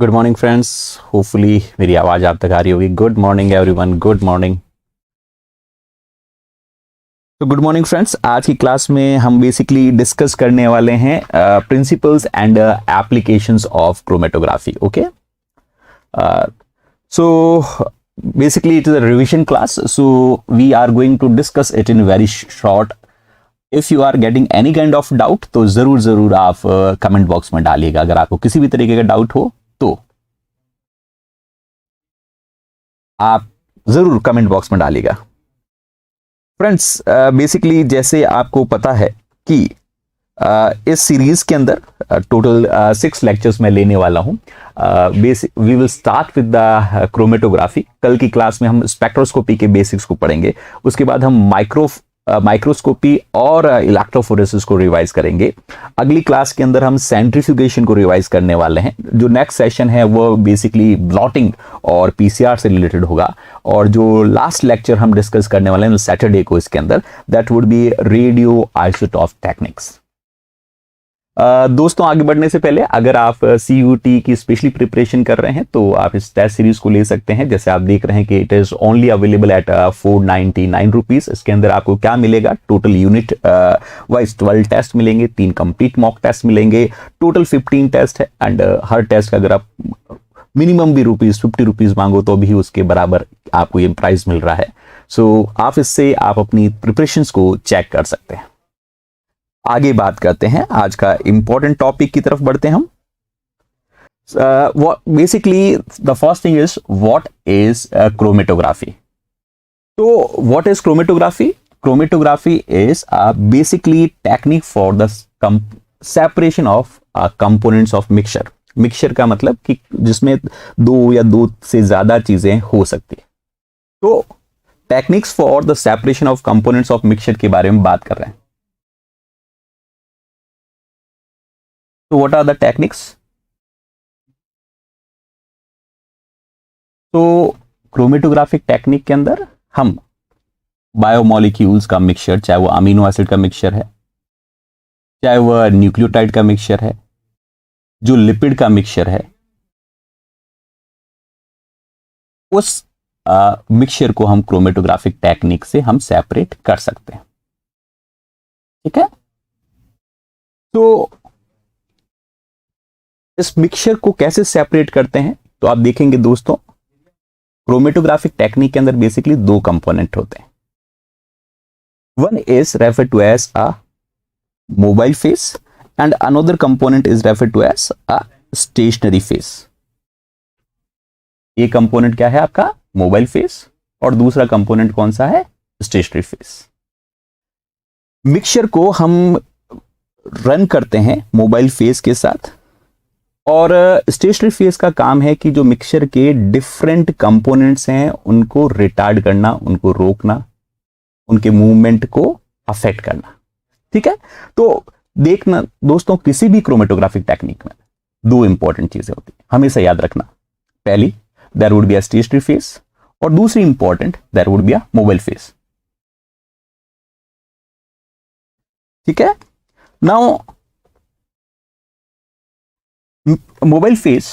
Good morning friends. Hopefully मेरी आवाज़ आप तक आ रही होगी। Good morning everyone, good morning. तो गुड मॉर्निंग फ्रेंड्स, आज की क्लास में हम बेसिकली डिस्कस करने वाले हैं principles and applications of chromatography. Okay, so basically it is a revision class, so we are going to discuss it in very short. If you are getting any kind of doubt तो ज़रूर ज़रूर आप comment box में डालिएगा। अगर आपको किसी भी तरीके का डाउट हो तो आप ज़रूर कमेंट बॉक्स में डालिएगा। फ्रेंड्स, बेसिकली जैसे आपको पता है कि इस सीरीज के अंदर टोटल 6 लेक्चर्स मैं लेने वाला हूं। We will start with the chromatography. कल की क्लास में हम स्पेक्ट्रोस्कोपी के बेसिक्स को पढ़ेंगे। उसके बाद हम माइक्रोस्कोपी और इलेक्ट्रोफोरेसिस को रिवाइज करेंगे। अगली क्लास के अंदर हम सेंट्रीफ्यूगेशन को रिवाइज करने वाले हैं। जो नेक्स्ट सेशन है वो बेसिकली ब्लॉटिंग और पीसीआर से रिलेटेड होगा। और जो लास्ट लेक्चर हम डिस्कस करने वाले हैं सैटरडे को इसके अंदर, that would B radio isotope techniques. दोस्तों, आगे बढ़ने से पहले अगर आप CUT की स्पेशली प्रिपरेशन कर रहे हैं तो आप इस टेस्ट सीरीज को ले सकते हैं। जैसे आप देख रहे हैं कि it is only available at 499 rupees. इसके अंदर आपको क्या मिलेगा? टोटल यूनिट वाइज 12 टेस्ट मिलेंगे, 3 कंप्लीट मॉक टेस्ट मिलेंगे, टोटल 15 टेस्ट है। एंड हर टेस्ट का अगर आप मिनिमम भी ₹50 मांगो तो भी उसके बराबर आपको ये प्राइस मिल रहा है। सो आप इससे आप अपनी प्रिपरेशंस को चेक कर सकते हैं। आगे बात करते हैं, आज का इंपॉर्टेंट टॉपिक की तरफ बढ़ते हैं हम। Basically the first thing is what is chromatography. तो what is chromatography? Chromatography is basically technique for the separation of components of mixture. Mixture का मतलब कि जिसमें दो या दो से ज्यादा चीजें हो सकती है। तो techniques for the separation of components of mixture के बारे में बात कर रहे हैं। तो व्हाट आर द टेक्निक्स? तो क्रोमेटोग्राफिक टेक्निक के अंदर हम बायोमोलिक्यूल्स का मिक्सचर, चाहे वो अमीनो एसिड का मिक्सचर है, चाहे वह न्यूक्लियोटाइड का मिक्सचर है, जो लिपिड का मिक्सचर है, उस मिक्सचर को हम क्रोमेटोग्राफिक टेक्निक से हम सेपरेट कर सकते हैं। ठीक है, तो इस मिक्सचर को कैसे सेपरेट करते हैं? तो आप देखेंगे दोस्तों, क्रोमेटोग्राफिक टेक्निक के अंदर बेसिकली 2 कंपोनेंट होते हैं। One is refer to as a mobile phase and another component is refer to as a stationary phase. ये कंपोनेंट क्या है आपका? Mobile phase. और दूसरा कंपोनेंट कौन सा है? Stationery face. मिक्सचर को हम रन करते हैं मोबाइल फेस के साथ, और स्टेशनरी फेस का काम है कि जो मिक्सचर के डिफरेंट कंपोनेंट्स हैं उनको रिटार्ड करना, उनको रोकना, उनके मूवमेंट को अफेक्ट करना। ठीक है, तो देखना दोस्तों, किसी भी क्रोमेटोग्राफिक टेक्निक में 2 इंपॉर्टेंट चीजें होती हैं, हमेशा याद रखना। पहली, there would be a stationary phase, और दूसरी important, there would be a mobile phase. ठीक है, नाउ मोबाइल फेस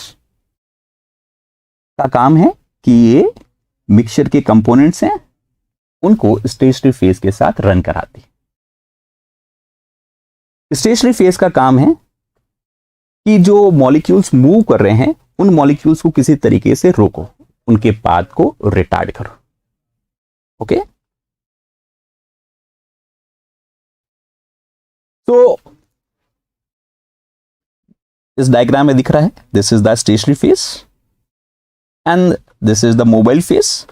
का काम है कि ये मिक्सचर के कंपोनेंट्स हैं उनको स्टेशनरी फेस के साथ रन कराती है। स्टेशनरी फेस का काम है कि जो मॉलिक्यूल्स मूव कर रहे हैं उन मॉलिक्यूल्स को किसी तरीके से रोको, उनके पाथ को रिटार्ड करो। ओके, तो इस डायग्राम में दिख रहा है, this is the stationary phase and this is the mobile phase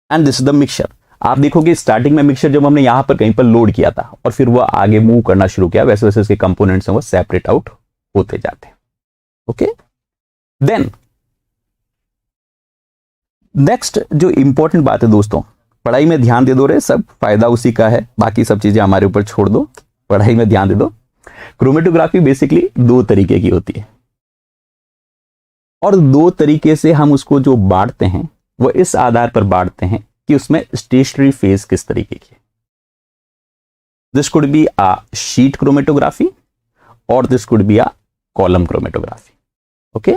and this is the mixture. आप देखोगे स्टार्टिंग में मिक्सचर जब हमने यहां पर कहीं पर लोड किया था और फिर वह आगे मूव करना शुरू किया, वैसे वैसे इसके कंपोनेंट्स हैं वो सेपरेट आउट होते जाते हैं। ओके, देन नेक्स्ट जो इंपॉर्टेंट बात है दोस्तों, पढ़ाई में ध्यान दे दो रे, सब फायदा उसी का है, बाकी सब चीजें हमारे ऊपर छोड़ दो, पढ़ाई में ध्यान दे दो। क्रोमेटोग्राफी बेसिकली 2 तरीके की होती है, और 2 तरीके से हम उसको जो बांटते हैं वो इस आधार पर बांटते हैं कि उसमें स्टेशनरी फेस किस तरीके की है। This could be a sheet chromatography और this could be a column chromatography. Okay,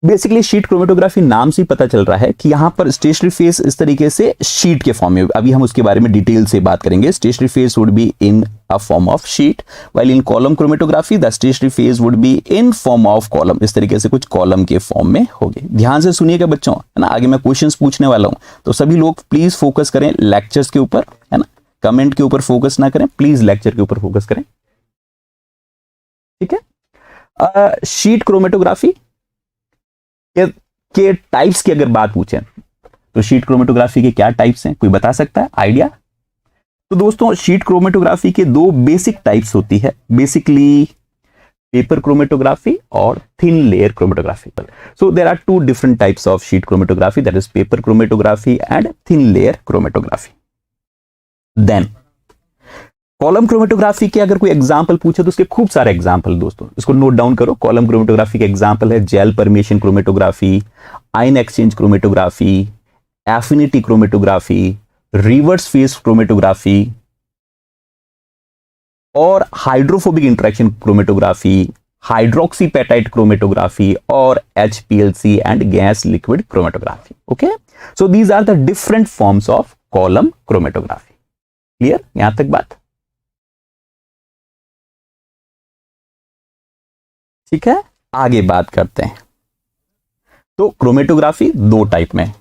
basically sheet chromatography नाम से ही पता चल रहा है कि यहां पर स्टेशनरी फेस इस तरीके से शीट के फॉर्म में, अभी हम उसके बारे में डिटेल से बात करेंगे। Stationary phase would be in a form of sheet, while in column chromatography the stationary phase would be in form of column. इस तरीके से कुछ कॉलम के फॉर्म में होगी। ध्यान से सुनिएगा बच्चों, है ना, आगे मैं क्वेश्चंस पूछने वाला हूं, तो सभी लोग प्लीज फोकस करें लेक्चर्स के ऊपर, है ना, कमेंट के ऊपर फोकस ना करें, प्लीज लेक्चर के ऊपर फोकस करें, ठीक है। शीट क्रोमेटोग्राफी के टाइप्स की अगर बात पूछें तो शीट क्रोमेटोग्राफी के क्या टाइप्स हैं, कोई बता सकता है आइडिया? तो दोस्तों शीट क्रोमेटोग्राफी के दो बेसिक टाइप्स होती है, बेसिकली पेपर क्रोमेटोग्राफी और thin layer chromatography. So there are two different types of sheet chromatography, that is paper chromatography and thin layer chromatography. Then column chromatography के अगर कोई एग्जांपल पूछे तो उसके खूब सारे एग्जांपल दोस्तों, इसको नोट डाउन करो। कॉलम क्रोमेटोग्राफी के एग्जांपल है gel permeation chromatography, ion exchange chromatography, affinity chromatography, reverse phase chromatography और hydrophobic interaction chromatography, hydroxyapatite chromatography और HPLC and gas liquid chromatography. Okay, so these are the different forms of column chromatography. Clear यहां तक बात? ठीक है, आगे बात करते हैं। तो क्रोमेटोग्राफी दो टाइप में,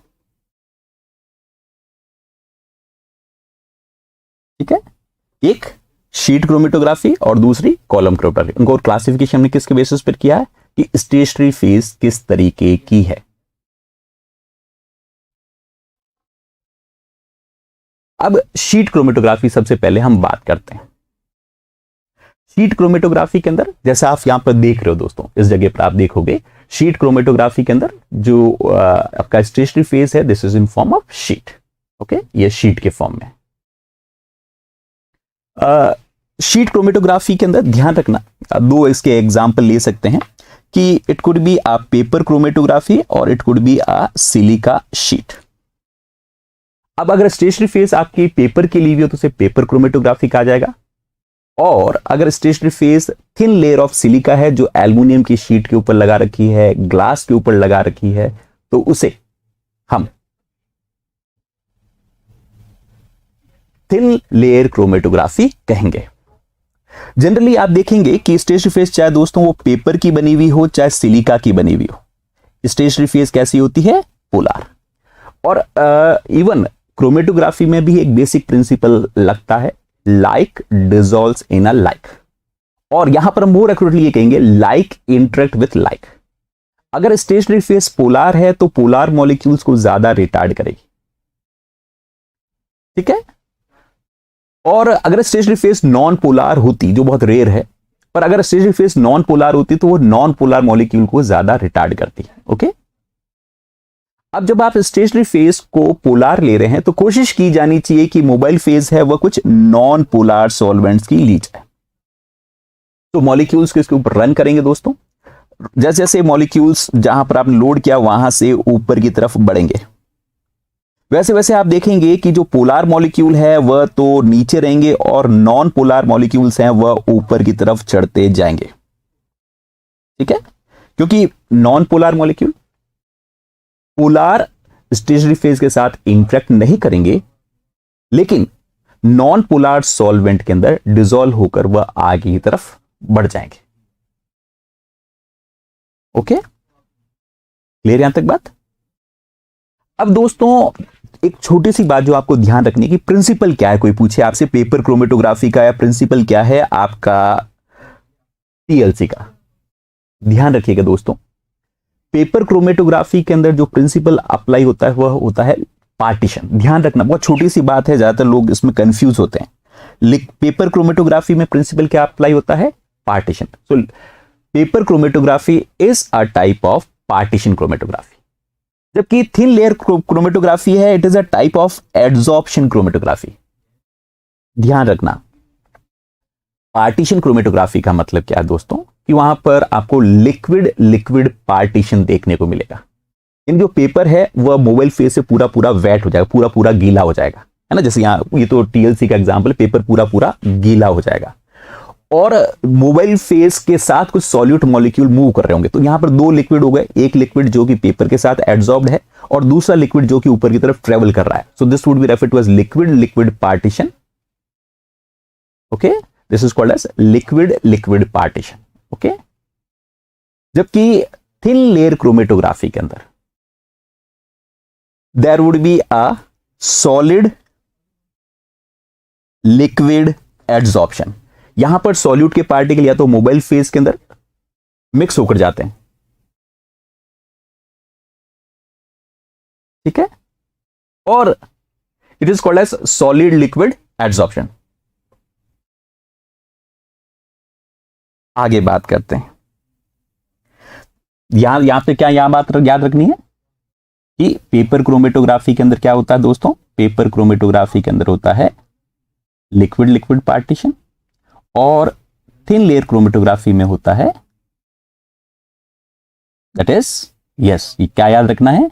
ठीक है, एक शीट क्रोमेटोग्राफी और दूसरी कॉलम क्रोमेटोग्राफी। उनको क्लासिफिकेशन हमने किसके बेसिस पर किया है कि स्टेशनरी फेस किस तरीके की है। अब शीट क्रोमेटोग्राफी सबसे पहले हम बात करते हैं। शीट क्रोमेटोग्राफी के अंदर जैसा आप यहां पर देख रहे हो दोस्तों, इस जगह पर आप देखोगे शीट क्रोमेटोग्राफी के अंदर जो आपका स्टेशनरी फेस है, this is in form of sheet. Okay, ये शीट के फॉर्म में। शीट क्रोमेटोग्राफी के अंदर ध्यान रखना, दो इसके एग्जांपल ले सकते हैं कि it could be a paper chromatography और it could be a silica sheet. अब अगर स्टेशनरी फेस आपकी पेपर के लिए भी हो तो उसे पेपर क्रोमेटोग्राफी कहा जाएगा, और अगर stationary phase thin layer of silica है जो एल्युमिनियम की शीट के ऊपर लगा रखी है, ग्लास के ऊपर लगा रखी है, तो उसे हम थिन लेयर क्रोमेटोग्राफी कहेंगे। जनरली आप देखेंगे कि स्टेशनरी फेस चाहे दोस्तों वो पेपर की बनी हुई हो चाहे सिलिका की बनी हुई हो, स्टेशनरी फेस कैसी होती है? पोलर। और इवन क्रोमेटोग्राफी में भी एक बेसिक प्रिंसिपल लगता है, like dissolves in a like, और यहां पर मोर एक्यूरेटली ये कहेंगे लाइक इंटरेक्ट विथ लाइक। अगर स्टेशनरी फेस पोलर है तो पोलर मॉलिक्यूल्स को ज्यादा रिटार्ड करेगी, ठीक है। और अगर स्टेशनरी फेस नॉन पोलर होती, जो बहुत रेयर है, पर अगर स्टेशनरी फेस नॉन पोलर होती तो वो नॉन पोलर मॉलिक्यूल को ज्यादा रिटार्ड करती है। ओके, अब जब आप स्टेशनरी फेस को पोलर ले रहे हैं तो कोशिश की जानी चाहिए कि मोबाइल फेस है वह कुछ नॉन पोलर सॉल्वेंट्स की ली जाए। तो मॉलिक्यूल्स को इसके ऊपर रन करेंगे दोस्तों, जैसे जैसे मॉलिक्यूल्स जहां पर आपने लोड किया वहां से ऊपर की तरफ बढ़ेंगे, वैसे वैसे आप देखेंगे कि जो पोलर मॉलिक्यूल है वह तो नीचे रहेंगे और नॉन पोलर मॉलिक्यूल्स हैं वह ऊपर की तरफ चढ़ते जाएंगे, ठीक है। क्योंकि non polar molecule polar stationary phase के साथ इंटरेक्ट नहीं करेंगे, लेकिन नॉन पोलर सॉल्वेंट के अंदर डिसॉल्व होकर वह आगे की तरफ बढ़ जाएंगे। ओके, क्लियर यहां तक बात? अब दोस्तों एक छोटी सी बात जो आपको ध्यान रखनी है कि प्रिंसिपल क्या है। कोई पूछे आपसे पेपर क्रोमेटोग्राफी का या प्रिंसिपल क्या है आपका TLC का, ध्यान रखिएगा दोस्तों। पेपर क्रोमेटोग्राफी के अंदर जो प्रिंसिपल अप्लाई होता है वह होता है पार्टीशन। ध्यान रखना, बहुत छोटी सी बात है, ज्यादातर लोग इसमें कंफ्यूज होते हैं। पेपर क्रोमेटोग्राफी में प्रिंसिपल क्या अप्लाई होता है? Partition. So paper chromatography is a type of partition chromatography, जबकि थिन लेयर क्रोमेटोग्राफी है, it is a type of adsorption chromatography. ध्यान रखना, पार्टीशन क्रोमेटोग्राफी का मतलब क्या है दोस्तों कि वहां पर आपको लिक्विड लिक्विड पार्टीशन देखने को मिलेगा। इन जो पेपर है वह मोबाइल फेस से पूरा पूरा वेट हो जाएगा, पूरा पूरा गीला हो जाएगा, है ना। जैसे यहाँ ये तो TLC का एग्जांपल, पेपर पूरा पूरा गीला हो जाएगा, और मोबाइल फेस के साथ कुछ सॉल्यूट मॉलिक्यूल मूव कर रहे होंगे। तो यहां पर दो लिक्विड हो गए, एक लिक्विड जो कि पेपर के साथ एडसॉर्ब्ड है और दूसरा लिक्विड जो कि ऊपर की तरफ ट्रेवल कर रहा है। So this would be referred to as liquid liquid partition. Okay, this is called as liquid liquid partition. Okay, जबकि थिन लेयर क्रोमेटोग्राफी के अंदर there would be a solid liquid adsorption. यहां पर सॉल्यूट के particle या तो mobile phase के अंदर मिक्स होकर जाते हैं, ठीक है, और it is called as solid liquid adsorption. आगे बात करते हैं। यहां पे क्या यहां बात याद रखनी है कि पेपर क्रोमेटोग्राफी के अंदर क्या होता है दोस्तों, पेपर क्रोमेटोग्राफी के अंदर होता है लिक्विड लिक्विड पार्टीशन, और थिन लेयर क्रोमेटोग्राफी में होता है दैट इज, यस, ये क्या याद रखना है,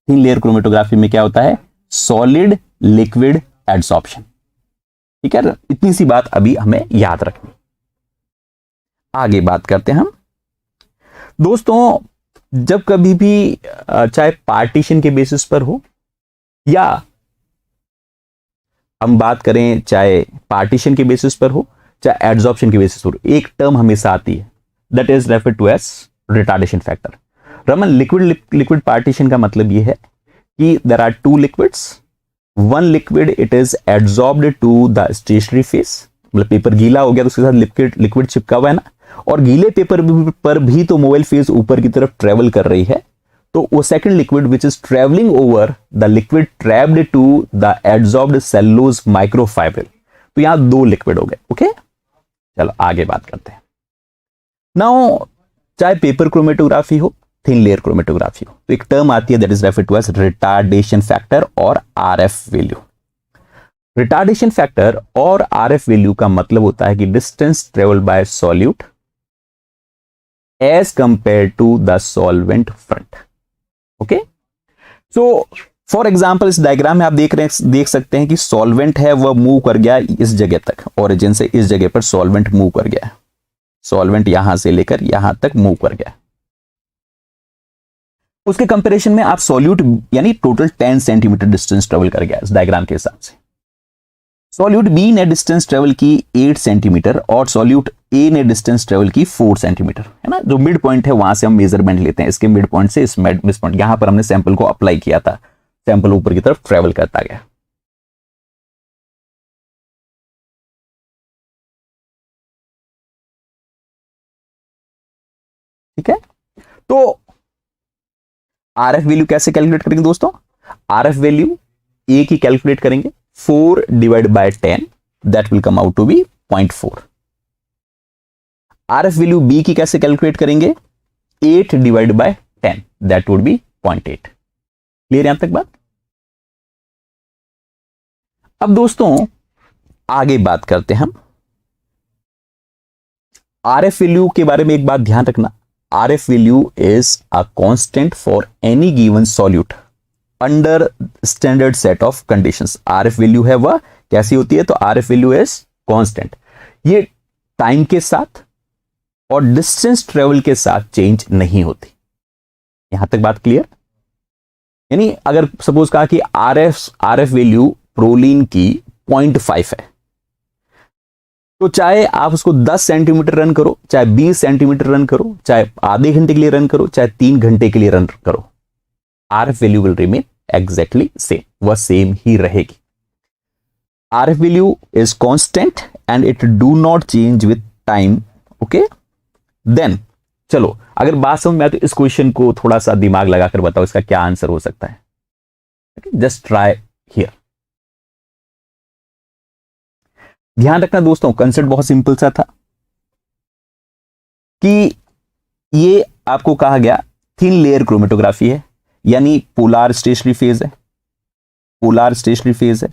थिन लेयर क्रोमेटोग्राफी में क्या होता है, सॉलिड लिक्विड एडसॉर्प्शन। ठीक है, इतनी सी बात अभी हमें याद रखनी। आगे बात करते हैं हम दोस्तों। जब कभी भी चाहे पार्टीशन के बेसिस पर हो या हम बात करें चाहे पार्टीशन के बेसिस पर हो चाहे एडसॉर्प्शन के बेसिस पर, एक टर्म हमेशा आती है that is referred to as retardation factor. Raman, liquid liquid partition का मतलब यह है कि there are two liquids, one liquid it is adsorbed to the stationary phase, मतलब पेपर गीला हो गया तो उसके साथ लिक्विड लिक्विड चिपका हुआ है ना, और गीले पेपर पर भी तो मोबाइल फेस ऊपर की तरफ ट्रेवल कर रही है, तो वो second liquid which is travelling over the liquid trapped to the adsorbed cellulose microfibril. तो यहां दो लिक्विड हो गए। ओके, चलो आगे बात करते हैं। नाउ चाहे पेपर क्रोमेटोग्राफी हो थिन लेयर क्रोमेटोग्राफी हो, तो एक टर्म आती है that is referred to as retardation factor और आरएफ वैल्यू। रिटार्डेशन फैक्टर और आरएफ वैल्यू का मतलब होता है कि distance travel by solute as compare to the solvent front. Okay, so for example इस डायग्राम में आप देख सकते हैं कि सॉल्वेंट है वह मूव कर गया इस जगह तक, ओरिजिन से इस जगह पर सॉल्वेंट मूव कर गया, सॉल्वेंट यहां से लेकर यहां तक मूव कर गया। उसके कंपैरिजन में आप सॉल्यूट यानी टोटल 10 सेंटीमीटर डिस्टेंस ट्रेवल कर गया इस डायग्राम के हिसाब से। सॉल्यूट बी ने डिस्टेंस ट्रेवल की 8 सेंटीमीटर और सॉल्यूट ए ने डिस्टेंस ट्रेवल की 4 सेंटीमीटर, है ना। जो मिड पॉइंट है वहां से हम मेजरमेंट लेते हैं, इसके मिड पॉइंट से इस मिड पॉइंट, यहां पर हमने सैंपल को अप्लाई किया था, सैंपल ऊपर की तरफ ट्रेवल करता गया। ठीक है, तो आरएफ वैल्यू कैसे कैलकुलेट करेंगे दोस्तों, आरएफ वैल्यू ए की कैलकुलेट करेंगे 4 divide by 10 that will come out to be 0.4। RF value B की कैसे कैलकुलेट करेंगे, 8 divide by 10 that would be 0.8। Clear यहां तक बात। अब दोस्तों आगे बात करते हैं हम आरएफ वैल्यू के बारे में। एक बात ध्यान रखना, RF value is a constant for any given solute under standard set of conditions. RF value है वह कैसी होती है, तो आरएफ वैल्यू इज कांस्टेंट, ये टाइम के साथ और डिस्टेंस ट्रेवल के साथ चेंज नहीं होती। यहां तक बात क्लियर। यानी अगर सपोज कहा कि आरएफ वैल्यू प्रोलीन की 0.5 है, तो चाहे आप उसको 10 सेंटीमीटर रन करो, चाहे 20 सेंटीमीटर रन करो, चाहे आधे घंटे के लिए रन करो, चाहे 3 घंटे के लिए रन करो, RF value will remain exactly same, वह सेम ही रहेगी। RF value is constant and it do not change with time. Okay, then चलो अगर बात समझ में आए तो इस क्वेश्चन को थोड़ा सा दिमाग लगाकर बताओ इसका क्या आंसर हो सकता है। Just try here. ध्यान रखना दोस्तों, कंसेप्ट बहुत सिंपल सा था कि ये आपको कहा गया थिन लेयर क्रोमेटोग्राफी है, यानी पोलार स्टेशनरी फेज है, पोलार स्टेशनरी फेज है।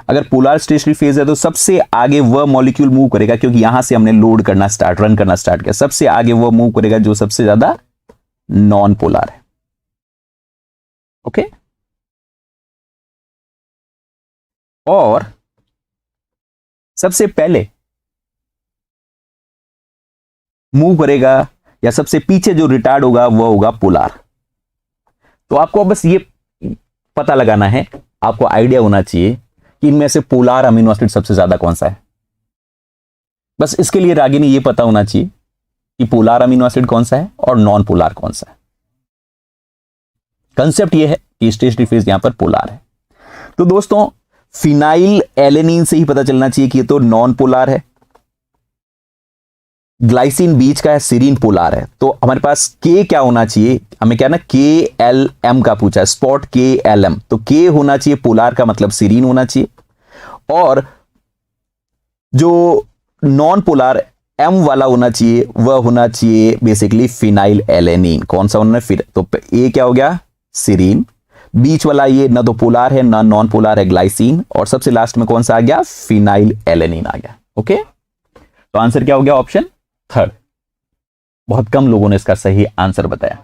अगर पोलार स्टेशनरी फेज है तो सबसे आगे वह मॉलिक्यूल मूव करेगा, क्योंकि यहां से हमने लोड करना स्टार्ट रन करना स्टार्ट किया, सबसे आगे वह मूव करेगा जो सबसे ज्यादा नॉन पोलार है। ओके, और सबसे पहले मूव करेगा, या सबसे पीछे जो रिटार्ड होगा वो होगा पोलार। तो आपको बस ये पता लगाना है, आपको आइडिया होना चाहिए कि इनमें से पोलार अमीनो एसिड सबसे ज्यादा कौन सा है। बस इसके लिए रागिनी ये पता होना चाहिए कि पोलार अमीनो एसिड कौन सा है और नॉन पोलार कौन सा है। कंसेप्ट ये है कि स्टेशनरी फेज यहां पर पोलार है। तो दोस्तों फिनाइल एलेनिन से ही पता चलना चाहिए कि ये तो नॉन पोलार है। ग्लाइसिन बीच का है, सीरीन पोलार है। तो हमारे पास के क्या होना चाहिए, हमें क्या ना KLM का पूछा है, स्पॉट KLM, तो के होना चाहिए पोलार का मतलब सीरीन होना चाहिए, और जो नॉन पोलार M वाला होना चाहिए वह होना चाहिए बेसिकली फिनाइल एलेनिन। कौन सा होना है फिर, तो ए क्या हो गया सीरीन, बीच वाला ये ना तो पोलार है ना नॉन पोलार है ग्लाइसिन, और सबसे लास्ट में कौन सा आ गया फिनाइल एलेनिन आ गया। ओके, तो आंसर क्या हो गया ऑप्शन थर्ड। बहुत कम लोगों ने इसका सही आंसर बताया।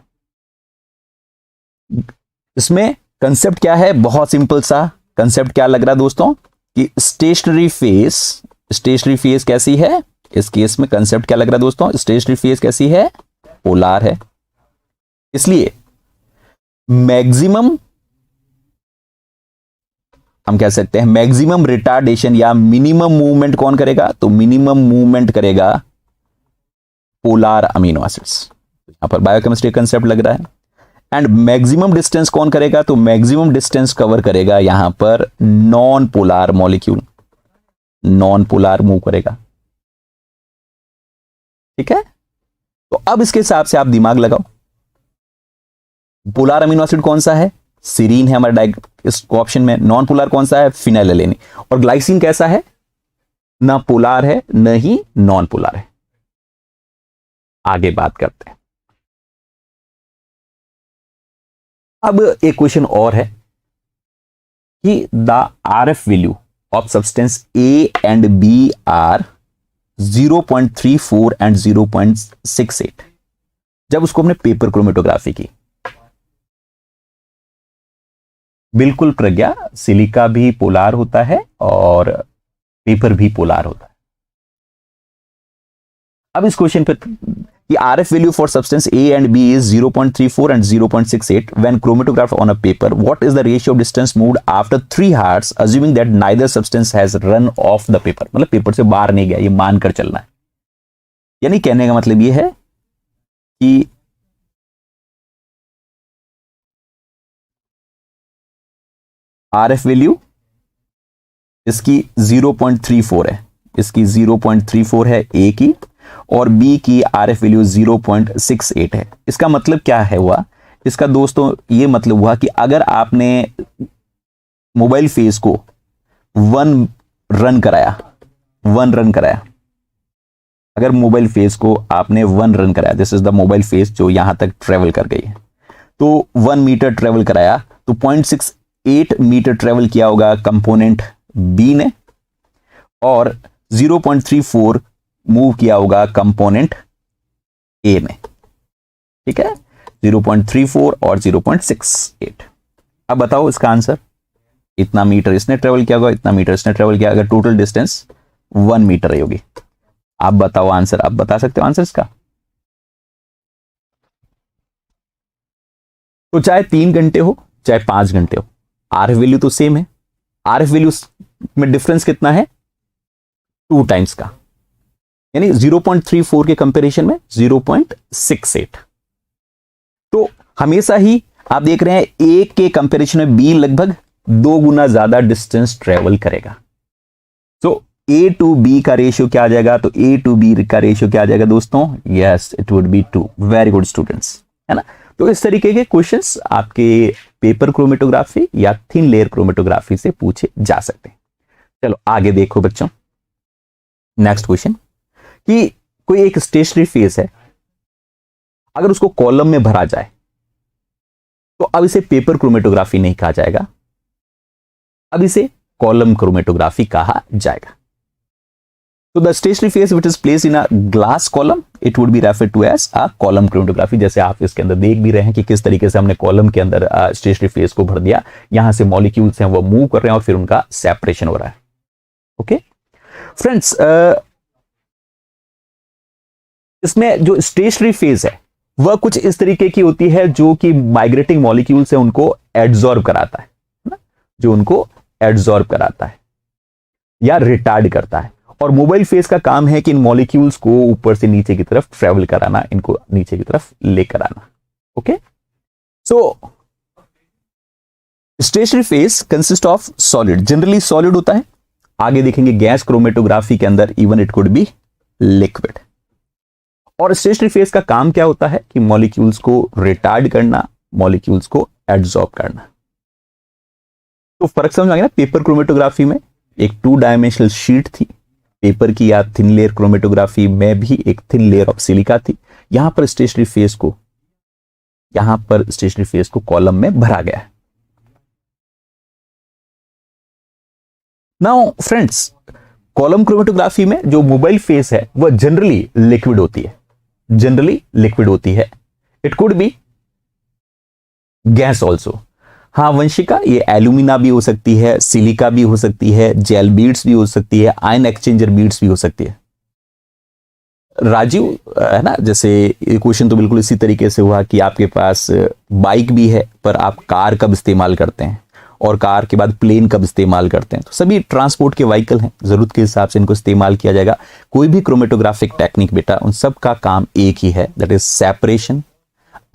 इसमें कंसेप्ट क्या है, बहुत सिंपल सा कंसेप्ट क्या लग रहा है दोस्तों कि स्टेशनरी फेज कैसी है, इस केस में कंसेप्ट क्या लग रहा है दोस्तों, स्टेशनरी फेज कैसी है पोलार है, इसलिए मैक्सिमम हम कह सकते हैं मैक्सिमम रिटार्डेशन या मिनिमम मूवमेंट कौन करेगा, तो मिनिमम मूवमेंट करेगा पोलार अमीनो एसिड्स। यहां पर बायोकेमिस्ट्री कंसेप्ट लग रहा है। एंड मैक्सिमम डिस्टेंस कौन करेगा, तो मैक्सिमम डिस्टेंस कवर करेगा यहां पर non polar molecule, non polar move करेगा। ठीक है, तो अब इसके हिसाब से आप दिमाग लगाओ, पोलार अमीनो एसिड कौन सा है, सीरीन है हमारा इस ऑप्शन में। नॉन पोलार कौन सा है, फिनाइलएलेनिन। और ग्लाइसिन कैसा है, ना पोलार है न ही नॉन पोलार है। आगे बात करते हैं। अब एक क्वेश्चन और है कि the RF value of substance A and B are 0.34 and 0.68 जब उसको हमने पेपर क्रोमेटोग्राफी की। बिल्कुल प्रज्ञा, सिलिका भी पोलार होता है और पेपर भी पोलार होता है। अब इस क्वेश्चन पे कि RF value for substance A and B is 0.34 and 0.68 when chromatographed on a paper. What is the ratio of distance moved after 3 hours, assuming that neither substance has run off the paper? मतलब paper से बाहर नहीं गया, ये मानकर चलना है। यानी कहने का मतलब ये है कि RF वैल्यू इसकी 0.34 है, इसकी 0.34 है A की, और B की RF वैल्यू 0.68 है। इसका मतलब क्या है हुआ, इसका दोस्तों ये मतलब हुआ कि अगर आपने मोबाइल फेज को 1 रन कराया, अगर मोबाइल फेज को आपने 1 रन कराया, this is the mobile phase जो यहां तक ट्रेवल कर गई है, तो 1 मीटर ट्रेवल कराया, तो 0.68 मीटर ट्रेवल किया होगा कंपोनेंट B ने, और 0.34 मूव किया होगा कंपोनेंट A में। ठीक है, 0.34 और 0.68। अब बताओ इसका आंसर, इतना मीटर इसने ट्रेवल किया होगा, इतना मीटर इसने ट्रेवल किया, अगर टोटल डिस्टेंस 1 मीटर रही होगी। आप बताओ आंसर, आप बता सकते हो आंसर इसका। तो चाहे 3 घंटे हो चाहे 5 घंटे हो, RF वैल्यू तो सेम है। RF वैल्यू में डिफरेंस कितना है, 2 टाइम्स का, यानी 0.34 के कंपैरिजन में 0.68। तो हमेशा ही आप देख रहे हैं A के कंपैरिजन में B लगभग 2 गुना ज्यादा डिस्टेंस ट्रेवल करेगा। तो A to B का रेशियो क्या आ जाएगा, तो A to B का रेशियो क्या आ जाएगा दोस्तों, yes it would B 2। Very good students, है ना। तो इस तरीके के क्वेश्चंस आपके पेपर क्रोमेटोग्राफी या थिन लेयर क्रोमेटोग्राफी से पूछे जा सकते हैं। चलो आगे देखो बच्चों, नेक्स्ट क्वेश्चन कि कोई एक स्टेशनरी फेस है, अगर उसको कॉलम में भरा जाए तो अब इसे पेपर क्रोमेटोग्राफी नहीं कहा जाएगा, अब इसे कॉलम क्रोमेटोग्राफी कहा जाएगा। तो the stationary phase which is placed in a glass column, it would be referred to as a column chromatography. जैसे आप इसके अंदर देख भी रहे हैं कि किस तरीके से हमने कॉलम के अंदर स्टेशनरी फेस को भर दिया, यहां से मॉलिक्यूल्स हैं वो मूव कर रहे हैं और फिर उनका सेपरेशन हो रहा है। ओके फ्रेंड्स, इसमें जो स्टेशनरी फेज है वह कुछ इस तरीके की होती है जो कि माइग्रेटिंग मॉलिक्यूल से उनको एड्सॉर्ब कराता है ना, जो उनको एड्सॉर्ब कराता है या रिटार्ड करता है। और मोबाइल फेज का काम है कि इन मॉलिक्यूल्स को ऊपर से नीचे की तरफ ट्रेवल कराना, इनको नीचे की तरफ लेकर आना। Okay, so stationary phase consist of solid, generally solid होता है। आगे देखेंगे गैस क्रोमेटोग्राफी के अंदर even it could B liquid. और स्टेशनरी फेज का काम क्या होता है कि मॉलिक्यूल्स को रिटार्ड करना, मॉलिक्यूल्स को एड्सॉर्ब करना। तो फर्क समझ आ गया ना। पेपर क्रोमेटोग्राफी में एक 2 डायमेंशनल शीट थी पेपर की, या थिन लेयर क्रोमेटोग्राफी में भी एक थिन लेयर ऑफ सिलिका थी। यहां पर स्टेशनरी फेज को कॉलम में भरा गया है। नाउ फ्रेंड्स, कॉलम क्रोमेटोग्राफी में जो मोबाइल फेज है वह जनरली लिक्विड होती है। It could B gas also. हाँ वंशिका, ये एल्यूमिना भी हो सकती है, सिलिका भी हो सकती है, जेल बीड्स भी हो सकती है, आयन एक्सचेंजर बीड्स भी हो सकती है। राजीव, है ना, जैसे क्वेश्चन तो बिल्कुल इसी तरीके से हुआ कि आपके पास बाइक भी है पर आप कार कब इस्तेमाल करते हैं, और कार के बाद प्लेन कब इस्तेमाल करते हैं। तो सभी ट्रांसपोर्ट के व्हीकल हैं, जरूरत के हिसाब से इनको इस्तेमाल किया जाएगा। कोई भी क्रोमेटोग्राफिक टेक्निक बेटा, उन सब का काम एक ही है, that is separation,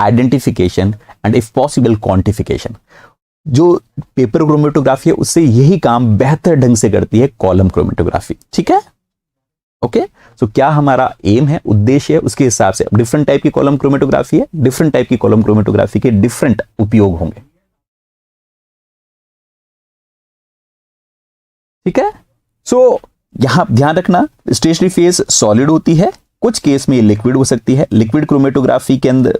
identification and if possible quantification. जो पेपर क्रोमेटोग्राफी है उससे यही काम बेहतर ढंग से करती है कॉलम क्रोमेटोग्राफी। ठीक है, ओके। सो क्या हमारा एम है, उद्देश्य है, उसके हिसाब से डिफरेंट टाइप की कॉलम क्रोमेटोग्राफी है, डिफरेंट टाइप की कॉलम क्रोमेटोग्राफी के डिफरेंट उपयोग होंगे। ठीक है, सो यहां ध्यान रखना, स्टेशनरी फेज सॉलिड होती है, कुछ केस में लिक्विड हो सकती है। लिक्विड क्रोमेटोग्राफी के अंदर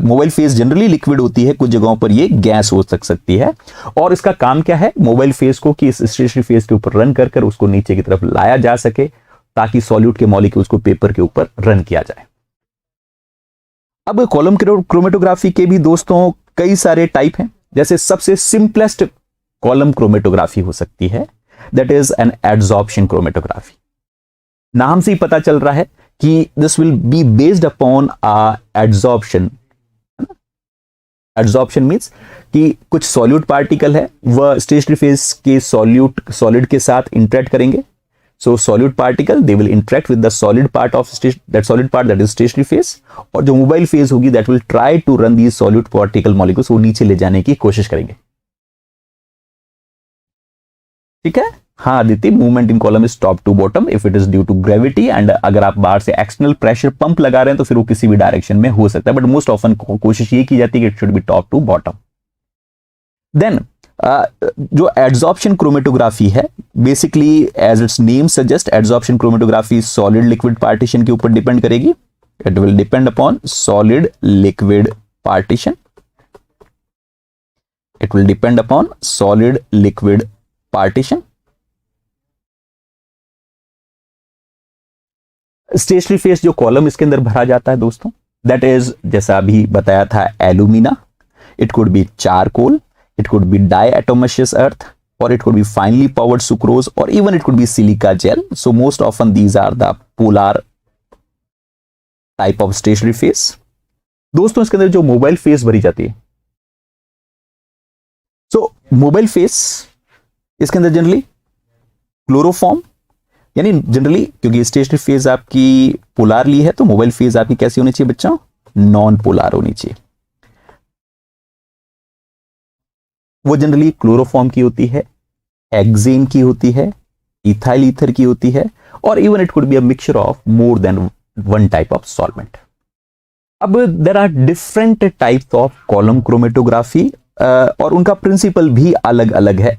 मोबाइल फेज जनरली लिक्विड होती है, कुछ जगहों पर ये गैस हो सकती है। और इसका काम क्या है, मोबाइल फेज को कि इस स्टेशनरी फेज के ऊपर रन कर उसको नीचे की तरफ लाया जा सके, ताकि सॉल्यूट के मॉलिक्यूल्स को पेपर के ऊपर रन किया जाए। अब कॉलम क्रोमेटोग्राफी के भी दोस्तों कई सारे टाइप हैं। जैसे सबसे सिंपलेस्ट कॉलम क्रोमेटोग्राफी हो सकती है, that is an adsorption chromatography. नाम से ही पता चल रहा है कि this will be based upon adsorption. Adsorption means कि कुछ सॉल्यूट पार्टिकल है, वह स्टेशनरी फेज के सॉलिड के साथ इंटरेक्ट करेंगे। So solid particle they will interact with the solid part of solid part, that is stationary phase. और जो मोबाइल फेज होगी that will try to run these solid particle molecules, वो नीचे ले जाने की कोशिश करेंगे। ठीक है, हाँ Aditya, movement in column is top to bottom if it is due to gravity. And अगर आप बाहर से एक्सटर्नल प्रेशर पंप लगा रहे हैं तो फिर वो किसी भी डायरेक्शन में हो सकता है, बट मोस्ट ऑफन कोशिश ये की जाती है कि it should be top to bottom. Then जो एड्सॉर्प्शन क्रोमेटोग्राफी है, basically as its name suggest, adsorption chromatography solid liquid partition के ऊपर डिपेंड करेगी। It will depend upon solid liquid partition. It will depend upon solid liquid partition. Stationary phase जो column इसके अंदर भरा जाता है दोस्तों, दैट इज जैसा अभी बताया था alumina, it could B charcoal, it could be diatomaceous earth, or it could be finely powdered sucrose, or even it could be silica gel. So most often these are the polar type of stationary phase. दोस्तों इसके अंदर जो mobile phase भरी जाती है, सो mobile phase इसके अंदर generally chloroform, यानी जनरली क्योंकि स्टेशनरी फेज आपकी पोलार ली है तो मोबाइल फेज आपकी कैसी होनी चाहिए बच्चों, नॉन पोलार होनी चाहिए। वो जनरली क्लोरोफॉर्म की होती है, हेक्सेन की होती है, इथाइल ईथर की होती है, और even it could be a mixture of more than one type of solvent. अब there are different types of column chromatography और उनका प्रिंसिपल भी अलग अलग है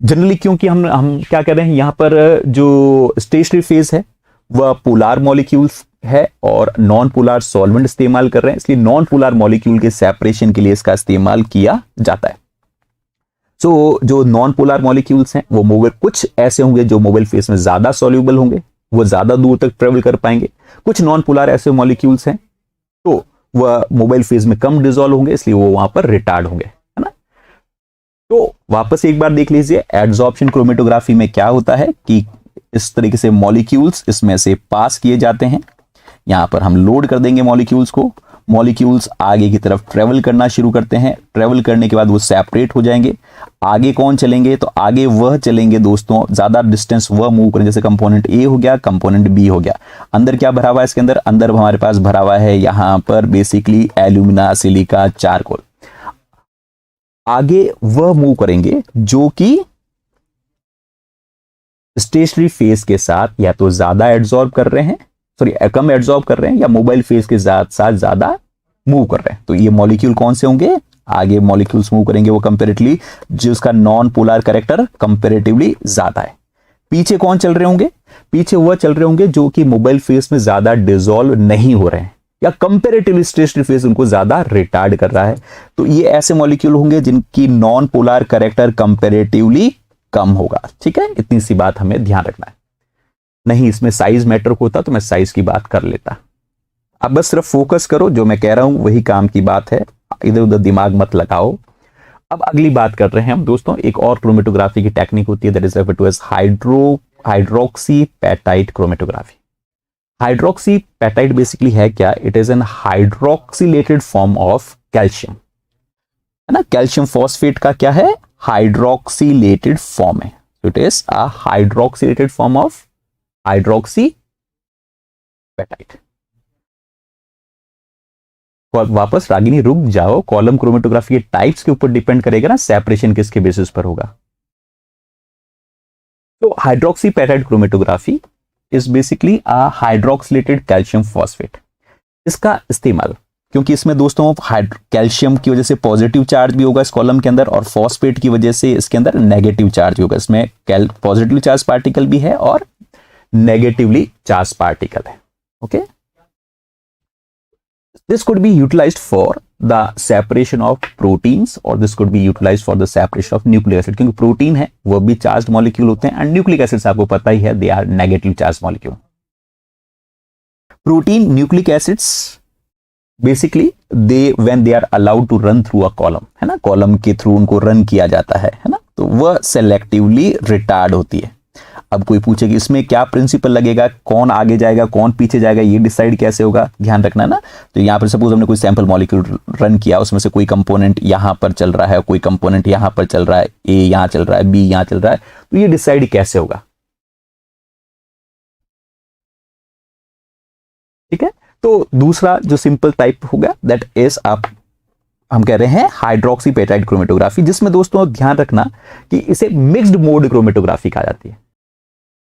जनरली, क्योंकि हम क्या कर रहे हैं यहां पर, जो स्टेशनरी फेज है वह पोलार मॉलिक्यूल्स है और नॉन पोलार सॉल्वेंट इस्तेमाल कर रहे हैं, इसलिए नॉन पोलार मॉलिक्यूल के सेपरेशन के लिए इसका इस्तेमाल किया जाता है। सो जो नॉन पोलर मॉलिक्यूल्स हैं वो मोबाइल कुछ ऐसे होंगे जो मोबाइल फेज में ज्यादा सॉल्यूबल होंगे, वो ज्यादा दूर तक ट्रेवल कर पाएंगे। कुछ नॉन पोलर ऐसे मॉलिक्यूल्स हैं तो वह मोबाइल फेज में कम डिसॉल्व होंगे, इसलिए वो वहां पर रिटार्ड होंगे, है ना। तो वापस एक बार देख लीजिए, एड्सॉर्प्शन क्रोमेटोग्राफी में क्या होता है कि इस तरीके से मॉलिक्यूल्स इसमें से पास किए जाते हैं, यहां पर हम लोड कर देंगे मॉलिक्यूल्स को। मॉलिक्यूल्स आगे की तरफ ट्रेवल करना शुरू करते हैं। ट्रेवल करने के बाद वो सेपरेट हो जाएंगे। आगे कौन चलेंगे, तो आगे वह चलेंगे दोस्तों, ज्यादा डिस्टेंस वह मूव करेंगे, जैसे कंपोनेंट ए हो गया, कंपोनेंट बी हो गया। अंदर क्या भरा हुआ है इसके अंदर, अंदर हमारे पास भरा हुआ है यहां पर बेसिकली एल्यूमिना, सिलिका, चारकोल। आगे वह मूव करेंगे जो कि स्टेशनरी फेज के साथ या तो ज्यादा एब्जॉर्ब कर रहे हैं, सॉरी कम एब्जॉर्ब कर रहे हैं, या मोबाइल फेज के साथ साथ ज्यादा मूव कर रहे हैं। तो ये मॉलिक्यूल कौन से होंगे, आगे मॉलिक्यूल्स मूव करेंगे वो कंपैरेटिवली जिसका नॉन पोलर कैरेक्टर कंपैरेटिवली ज्यादा है। पीछे कौन चल रहे होंगे, पीछे वह चल रहे होंगे जो कि मोबाइल फेज में ज्यादा डिसॉल्व नहीं हो रहे हैं या कंपैरेटिवली स्टेशनरी फेज उनको ज्यादा रिटार्ड कर रहा है। तो ये ऐसे मॉलिक्यूल होंगे जिनकी नॉन पोलर कैरेक्टर कंपैरेटिवली कम होगा। ठीक है, इतनी सी बात हमें ध्यान रखना है। नहीं इसमें साइज मैटर होता तो मैं साइज की बात कर लेता। अब बस सिर्फ फोकस करो, जो मैं कह रहा हूं वही काम की बात है, इधर उधर दिमाग मत लगाओ। अब अगली बात कर रहे हैं हम दोस्तों, एक और क्रोमेटोग्राफी की टेक्निक होती है, that is referred to as hydroxyapatite chromatography. Hydroxyapatite basically है क्या, it is an hydroxylated form of calcium, है ना। कैल्शियम फॉस्फेट का क्या है, हाइड्रोक्सिलेटेड फॉर्म है। It is a hydroxylated form of hydroxyapatite. वापस रागिनी रुक जाओ, कॉलम क्रोमेटोग्राफी के टाइप्स के ऊपर डिपेंड करेगा ना, सेपरेशन किसके बेसिस पर होगा। तो hydroxyapatite chromatography is basically a hydroxylated calcium phosphate. इसका इस्तेमाल क्योंकि इसमें दोस्तों कैल्शियम की वजह से पॉजिटिव चार्ज भी होगा इस कॉलम के अंदर, और फॉस्फेट की वजह से इसके अंदर नेगेटिव चार्ज होगा। इसमें पॉजिटिव चार्ज पार्टिकल भी है और नेगेटिवली चार्ज पार्टिकल है। Okay, this could be utilized for the separation of proteins or this could be utilized for the separation of nucleic acid, क्योंकि प्रोटीन है वो भी चार्ज मॉलिक्यूल होते हैं एंड न्यूक्लिक एसिड्स आपको पता ही है they are negative charge molecule. Protein nucleic acids basically they when they are allowed to run through a column, है ना, कॉलम के थ्रू उनको रन किया जाता है ना, तो वह सेलेक्टिवली रिटार्ड होती है। अब कोई पूछे कि इसमें क्या प्रिंसिपल लगेगा, कौन आगे जाएगा कौन पीछे जाएगा, ये डिसाइड कैसे होगा, ध्यान रखना ना। तो यहाँ पर सपोज हमने कोई सैंपल मॉलिक्यूल रन किया, उसमें से कोई कंपोनेंट यहाँ पर चल रहा है, कोई कंपोनेंट यहाँ पर चल रहा है, ए यहाँ चल रहा है, बी यहाँ चल रहा है, तो ये डिसाइड कैसे होगा। ठीक है, तो दूसरा जो सिंपल टाइप होगा दैट इज आप हम कह रहे हैं हाइड्रोक्सीपेटाइट क्रोमेटोग्राफी, जिसमें दोस्तों ध्यान रखना कि इसे मिक्स्ड मोड क्रोमेटोग्राफी कहा जाती है,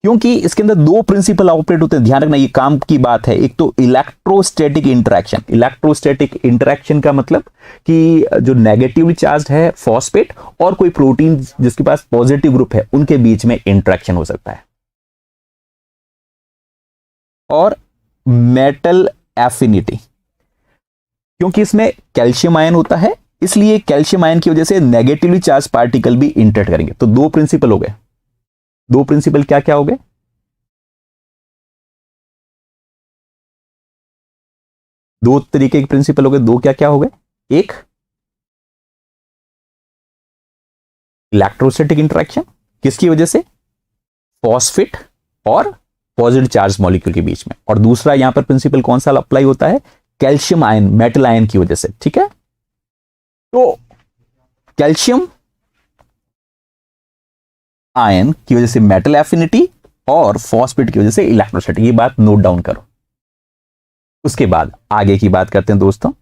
क्योंकि इसके अंदर दो प्रिंसिपल ऑपरेट होते हैं। ध्यान रखना ये काम की बात है। एक तो इलेक्ट्रोस्टैटिक इंटरेक्शन। इलेक्ट्रोस्टैटिक इंटरेक्शन का मतलब कि जो नेगेटिवली चार्ज है फॉस्फेट और कोई प्रोटीन जिसके पास पॉजिटिव ग्रुप है उनके बीच में इंटरेक्शन हो सकता है। और मेटल एफिनिटी, क्योंकि इसमें कैल्शियम आयन होता है इसलिए कैल्शियम आयन की वजह से नेगेटिवली चार्ज पार्टिकल भी इंटरेक्ट करेंगे। तो दो प्रिंसिपल हो गए। दो प्रिंसिपल क्या क्या हो गए, दो तरीके के प्रिंसिपल हो गए। दो क्या क्या हो गए, एक इलेक्ट्रोस्टैटिक इंटरेक्शन किसकी वजह से, फॉस्फेट और पॉजिटिव चार्ज मॉलिक्यूल के बीच में, और दूसरा यहां पर प्रिंसिपल कौन सा अप्लाई होता है, कैल्शियम आयन मेटल आयन की वजह से। ठीक है, तो कैल्शियम आयन की वजह से मेटल एफिनिटी और फॉस्फेट की वजह से इलेक्ट्रोस्टैटिक, ये बात नोट डाउन करो। उसके बाद आगे की बात करते हैं दोस्तों।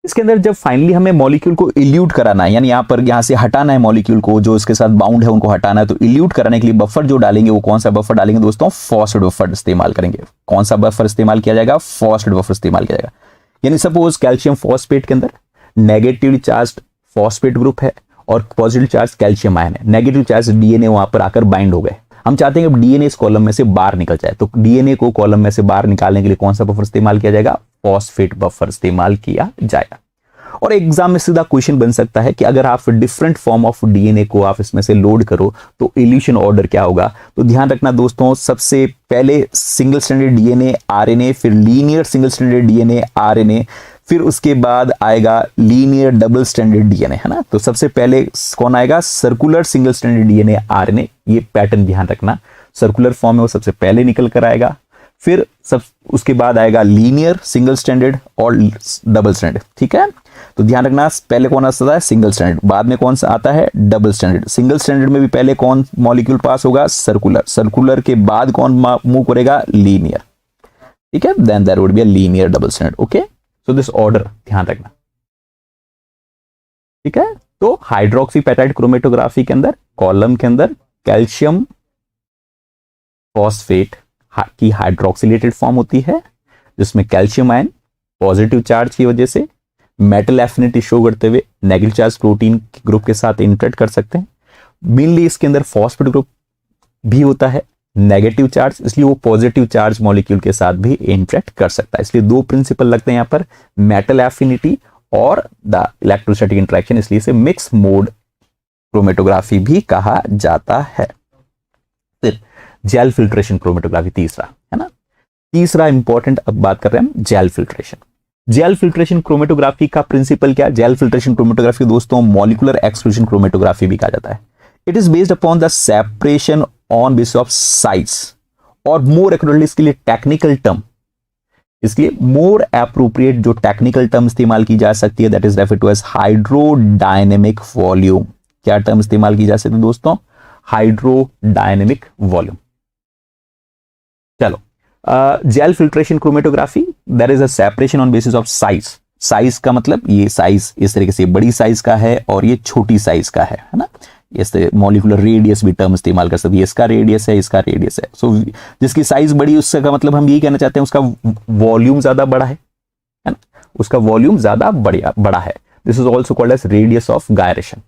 इसके अंदर जब फाइनली हमें मॉलिक्यूल को इल्यूट कराना है, यानी यहां से हटाना है मॉलिक्यूल को, जो इसके साथ बाउंड है उनको हटाना है, तो इल्यूट कराने के लिए बफर जो डालेंगे वो कौन सा बफर डालेंगे दोस्तों, फॉस्फेट बफर इस्तेमाल करेंगे। कौन सा बफर इस्तेमाल किया जाएगा, फॉस्फेट बफर इस्तेमाल किया जाएगा। यानी सपोज कैल्शियम फॉस्फेट के अंदर नेगेटिवली चार्ज फॉस्फेट ग्रुप है और पॉजिटिव चार्ज कैल्शियम आयन है, नेगेटिव चार्ज डीएनए वहां पर आकर बाइंड हो गए। हम चाहते हैं कि डीएनए इस कॉलम में से बाहर निकल जाए, तो डीएनए को कॉलम में से बाहर निकालने के लिए कौन सा बफर इस्तेमाल किया जाएगा, फॉस्फेट बफर इस्तेमाल किया जाएगा। और एग्जाम में सीधा क्वेश्चन बन सकता है कि अगर आप डिफरेंट फॉर्म ऑफ डीएनए को आप इसमें से लोड करो तो इल्यूशन ऑर्डर क्या होगा। तो ध्यान रखना दोस्तों, सबसे पहले सिंगल स्ट्रैंडेड डीएनए आरएनए, फिर linear single stranded DNA RNA, फिर उसके बाद आएगा लीनियर डबल स्ट्रैंडेड डीएनए, है ना। तो सबसे पहले कौन आएगा, circular single stranded DNA RNA. ये पैटर्न ध्यान रखना, सर्कुलर फॉर्म में वो सबसे पहले निकल कर आएगा, फिर सब उसके बाद आएगा लीनियर, सिंगल स्टैंडर्ड और डबल स्टैंडर्ड। ठीक है, तो ध्यान रखना पहले कौन आता है सिंगल स्टैंडर्ड, बाद में कौन सा आता है डबल स्टैंडर्ड। सिंगल स्टैंडर्ड में भी पहले कौन मॉलिक्यूल पास होगा सर्कुलर, सर्कुलर के बाद कौन मूव करेगा लीनियर। ठीक है, then there would be a linear double standard. Okay, so this order ध्यान रखना। ठीक है, तो हाइड्रोक्सीपेटाइड क्रोमेटोग्राफी के अंदर कॉलम के अंदर कैल्शियम फॉस्फेट की हाइड्रोक्सिलेटेड फॉर्म होती है, जिसमें कैल्शियम आयन पॉजिटिव चार्ज की वजह से मेटल एफिनिटी शो करते हुए नेगेटिव चार्ज प्रोटीन ग्रुप के साथ इंटरेक्ट कर सकते हैं। मेनली इसके अंदर फॉस्फेट ग्रुप भी होता है नेगेटिव चार्ज, इसलिए वो पॉजिटिव चार्ज मॉलिक्यूल के साथ भी इंटरेक्ट कर सकता है। इसलिए दो प्रिंसिपल लगते हैं यहां पर, मेटल एफिनिटी और द इलेक्ट्रोस्टैटिक इंटरेक्शन, इसलिए इसे मिक्स मोड क्रोमेटोग्राफी भी कहा जाता है। फिर जेल फिल्ट्रेशन क्रोमेटोग्राफी तीसरा है ना, तीसरा इंपॉर्टेंट अब बात कर रहे हैं हम gel filtration. Gel filtration chromatography का प्रिंसिपल क्या है? जेल फिल्ट्रेशन क्रोमेटोग्राफी दोस्तों मॉलिक्यूलर एक्सक्लूजन क्रोमेटोग्राफी भी कहा जाता है। It is based upon the separation on basis of size, और मोर एक्यूरेटली इसके लिए टेक्निकल टर्म, इसलिए मोर एप्रोप्रिएट जो टेक्निकल टर्म इस्तेमाल की जा सकती है that is referred to as hydrodynamic volume. क्या टर्म इस्तेमाल की जा सकती है दोस्तों? Hydrodynamic volume. चलो, jail filtration chromatography there is a separation on basis of size. Size का मतलब ये साइज इस तरीके से बड़ी साइज का है और ये छोटी साइज का है ना। इससे मॉलिक्यूलर रेडियस भी टर्म इस्तेमाल कर सकते हैं, इसका रेडियस है इसका रेडियस है। सो जिसकी साइज बड़ी उसका मतलब हम यही कहना चाहते हैं उसका वॉल्यूम ज्यादा बड़ा है ना, उसका वॉल्यूम ज्यादा बड़ा है। This is also called as radius of gyration.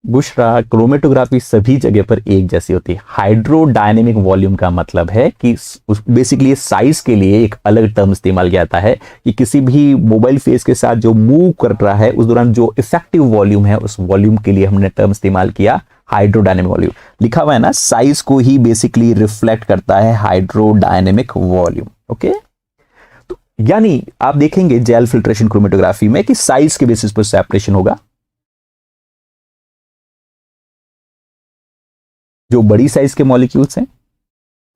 Bushra, chromatography सभी जगह पर एक जैसी होती है। हाइड्रोडायनेमिक वॉल्यूम का मतलब है कि बेसिकली साइज के लिए एक अलग टर्म इस्तेमाल किया जाता है कि किसी भी मोबाइल फेस के साथ जो मूव कर रहा है उस दौरान जो इफेक्टिव वॉल्यूम है उस वॉल्यूम के लिए हमने टर्म इस्तेमाल किया हाइड्रोडायनेमिक वॉल्यूम। लिखा हुआ है ना, साइज को ही बेसिकली रिफ्लेक्ट करता है हाइड्रोडायनेमिक वॉल्यूम। ओके, तो यानी आप देखेंगे जेल फिल्ट्रेशन क्रोमेटोग्राफी में कि साइज के बेसिस पर सेपरेशन होगा। जो बड़ी साइज के मॉलिक्यूल्स हैं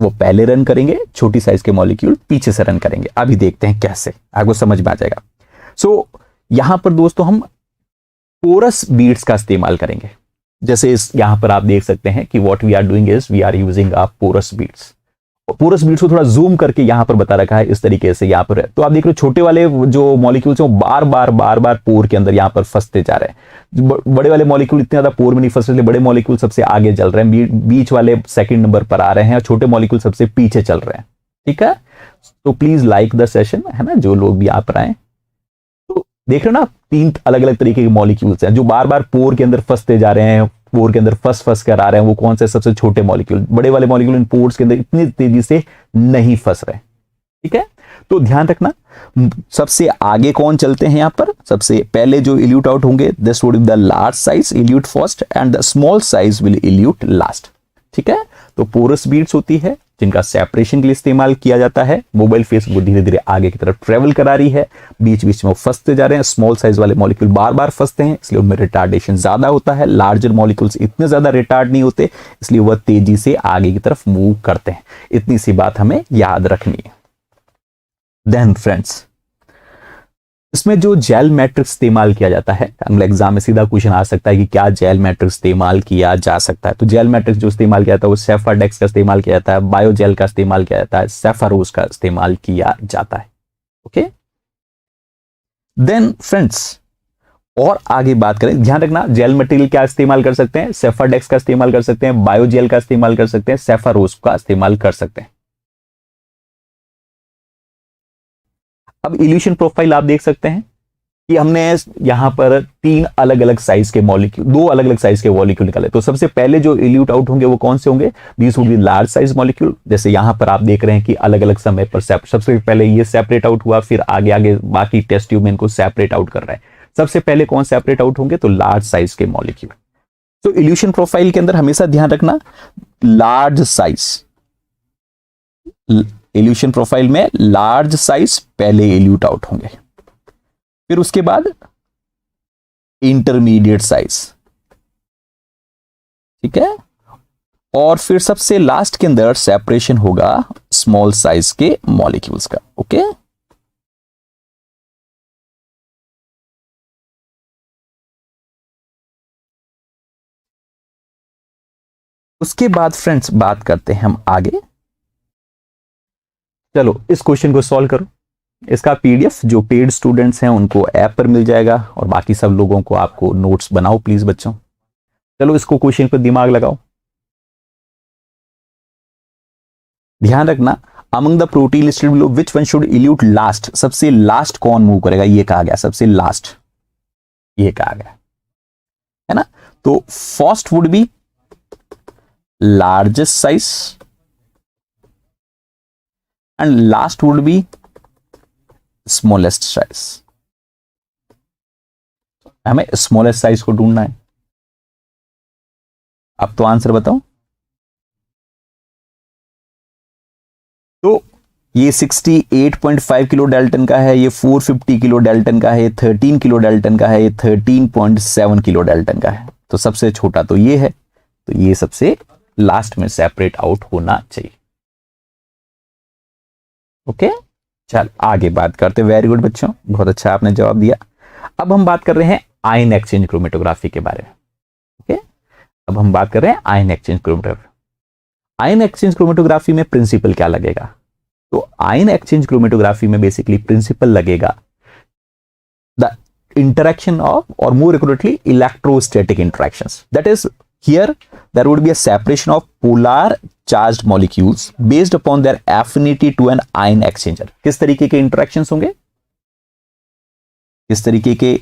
वो पहले रन करेंगे, छोटी साइज के मॉलिक्यूल पीछे से रन करेंगे। अभी देखते हैं कैसे, आपको समझ में आ जाएगा। सो यहां पर दोस्तों हम पोरस बीड्स का इस्तेमाल करेंगे। जैसे इस यहां पर आप देख सकते हैं कि what we are doing is we are using a porous beads. Porous beads को थोड़ा जूम करके यहां पर बता रखा है इस तरीके से। यहां पर है तो आप देख रहे हो छोटे वाले जो मॉलिक्यूल्स हैं वो बार बार पोर के अंदर यहां पर फंसते जा रहे हैं। बड़े वाले मॉलिक्यूल इतने ज्यादा पोर में नहीं फंस रहे, बड़े मॉलिक्यूल सबसे आगे चल रहे हैं, बीच वाले सेकंड नंबर पर आ रहे हैं और छोटे मॉलिक्यूल सबसे पीछे चल रहे हैं। ठीक है, तो प्लीज लाइक द सेशन है ना, जो लोग भी यहाँ पर आए। तो देख रहे हो ना, तीन अलग अलग तरीके के मॉलिक्यूल्स हैं जो बार बार पोर के अंदर फंसते जा रहे हैं, पोर के अंदर फंस कर आ रहे हैं। वो कौन से? सबसे छोटे मॉलिक्यूल। बड़े वाले मॉलिक्यूल इन पोर्स के अंदर इतनी तेजी से नहीं फंस रहे। ठीक है, तो ध्यान रखना सबसे आगे कौन चलते हैं यहां पर? सबसे पहले जो इल्यूट आउट होंगे this would be the large size elute first and the small size will elute last. ठीक है, तो पोरस बीड्स होती है जिनका सेपरेशन के लिए इस्तेमाल किया जाता है। मोबाइल फेस वो धीरे धीरे आगे की तरफ ट्रेवल करा रही है, बीच बीच में वो फंसते जा रहे हैं। स्मॉल साइज वाले मॉलिक्यूल बार बार फंसते हैं इसलिए उनमें रिटार्डेशन ज्यादा होता है। लार्जर मॉलिक्यूल्स इतने ज्यादा रिटार्ड नहीं होते इसलिए वह तेजी से आगे की तरफ मूव करते हैं। इतनी सी बात हमें याद रखनी है। देन फ्रेंड्स, इसमें जो जेल मैट्रिक्स इस्तेमाल किया जाता है, अगले एग्जाम में सीधा क्वेश्चन आ सकता है कि क्या जेल मैट्रिक्स इस्तेमाल किया जा सकता है। तो जेल मैट्रिक्स जो इस्तेमाल किया जाता है वो सेफाडेक्स का इस्तेमाल किया जाता है, बायोजेल का इस्तेमाल किया जाता है, सेफारोस का इस्तेमाल किया जाता है। ओके, देन फ्रेंड्स और आगे बात करें, ध्यान रखना जेल मटेरियल क्या इस्तेमाल कर सकते हैं? सेफाडेक्स का इस्तेमाल कर सकते हैं, बायोजेल का इस्तेमाल कर सकते हैं, सेफारोस का इस्तेमाल कर सकते हैं। अब इल्यूशन प्रोफाइल आप देख सकते हैं कि हमने यहां पर तीन अलग अलग साइज के मॉलिक्यूल, दो अलग अलग साइज के मॉलिक्यूल निकाले। तो सबसे पहले जो इल्यूट आउट होंगे वो कौन से होंगे? These would be large size molecule. जैसे यहां पर आप देख रहे हैं कि अलग अलग समय पर सबसे पहले ये सेपरेट आउट हुआ, फिर आगे आगे बाकी टेस्ट ट्यूब में इनको सेपरेट आउट कर रहे हैं। सबसे पहले कौन सेपरेट आउट होंगे? तो लार्ज साइज के मॉलिक्यूल। तो इल्यूशन प्रोफाइल के अंदर हमेशा ध्यान रखना लार्ज साइज, इल्यूशन प्रोफाइल में लार्ज साइज पहले इल्यूट आउट होंगे, फिर उसके बाद इंटरमीडिएट साइज। ठीक है, और फिर सबसे लास्ट के अंदर सेपरेशन होगा स्मॉल साइज के मॉलिक्यूल्स का। ओके, उसके बाद फ्रेंड्स बात करते हैं हम आगे। चलो इस क्वेश्चन को सॉल्व करो। इसका पीडीएफ जो पेड स्टूडेंट्स हैं उनको ऐप पर मिल जाएगा, और बाकी सब लोगों को आपको नोट्स बनाओ प्लीज बच्चों। चलो इसको क्वेश्चन पर दिमाग लगाओ। ध्यान रखना, among the protein listed below which one should elute last, सबसे लास्ट कौन मूव करेगा, ये कहा गया सबसे लास्ट, ये कहा गया है ना। तो first would be largest size and last would be smallest size. हमें स्मॉलेस्ट साइज को ढूंढना है। अब तो आंसर बताओ। तो ये 68.5 किलो डाल्टन का है, ये 450 किलो डाल्टन का है, 13 किलो डाल्टन का है, ये 13.7 किलो डाल्टन का है। तो सबसे छोटा तो ये है, तो ये सबसे लास्ट में सेपरेट आउट होना चाहिए। ओके, चल आगे बात करते। वेरी गुड बच्चों, बहुत अच्छा आपने जवाब दिया। अब हम बात कर रहे हैं आयन एक्सचेंज क्रोमेटोग्राफी के बारे में। ओके, अब हम बात कर रहे हैं ion exchange chromatography. Ion exchange chromatography में प्रिंसिपल क्या लगेगा? तो आयन एक्सचेंज क्रोमेटोग्राफी में बेसिकली प्रिंसिपल लगेगा द इंटरेक्शन ऑफ, और more accurately electrostatic interactions. That is here there would be a separation of polar charged molecules based upon their affinity to an ion exchanger। किस तरीके के interactions होंगे, किस तरीके के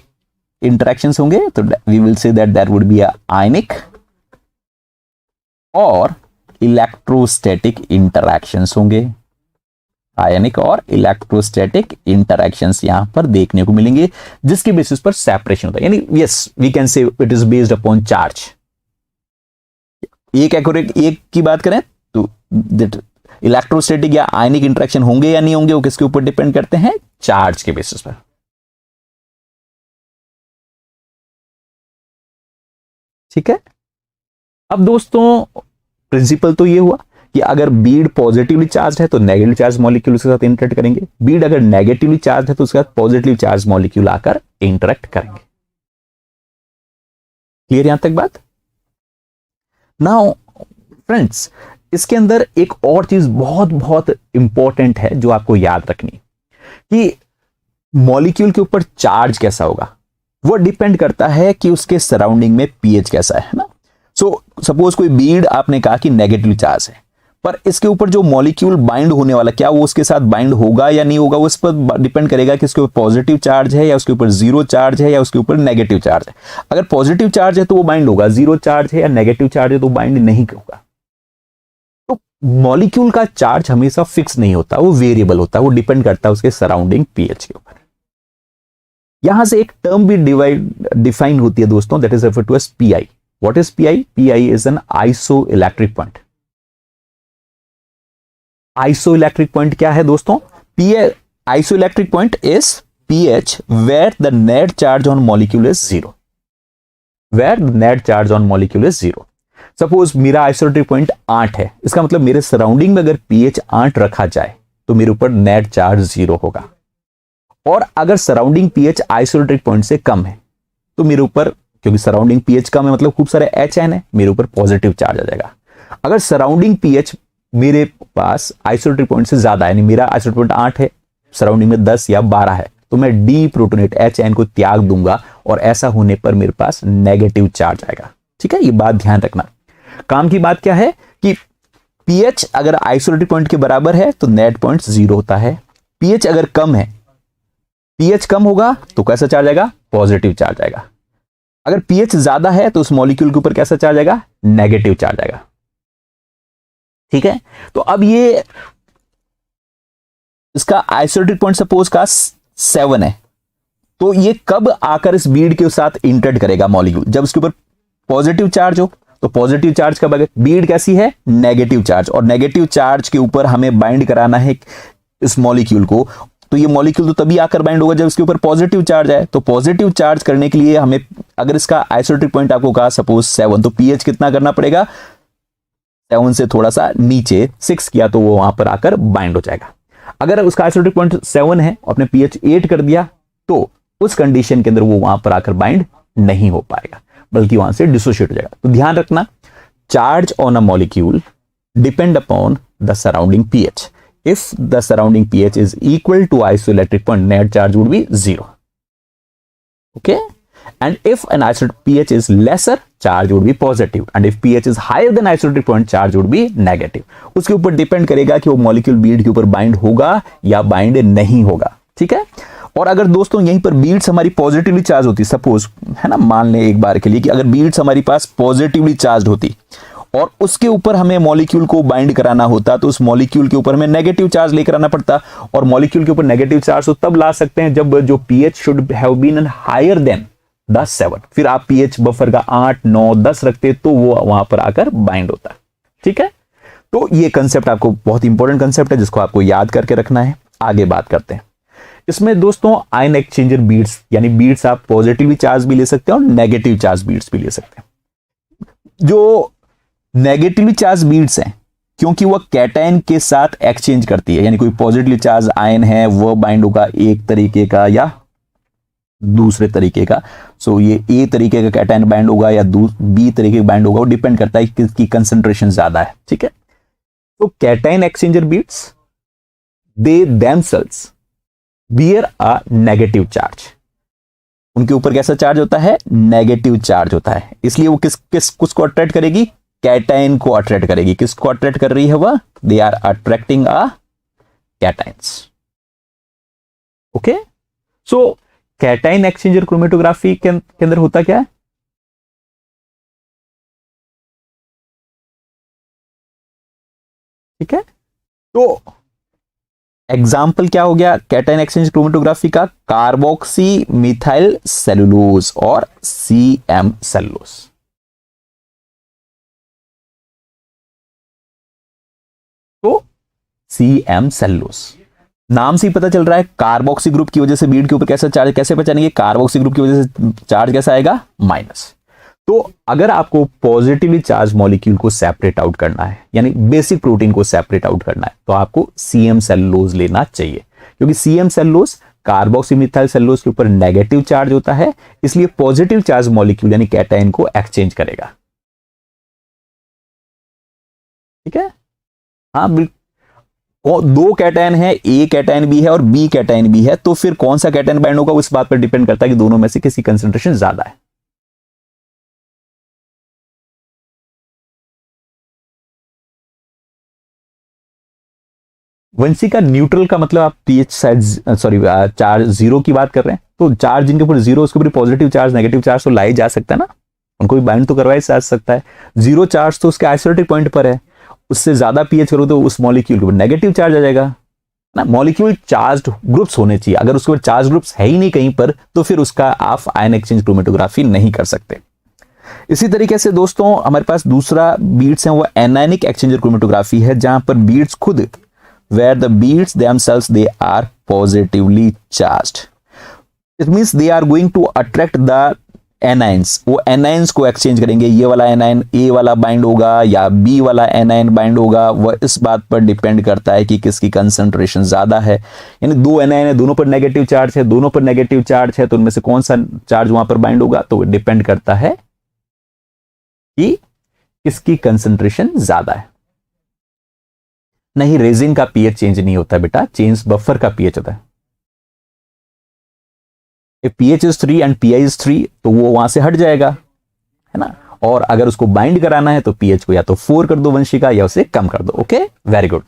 इंटरेक्शंस होंगे? तो we will say that there would be a ionic और इलेक्ट्रोस्टैटिक इंटरेक्शंस होंगे। आयनिक और इलेक्ट्रोस्टैटिक इंटरेक्शंस यहां पर देखने को मिलेंगे, जिसके बेसिस पर सेपरेशन होता है। यानी yes, we can say it is based upon charge. एक एक्यूरेट एक की बात करें तो इलेक्ट्रोस्टैटिक या आयनिक इंटरेक्शन होंगे या नहीं होंगे, वो किसके ऊपर डिपेंड करते हैं? चार्ज के बेसिस पर। ठीक है। अब दोस्तों प्रिंसिपल तो ये हुआ कि अगर बीड पॉजिटिवली चार्ज है तो नेगेटिव चार्ज मॉलिक्यूल के साथ इंटरेक्ट करेंगे, बीड अगर नेगेटिवली चार्ज है तो उसके साथ पॉजिटिव चार्ज मॉलिक्यूल आकर इंटरेक्ट करेंगे। क्लियर यहां तक बात? नाउ फ्रेंड्स, इसके अंदर एक और चीज बहुत बहुत इंपॉर्टेंट है जो आपको याद रखनी, कि मॉलिक्यूल के ऊपर चार्ज कैसा होगा वो डिपेंड करता है कि उसके सराउंडिंग में पीएच कैसा है ना। सो सपोज कोई बीड आपने कहा कि नेगेटिव चार्ज है, पर इसके ऊपर जो मॉलिक्यूल बाइंड होने वाला, क्या वो उसके साथ बाइंड होगा या नहीं होगा, वो इस पर डिपेंड करेगा कि उसके ऊपर पॉजिटिव चार्ज है या उसके ऊपर जीरो चार्ज है या उसके ऊपर नेगेटिव चार्ज है। अगर पॉजिटिव चार्ज है तो वो बाइंड होगा, जीरो चार्ज है या नेगेटिव चार्ज है तो बाइंड नहीं होगा। तो मॉलिक्यूल का चार्ज हमेशा फिक्स नहीं होता, वो वेरिएबल होता है, वो डिपेंड करता है उसके सराउंडिंग पीएच के ऊपर। यहां से एक टर्म भी डिफाइन होती है दोस्तों, that is referred to as pI. What is pI? PI is an isoelectric point. Isoelectric point क्या है दोस्तों? Isoelectric point is pH where the net charge on molecule is zero, where the net charge on molecule is zero। Suppose मेरा isoelectric point 8 है, इसका मतलब मेरे surrounding में अगर pH 8 रखा जाए तो मेरे ऊपर नेट चार्ज 0 होगा, और अगर सराउंडिंग pH आइसोइलेक्ट्रिक पॉइंट से कम है तो मेरे ऊपर, क्योंकि सराउंडिंग pH कम है मतलब खूब सारे HN है, मेरे ऊपर पॉजिटिव चार्ज आ जाएगा। अगर सराउंडिंग pH मेरे पास आइसोइलेक्ट्रिक पॉइंट से ज्यादा है, यानी मेरा आइसोइलेक्ट्रिक पॉइंट 8 है, सराउंडिंग में 10 या 12 है, तो मैं डी प्रोटोनेट HN को त्याग दूंगा, और ऐसा होने पर मेरे पास नेगेटिव चार्ज आएगा। ठीक है, ये बात ध्यान रखना। काम की बात क्या है कि pH अगर आइसोइलेक्ट्रिक पॉइंट के बराबर है तो नेट पॉइंट 0 होता है। pH अगर कम है, pH कम होगा तो कैसा चार्ज आएगा? पॉजिटिव चार्ज आएगा। अगर pH ज्यादा है तो उस मॉलिक्यूल के ऊपर कैसा चार्ज आएगा? नेगेटिव चार्ज आएगा। ठीक है, तो अब ये इसका आइसोइलेक्ट्रिक पॉइंट सपोज का 7 है, तो ये कब आकर इस बीड के साथ इंटरेक्ट करेगा मॉलिक्यूल? जब उसके ऊपर पॉजिटिव चार्ज हो। तो पॉजिटिव चार्ज कब आएगा? बीड कैसी है? नेगेटिव चार्ज, और नेगेटिव चार्ज के ऊपर हमें बाइंड कराना है इस मॉलिक्यूल को, तो ये मॉलिक्यूल तो तभी आकर बाइंड होगा जब इसके ऊपर पॉजिटिव चार्ज है। तो पॉजिटिव चार्ज करने के लिए हमें, अगर इसका आइसोइलेक्ट्रिक पॉइंट आपको कहा सपोज 7, तो पीएच कितना करना पड़ेगा? 7 से थोड़ा सा नीचे 6 किया तो वो वहां पर आकर बाइंड हो जाएगा। अगर उसका आइसोटोपिक पॉइंट 7 है, आपने pH 8 कर दिया, तो उस कंडीशन के अंदर वो वहां पर आकर बाइंड नहीं हो पाएगा, बल्कि वहां से डिसोशिएट हो जाएगा। तो ध्यान रखना, charge on a molecule depend upon the surrounding pH. If the surrounding pH is equal to isoelectric point, net charge would be 0. Okay? And if an isotopic pH is lesser, charge would be positive. And if pH is higher than isotopic point, charge would be negative. उसके ऊपर depend करेगा कि वो molecule Beed के ऊपर bind होगा या bind नहीं होगा। ठीक है? और अगर दोस्तों यहीं पर बीड्स हमारी पॉजिटिवली चार्ज होती, सपोज है ना, मान लें एक बार के लिए कि अगर बीड्स हमारी पास पॉजिटिवली चार्ज होती और उसके ऊपर हमें मॉलिक्यूल को बाइंड कराना होता, तो उस मॉलिक्यूल के ऊपर हमें नेगेटिव चार्ज लेकर आना पड़ता। और मॉलिक्यूल के ऊपर नेगेटिव चार्ज तो तब ला सकते हैं जब जो pH should have been higher than 7। फिर आप pH बफर का 8, 9, 10 रखते तो वो वहां पर आकर बाइंड होता। ठीक है? तो ये कंसेप्ट आपको बहुत इंपॉर्टेंट कंसेप्ट है जिसको आपको याद करके रखना है। आगे बात करते हैं। इसमें दोस्तों आयन एक्सचेंजर बीड्स, यानी बीड्स आप पॉजिटिवली चार्ज भी ले सकते हैं और नेगेटिव चार्ज बीड्स भी ले सकते हैं। जो नेगेटिवली चार्ज बीड्स हैं, क्योंकि वह कैटायन के साथ एक्सचेंज करती है, यानी कोई पॉजिटिवली चार्ज आयन है वह बाइंड होगा एक तरीके का या दूसरे तरीके का। सो ये ए तरीके का कैटायन बाइंड होगा या बी तरीके का बाइंड होगा, वो डिपेंड करता है किसकी कंसंट्रेशन ज्यादा है। ठीक है? तो cation exchanger beads they themselves bear a negative charge. उनके ऊपर कैसा चार्ज होता है? नेगेटिव चार्ज होता है। इसलिए वो किसको अट्रैक्ट करेगी? कैटायन को अट्रैक्ट करेगी। किसको अट्रैक्ट कर रही है वह? They are attracting a cations. Okay? So cation exchanger chromatography के अंदर होता क्या है? ठीक है? तो एग्जाम्पल क्या हो गया कैटायन एक्सचेंज क्रोमेटोग्राफी का? कार्बोक्सी मिथाइल सेलुलोज और CM सेलुलोज। तो CM सेलुलोज नाम से ही पता चल रहा है, कार्बोक्सी ग्रुप की वजह से बीड के ऊपर कैसा चार्ज, कैसे पहचानेंगे? कार्बोक्सी ग्रुप की वजह से चार्ज कैसा आएगा? माइनस। तो अगर आपको पॉजिटिवली चार्ज मॉलिक्यूल को सेपरेट आउट करना है, यानी बेसिक प्रोटीन को सेपरेट आउट करना है, तो आपको CM सेलुलोज लेना चाहिए, क्योंकि CM cellulose carboxy methyl cellulose के ऊपर नेगेटिव चार्ज होता है, इसलिए पॉजिटिव चार्ज मॉलिक्यूल यानी कैटायन को एक्सचेंज करेगा। ठीक है? हाँ बिल्कुल। और दो कैटायन है, ए कैटायन भी है और बी कैटायन भी है, तो फिर कौन सा कैटायन बाइंड होगा उस बात पर डिपेंड करता है कि दोनों में से किसी कंसंट्रेशन ज्यादा है। वंशिका न्यूट्रल का मतलब आप pH साइड चार्ज 0 की बात कर रहे हैं, तो चार्ज जिनके ऊपर 0 उसके ऊपर पॉजिटिव चार्ज नेगेटिव चार्ज तो लाई जा सकता है ना, उनको भी बाइंड तो करवाया जा सकता है। 0 चार्ज तो उसके आइसोलेटिक पॉइंट पर है, उससे ज्यादा pH करो तो उस मॉलिक्यूल के ऊपर नेगेटिव चार्ज आ जाएगा ना। मॉलिक्यूल चार्ज्ड ग्रुप्स होने चाहिए, अगर उसके ऊपर चार्ज ग्रुप्स है ही नहीं कहीं पर, तो फिर उसका आप आयन एक्सचेंज क्रोमेटोग्राफी नहीं कर सकते। इसी तरीके से दोस्तों हमारे पास दूसरा बीड्स है, वो एनायनिक एक्सचेंजर क्रोमेटोग्राफी है, जहां पर बीड्स खुद where the beads themselves they are positively charged. It means they are going to attract the anions. वो anions को एक्सचेंज करेंगे, ये वाला एनायन ए वाला बाइंड होगा या बी वाला एनायन बाइंड होगा, वह इस बात पर डिपेंड करता है कि किसकी कंसंट्रेशन ज्यादा है। यानी दो एनायन है, दोनों पर नेगेटिव चार्ज है, दोनों पर नेगेटिव चार्ज है, तो उनमें से कौन सा चार्ज वहां पर बाइंड होगा, तो डिपेंड करता है कि किसकी कंसंट्रेशन ज्यादा है। नहीं, रेजिन का pH चेंज नहीं होता बेटा, चेंज बफर का pH होता है। If pH is 3 and PI is 3 तो वो वहां से हट जाएगा, है ना। और अगर उसको बाइंड कराना है तो pH को या तो 4 कर दो वंशिका या उसे कम कर दो। Okay, very good.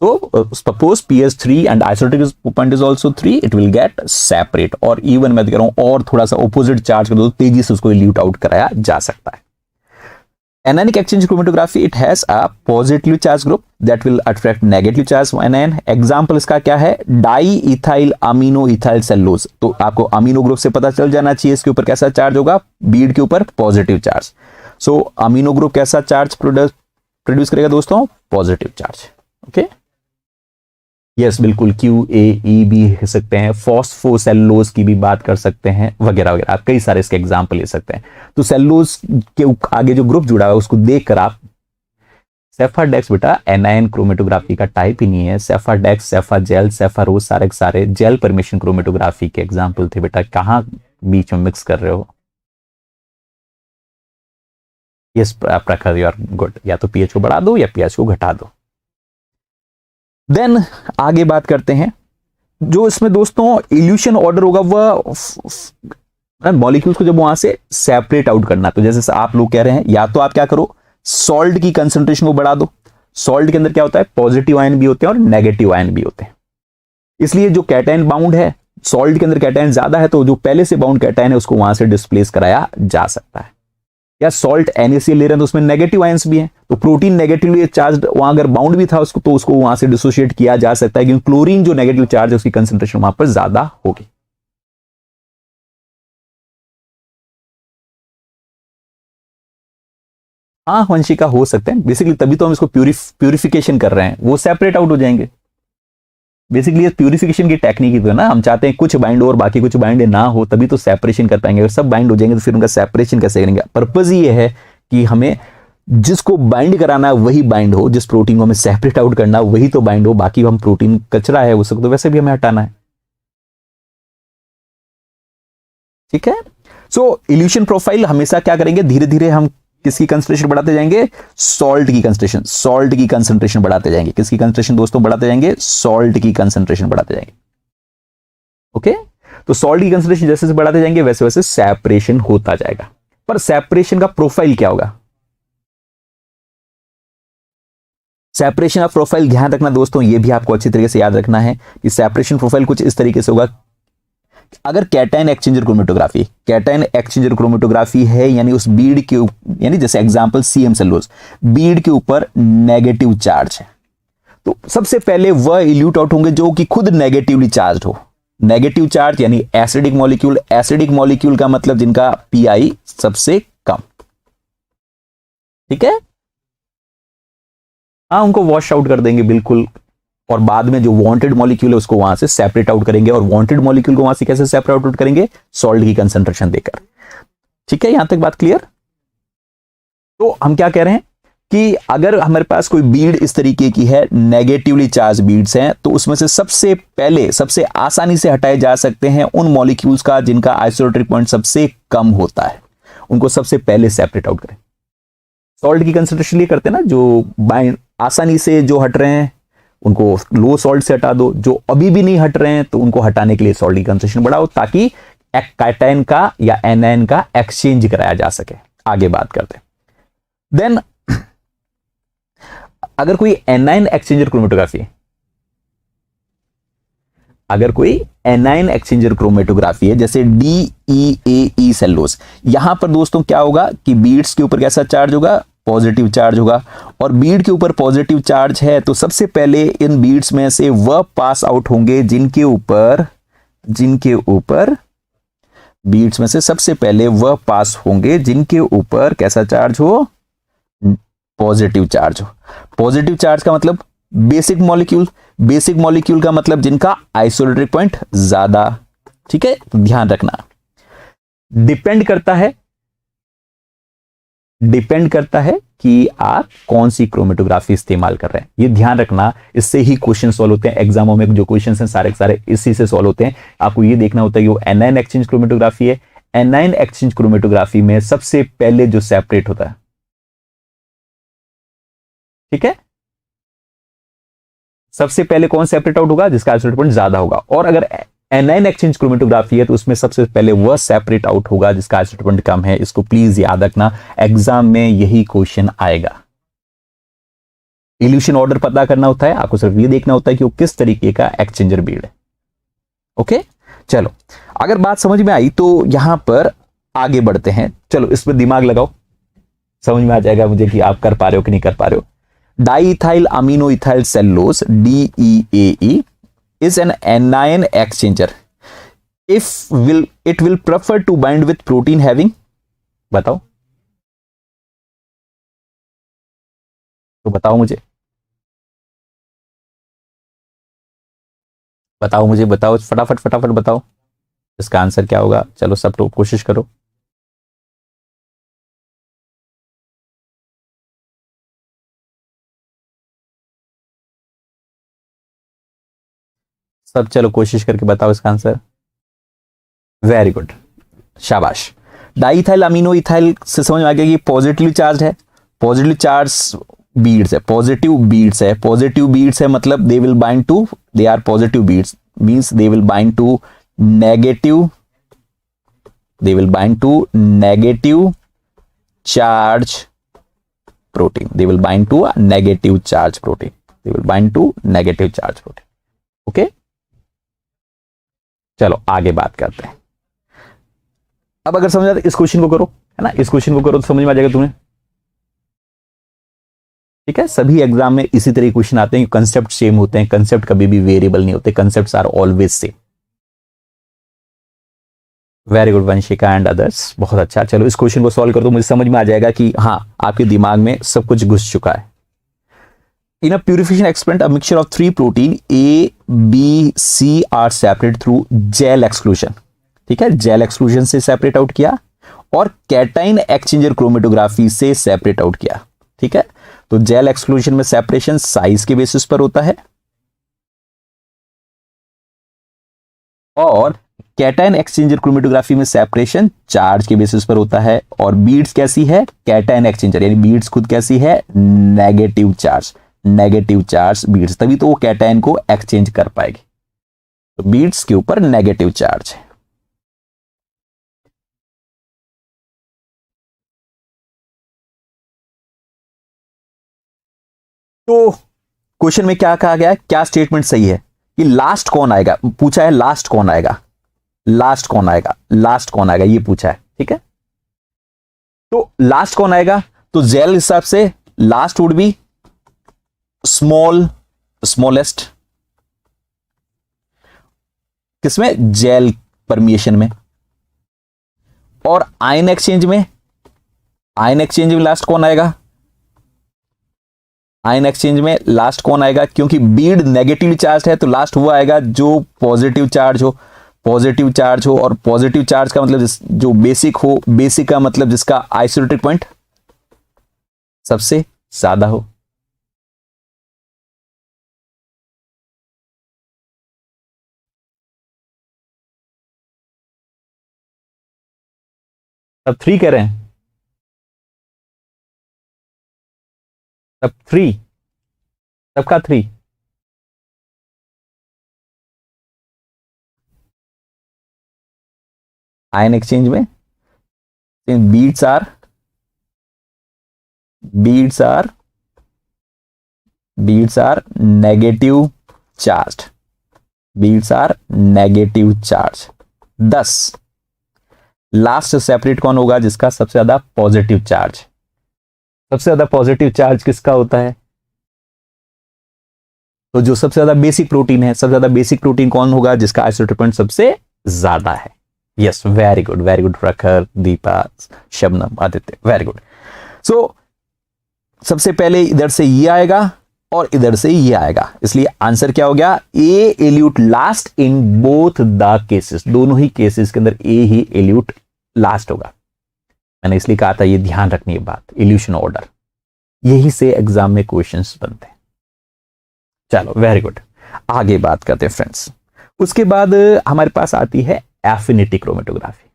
तो suppose pH 3 and isotopic point is also 3, it will get separate। और इवन मैं कह रहा हूं और थोड़ा सा ऑपोजिट चार्ज कर दो, तेजी से उसको ल्यूट आउट कराया जा सकता है। Anionic exchange chromatography, it has a positively charged group that will attract negative charge anion। Example इसका क्या है? Diethyl amino ethyl cellulose. तो आपको अमीनो ग्रुप से पता चल जाना चाहिए इसके ऊपर कैसा चार्ज होगा, बीड के ऊपर पॉजिटिव चार्ज। सो अमीनो ग्रुप कैसा चार्ज प्रोड्यूस करेगा दोस्तों? Positive charge. ओके, यस बिल्कुल, QAE भी कह सकते हैं, फॉस्फोसेलुलोज की भी बात कर सकते हैं, वगैरह वगैरह, आप कई सारे इसके एग्जाम्पल ले सकते हैं। तो सेलुलोज के आगे जो ग्रुप जुड़ा है उसको देखकर आप, सेफाडेक्स बेटा एनायन क्रोमेटोग्राफी का टाइप ही नहीं है, सेफाडेक्स, सेफाजेल, सेफारोज सारे सारे जेल परमिशन क्रोमेटोग्राफी के एग्जाम्पल थे बेटा, कहां बीच में मिक्स कर रहे हो। यस प्रखर, यू आर गुड, या तो पीएच को बढ़ा दो या पीएच को घटा दो। देन आगे बात करते हैं, जो इसमें दोस्तों इल्यूशन ऑर्डर होगा वह मॉलिक्यूल्स को जब वहां से सेपरेट आउट करना, तो जैसे आप लोग कह रहे हैं, या तो आप क्या करो, सॉल्ट की कंसंट्रेशन को बढ़ा दो। सॉल्ट के अंदर क्या होता है, पॉजिटिव आयन भी होते हैं और नेगेटिव आयन भी होते हैं, इसलिए जो कैटायन बाउंड है, सॉल्ट के अंदर कैटायन ज्यादा है, तो जो पहले से बाउंड कैटायन है उसको वहां से डिस्प्लेस कराया जा सकता है। या सॉल्ट NaCl ले रहे हैं तो उसमें नेगेटिव आयंस भी हैं, तो प्रोटीन नेगेटिवली चार्ज वहां अगर बाउंड भी था उसको, तो उसको वहां से डिसोशिएट किया जा सकता है, क्योंकि क्लोरीन जो नेगेटिव चार्ज है उसकी कंसंट्रेशन वहां पर ज्यादा होगी। हाँ वंशिका, हो सकते हैं बेसिकली, तभी तो हम इसको प्यूरिफिकेशन कर रहे हैं, वो सेपरेट आउट हो जाएंगे। बेसिकली ये प्यूरिफिकेशन की टेक्निक ही तो है ना, हम चाहते हैं कुछ बाइंड हो और बाकी कुछ बाइंड ना हो, तभी तो सेपरेशन कर पाएंगे। अगर सब बाइंड हो जाएंगे तो फिर उनका सेपरेशन कैसे करेंगे। पर्पज ये है कि हमें जिसको बाइंड कराना है वही बाइंड हो, जिस प्रोटीन को हमें सेपरेट आउट करना है वही तो बाइंड हो, बाकी हम प्रोटीन कचरा है उसको तो वैसे भी हमें हटाना है। ठीक है, सो इल्यूशन प्रोफाइल हमेशा क्या करेंगे, धीरे धीरे हम किसकी कंसंट्रेशन बढ़ाते जाएंगे, सॉल्ट की कंसंट्रेशन, सॉल्ट की कंसंट्रेशन बढ़ाते जाएंगे। किसकी कंसंट्रेशन दोस्तों बढ़ाते जाएंगे, सॉल्ट की कंसंट्रेशन बढ़ाते जाएंगे। ओके, तो सॉल्ट की कंसंट्रेशन जैसे जैसे बढ़ाते जाएंगे वैसे वैसे सेपरेशन होता जाएगा। पर सेपरेशन का प्रोफाइल क्या होगा, सेपरेशन ऑफ प्रोफाइल ध्यान रखना दोस्तों, ये भी आपको अच्छी तरीके से याद रखना है कि सेपरेशन प्रोफाइल कुछ इस तरीके से होगा। अगर cation exchanger chromatography, cation exchanger chromatography है, यानी उस बीड के, यानी जैसे एग्जांपल CM सेलुलोज, बीड के ऊपर नेगेटिव चार्ज है, तो सबसे पहले वह इल्यूट आउट होंगे जो कि खुद नेगेटिवली चार्ज हो। नेगेटिव चार्ज यानी एसिडिक मॉलिक्यूल, एसिडिक मॉलिक्यूल का मतलब जिनका पीआई सबसे कम। ठीक है, हाँ उनको वॉश आउट कर देंगे बिल्कुल, और बाद में जो वांटेड मॉलिक्यूल है उसको वहां से सेपरेट आउट करेंगे, और वांटेड मॉलिक्यूल को वहां से कैसे सेपरेट आउट करेंगे, सॉल्ट की कंसंट्रेशन देकर। ठीक है, यहां तक बात क्लियर। तो हम क्या कह रहे हैं कि अगर हमारे पास कोई बीड इस तरीके की है, नेगेटिवली चार्ज बीड्स हैं, तो उसमें से सबसे पहले सबसे आसानी से हटाए जा सकते हैं उन मॉलिक्यूल्स का जिनका आइसोटोपिक पॉइंट सबसे कम होता है, उनको सबसे पहले सेपरेट आउट करें। सॉल्ट की कंसंट्रेशन ये करते हैं ना, जो बाइंड आसानी से जो हट रहे हैं उनको लो सॉल्ट से हटा दो, जो अभी भी नहीं हट रहे हैं तो उनको हटाने के लिए सॉल्ट की कंसंट्रेशन बढ़ाओ, ताकि कैटायन का या एनायन का एक्सचेंज कराया जा सके। आगे बात करते हैं। देन अगर कोई एनायन एक्सचेंजर क्रोमेटोग्राफी, अगर कोई एनायन एक्सचेंजर क्रोमेटोग्राफी है जैसे DEAE सेलुलोज, यहां पर दोस्तों क्या होगा कि बीड्स के ऊपर कैसा चार्ज होगा, पॉजिटिव चार्ज होगा, और बीड के ऊपर पॉजिटिव चार्ज है तो सबसे पहले इन बीड्स में से वह पास आउट होंगे जिनके ऊपर बीड्स में से सबसे पहले वह पास होंगे जिनके ऊपर कैसा चार्ज हो, पॉजिटिव चार्ज हो। पॉजिटिव चार्ज का मतलब बेसिक मॉलिक्यूल, बेसिक मॉलिक्यूल का मतलब जिनका आइसोटोपिक पॉइंट ज्यादा। ठीक है, तो ध्यान रखना, डिपेंड करता है कि आप कौन सी क्रोमेटोग्राफी इस्तेमाल कर रहे हैं, ये ध्यान रखना। इससे ही क्वेश्चन सॉल्व होते हैं एग्जामों में, जो क्वेश्चन हैं सारे सारे इसी से सॉल्व होते हैं। आपको ये देखना होता है कि वो एनायन एक्सचेंज क्रोमेटोग्राफी है, एनायन एक्सचेंज क्रोमेटोग्राफी में सबसे पहले जो सेपरेट होता है, ठीक है, सबसे पहले कौन सेपरेट आउट होगा, जिसका आइसोटोपिक पॉइंट ज्यादा होगा। और अगर एनायन एक्सचेंज क्रोमेटोग्राफी है तो उसमें सबसे पहले वह सेपरेट आउट होगा जिसका आइसोटोपिक पॉइंट कम है। इसको प्लीज याद रखना, एग्जाम में यही क्वेश्चन आएगा। इल्यूशन ऑर्डर पता करना होता है, आपको सिर्फ ये देखना होता है कि वो किस तरीके का एक्सचेंजर बीड है। ओके, चलो अगर बात समझ में आई तो यहां पर आगे बढ़ते हैं। चलो इस पर दिमाग लगाओ, समझ में आ जाएगा मुझे कि आप कर पा रहे हो कि नहीं कर पा रहे हो। Diethyl amino ethyl cellulose DEAE is an anion exchanger if it will prefer to bind with protein having, बताओ, तो बताओ मुझे। बताओ, मुझे बताओ, फटाफट फटाफट बताओ इसका आंसर क्या होगा। चलो सब तो कोशिश करो। सब चलो कोशिश करके बताओ इसका आंसर। वेरी गुड, शाबाश। डाइथाइल अमीनो इथाइल से समझ में आ गया कि पॉजिटिवली चार्ज है। पॉजिटिव चार्ज बीड्स है, पॉजिटिव बीड्स है, पॉजिटिव बीड्स है मतलब they will bind to, they are positive beads means they will bind to negative, they will bind to negative charge protein, they will bind to a negative charge protein, they will bind to negative charge protein। Okay, चलो आगे बात करते हैं। अब अगर समझ आता इस क्वेश्चन को करो, है ना, इस क्वेश्चन को करो तो समझ में आ जाएगा तुम्हें। ठीक है, सभी एग्जाम में इसी तरह क्वेश्चन आते हैं, कंसेप्ट सेम होते हैं, कंसेप्ट कभी भी वेरिएबल नहीं होते, concepts are always same. Very good Vanshika and others, बहुत अच्छा। चलो इस क्वेश्चन को सॉल्व कर दो, मुझे समझ में आ जाएगा कि हाँ आपके दिमाग में सब कुछ घुस चुका है। In a purification experiment a mixture of 3 protein A B C are separate through gel exclusion. ठीक है, जेल एक्सक्लूजन से सेपरेट आउट किया और कैटाइन एक्सचेंजर क्रोमेटोग्राफी से सेपरेट आउट किया। ठीक है, तो जेल एक्सक्लूजन में सेपरेशन साइज के बेसिस पर होता है और कैटाइन एक्सचेंजर क्रोमेटोग्राफी में सेपरेशन चार्ज के बेसिस पर होता है। और बीड्स कैसी है, कैटाइन एक्सचेंजर यानी बीड्स खुद कैसी है, negative charge, negative charge beads, तभी तो वो कैटाइन को एक्सचेंज कर पाएगी। तो बीड्स के ऊपर नेगेटिव चार्ज है। तो क्वेश्चन में क्या कहा गया है, क्या स्टेटमेंट सही है कि लास्ट कौन आएगा, पूछा है लास्ट कौन आएगा, लास्ट कौन आएगा, लास्ट कौन आएगा ये पूछा है। ठीक है, तो लास्ट कौन आएगा, तो जेल हिसाब से last would be small, smallest, किसमें, जेल परमिएशन में। और आयन एक्सचेंज में, आयन एक्सचेंज में लास्ट कौन आएगा, आयन एक्सचेंज में लास्ट कौन आएगा, क्योंकि बीड नेगेटिव चार्ज है तो लास्ट वो आएगा जो पॉजिटिव चार्ज हो, पॉजिटिव चार्ज हो। और पॉजिटिव चार्ज का मतलब जो बेसिक हो, बेसिक का मतलब जिसका आइसोलेटेड पॉइंट सबसे ज्यादा हो। सब 3 कह रहे हैं, सब 3, सबका 3। आयन एक्सचेंज में beads are, beads are, beads are negative charge, beads are negative charge. 10 last separate कौन होगा, जिसका सबसे ज्यादा पॉजिटिव चार्ज, सबसे ज्यादा पॉजिटिव चार्ज किसका होता है, तो जो सबसे ज्यादा बेसिक प्रोटीन है, सबसे ज्यादा बेसिक प्रोटीन कौन होगा, जिसका आइसोलेटेड पॉइंट सबसे ज्यादा है। Yes, very good, very good प्रखर, दीपा, शबनम, आदित्य, वेरी गुड। सो सबसे पहले इधर से ये आएगा और इधर से ये आएगा, इसलिए आंसर क्या हो गया, A elute last in both the cases, दोनों ही केसेस के अंदर ए ही एल्यूट लास्ट होगा। मैंने इसलिए कहा था ये ध्यान रखनी है बात, इल्यूशन ऑर्डर, यही से एग्जाम में क्वेश्चंस बनते हैं। चलो वेरी गुड, आगे बात करते हैं फ्रेंड्स। उसके बाद हमारे पास आती है एफिनिटी क्रोमेटोग्राफी।